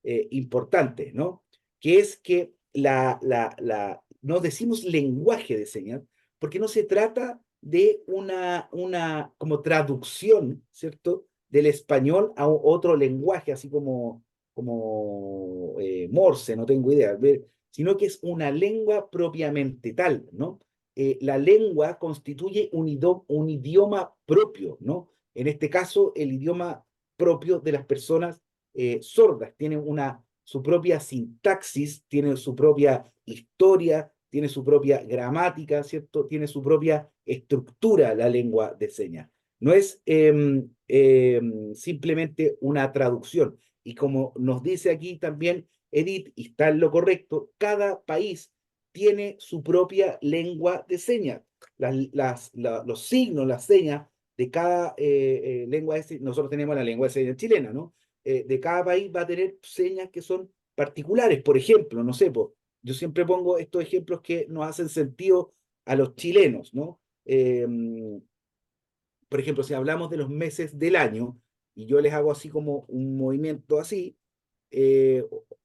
S1: importante, ¿no? Que es que no decimos lenguaje de señas porque no se trata de una como traducción, ¿cierto? Del español a otro lenguaje, así como Morse, no tengo idea, sino que es una lengua propiamente tal, ¿no? La lengua constituye un idioma propio, ¿no? En este caso, el idioma propio de las personas sordas, tiene su propia sintaxis, tiene su propia historia, tiene su propia gramática, ¿cierto? Tiene su propia estructura la lengua de señas. No es simplemente una traducción. Y como nos dice aquí también Edith, y está en lo correcto, cada país tiene su propia lengua de señas. Los signos, las señas de cada lengua de señas, nosotros tenemos la lengua de señas chilena, ¿no? De cada país va a tener señas que son particulares. Por ejemplo, no sé, yo siempre pongo estos ejemplos que nos hacen sentido a los chilenos, ¿no? Por ejemplo, si hablamos de los meses del año, y yo les hago así como un movimiento así,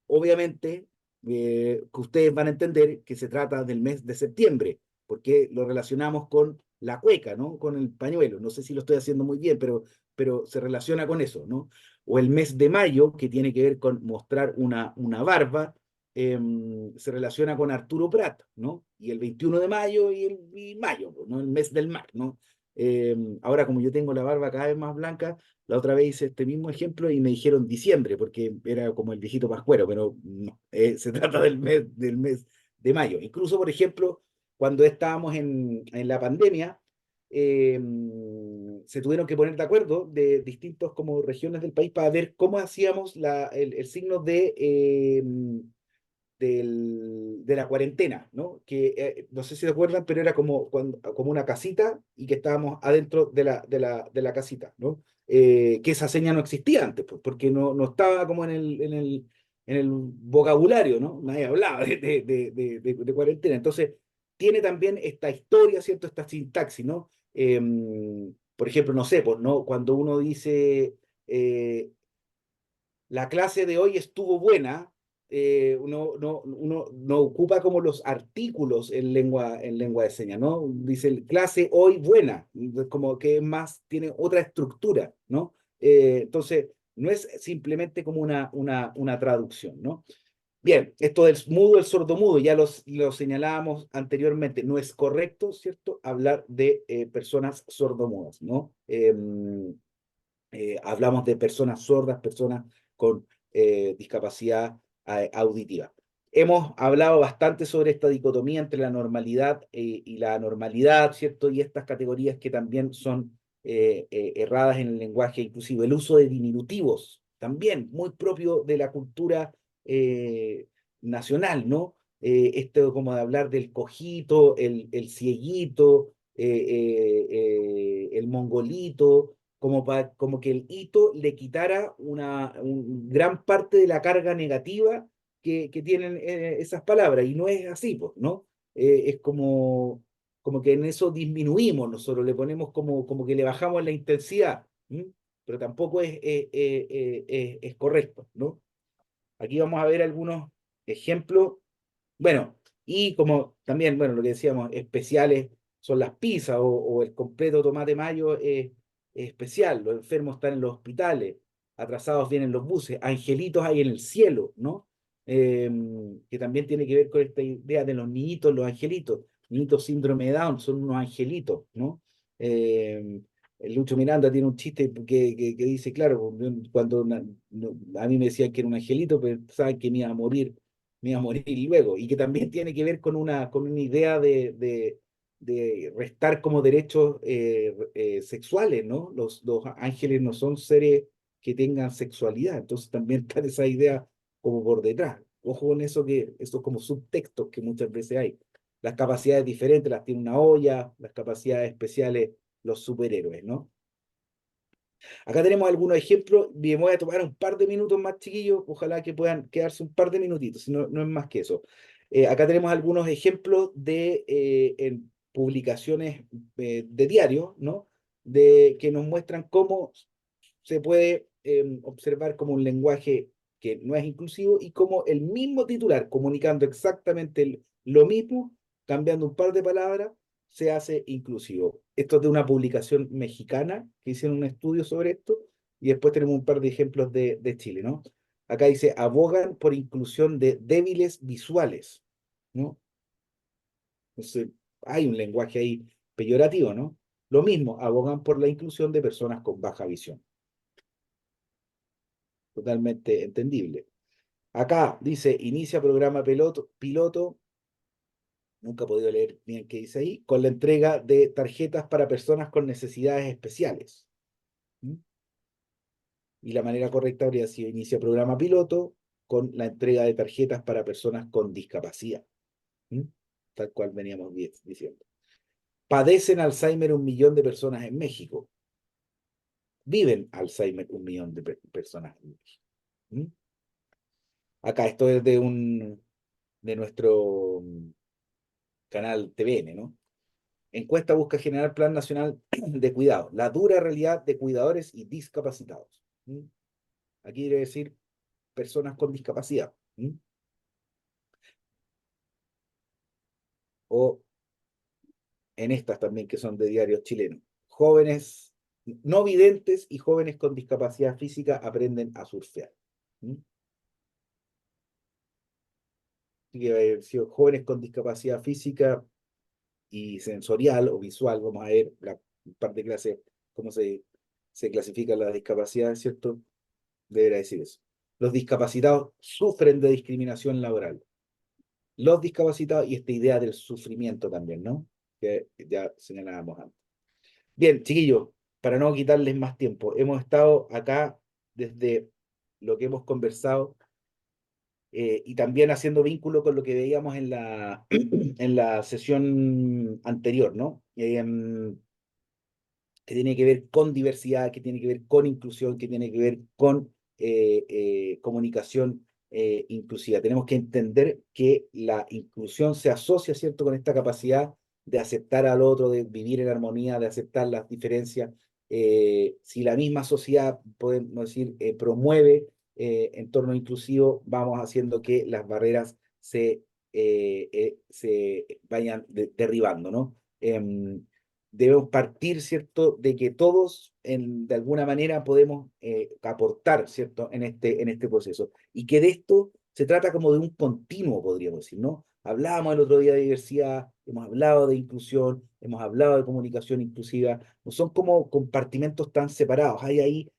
S1: obviamente que ustedes van a entender que se trata del mes de septiembre, porque lo relacionamos con la cueca, ¿no? Con el pañuelo. No sé si lo estoy haciendo muy bien, pero se relaciona con eso, ¿no? O el mes de mayo, que tiene que ver con mostrar una barba, se relaciona con Arturo Prat, ¿no? Y el 21 de mayo y mayo, ¿no? El mes del mar, ¿no? Ahora, como yo tengo la barba cada vez más blanca, la otra vez hice este mismo ejemplo y me dijeron diciembre, porque era como el viejito pascuero, pero no, se trata del mes de mayo. Incluso, por ejemplo, cuando estábamos en la pandemia, se tuvieron que poner de acuerdo de distintos como regiones del país para ver cómo hacíamos el signo de la cuarentena, ¿no? Que no sé si se acuerdan, pero era como una casita y que estábamos adentro de la casita, ¿no? Que esa seña no existía antes, pues, porque no estaba como en el vocabulario, ¿no? Nadie hablaba de cuarentena. Entonces, tiene también esta historia, ¿cierto? Esta sintaxis, ¿no? Por ejemplo, no sé, pues, ¿no? Cuando uno dice, la clase de hoy estuvo buena, uno no ocupa como los artículos en lengua de señas, ¿no? Dice clase hoy buena, como que más tiene otra estructura, ¿no? Entonces, no es simplemente como una traducción, ¿no? Bien, esto del mudo, el sordomudo, ya lo señalábamos anteriormente, no es correcto, ¿cierto?, hablar de personas sordomudas, ¿no? Hablamos de personas sordas, personas con discapacidad auditiva. Hemos hablado bastante sobre esta dicotomía entre la normalidad y la anormalidad, ¿cierto? Y estas categorías que también son erradas en el lenguaje inclusivo. El uso de diminutivos, también muy propio de la cultura nacional, ¿no? Esto como de hablar del cojito, el cieguito, el mongolito, como que el hito le quitara gran parte de la carga negativa que tienen esas palabras, y no es así, pues, ¿no? Es como que en eso disminuimos nosotros, le ponemos como que le bajamos la intensidad, ¿m? Pero tampoco es correcto, ¿no? Aquí vamos a ver algunos ejemplos. Bueno, y como también, bueno, lo que decíamos, especiales son las pizzas o el completo tomate mayo es especial. Los enfermos están en los hospitales, atrasados vienen los buses, angelitos hay en el cielo, ¿no? Que también tiene que ver con esta idea de los niñitos, los angelitos. Niñitos síndrome de Down son unos angelitos, ¿no? El Lucho Miranda tiene un chiste que dice, claro, cuando a mí me decían que era un angelito, pero saben que me iba a morir luego, y que también tiene que ver con una idea de restar como derechos sexuales, ¿no? Los ángeles no son seres que tengan sexualidad, entonces también está esa idea como por detrás. Ojo con eso, que esos como subtextos que muchas veces hay. Las capacidades diferentes las tiene una olla, las capacidades especiales los superhéroes, ¿no? Acá tenemos algunos ejemplos, y me voy a tomar un par de minutos más, chiquillos, ojalá que puedan quedarse un par de minutitos, si no, no es más que eso. Acá tenemos algunos ejemplos de en publicaciones de diario, ¿no? Que nos muestran cómo se puede observar como un lenguaje que no es inclusivo y como el mismo titular, comunicando exactamente lo mismo, cambiando un par de palabras, se hace inclusivo. Esto es de una publicación mexicana que hicieron un estudio sobre esto, y después tenemos un par de ejemplos de Chile, ¿no? Acá dice, abogan por inclusión de débiles visuales, ¿no? Entonces, hay un lenguaje ahí peyorativo, ¿no? Lo mismo, abogan por la inclusión de personas con baja visión. Totalmente entendible. Acá dice, inicia programa piloto, nunca he podido leer bien qué dice ahí, con la entrega de tarjetas para personas con necesidades especiales. ¿Mm? Y la manera correcta habría sido inicia programa piloto con la entrega de tarjetas para personas con discapacidad. ¿Mm? Tal cual veníamos diciendo. Padecen Alzheimer 1 millón de personas en México. Viven Alzheimer 1 millón de personas en México. ¿Mm? Acá esto es de nuestro canal TVN, ¿no? Encuesta busca generar plan nacional de cuidado, la dura realidad de cuidadores y discapacitados. ¿Mm? Aquí quiere decir personas con discapacidad. ¿Mm? O en estas también que son de diarios chilenos. Jóvenes no videntes y jóvenes con discapacidad física aprenden a surfear. ¿Mm? Así que jóvenes con discapacidad física y sensorial o visual, vamos a ver la parte de clase, cómo se clasifican las discapacidades, ¿cierto? Deberá decir eso. Los discapacitados sufren de discriminación laboral. Los discapacitados y esta idea del sufrimiento también, ¿no? Que ya señalábamos antes. Bien, chiquillos, para no quitarles más tiempo, hemos estado acá desde lo que hemos conversado y también haciendo vínculo con lo que veíamos en en la sesión anterior, ¿no? Que tiene que ver con diversidad, que tiene que ver con inclusión, que tiene que ver con comunicación inclusiva. Tenemos que entender que la inclusión se asocia, ¿cierto?, con esta capacidad de aceptar al otro, de vivir en armonía, de aceptar las diferencias. Si la misma sociedad, podemos decir, promueve entorno inclusivo, vamos haciendo que las barreras se vayan derribando, ¿no? Debemos partir, ¿cierto?, de que todos de alguna manera podemos aportar, ¿cierto?, en este proceso. Y que de esto se trata como de un continuo, podríamos decir, ¿no? Hablábamos el otro día de diversidad, hemos hablado de inclusión, hemos hablado de comunicación inclusiva, no son como compartimentos tan separados, hay ahí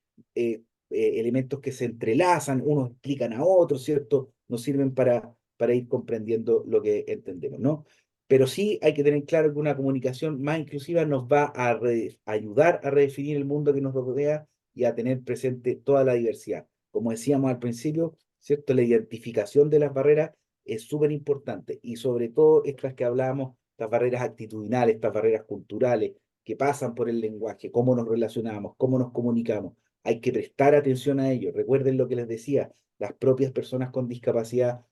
S1: elementos que se entrelazan, unos explican a otros, ¿cierto? Nos sirven para ir comprendiendo lo que entendemos, ¿no? Pero sí hay que tener claro que una comunicación más inclusiva nos va a ayudar a redefinir el mundo que nos rodea y a tener presente toda la diversidad. Como decíamos al principio, ¿cierto? La identificación de las barreras es súper importante y sobre todo estas que hablábamos, las barreras actitudinales, estas barreras culturales que pasan por el lenguaje, cómo nos relacionamos, cómo nos comunicamos. Hay que prestar atención a ello. Recuerden lo que les decía, las propias personas con discapacidad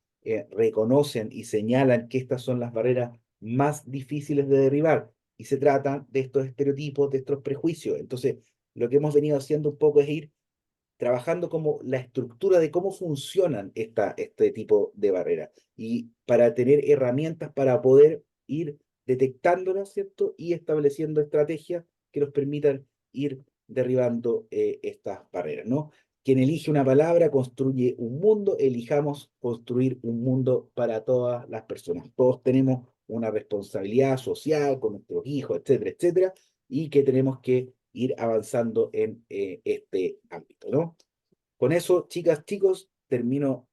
S1: reconocen y señalan que estas son las barreras más difíciles de derribar y se trata de estos estereotipos, de estos prejuicios. Entonces, lo que hemos venido haciendo un poco es ir trabajando como la estructura de cómo funcionan este tipo de barreras y para tener herramientas para poder ir detectándolas, ¿cierto? Y estableciendo estrategias que nos permitan ir derribando estas barreras, ¿no? Quien elige una palabra construye un mundo, elijamos construir un mundo para todas las personas. Todos tenemos una responsabilidad social con nuestros hijos, etcétera, etcétera, y que tenemos que ir avanzando en este ámbito, ¿no? Con eso, chicas, chicos, termino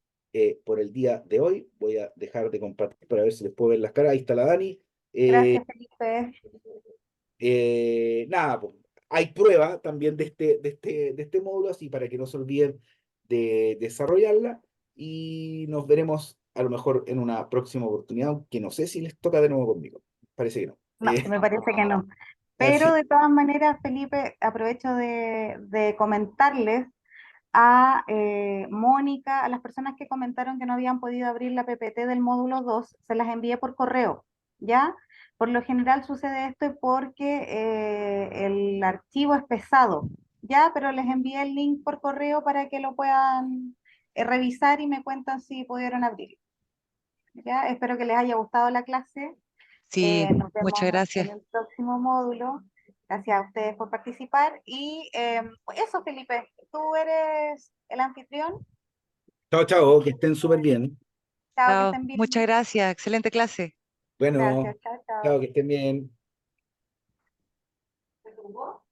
S1: por el día de hoy. Voy a dejar de compartir para ver si les puedo ver las caras. Ahí está la Dani.
S2: Gracias, Felipe.
S1: Nada, pues, hay prueba también de este módulo, así para que no se olviden de desarrollarla y nos veremos a lo mejor en una próxima oportunidad, que no sé si les toca de nuevo conmigo. Parece que no.
S2: No, me parece que no.
S1: Así.
S2: Pero de todas maneras, Felipe, aprovecho de comentarles a Mónica, a las personas que comentaron que no habían podido abrir la PPT del módulo 2, se las envié por correo, ¿ya? Por lo general sucede esto porque el archivo es pesado, ¿ya? Pero les envié el link por correo para que lo puedan revisar y me cuentan si pudieron abrirlo, ¿ya? Espero que les haya gustado la clase.
S16: Sí,
S2: Nos vemos
S16: muchas gracias.
S2: en el próximo módulo. Gracias a ustedes por participar. Y eso, Felipe, tú eres el anfitrión.
S1: Chao, chao, que estén súper bien.
S2: Chao, que
S16: Chao,
S2: estén bien.
S16: muchas gracias. Excelente clase.
S1: Bueno,
S2: Gracias, chao, chao.
S1: chao, que estén bien.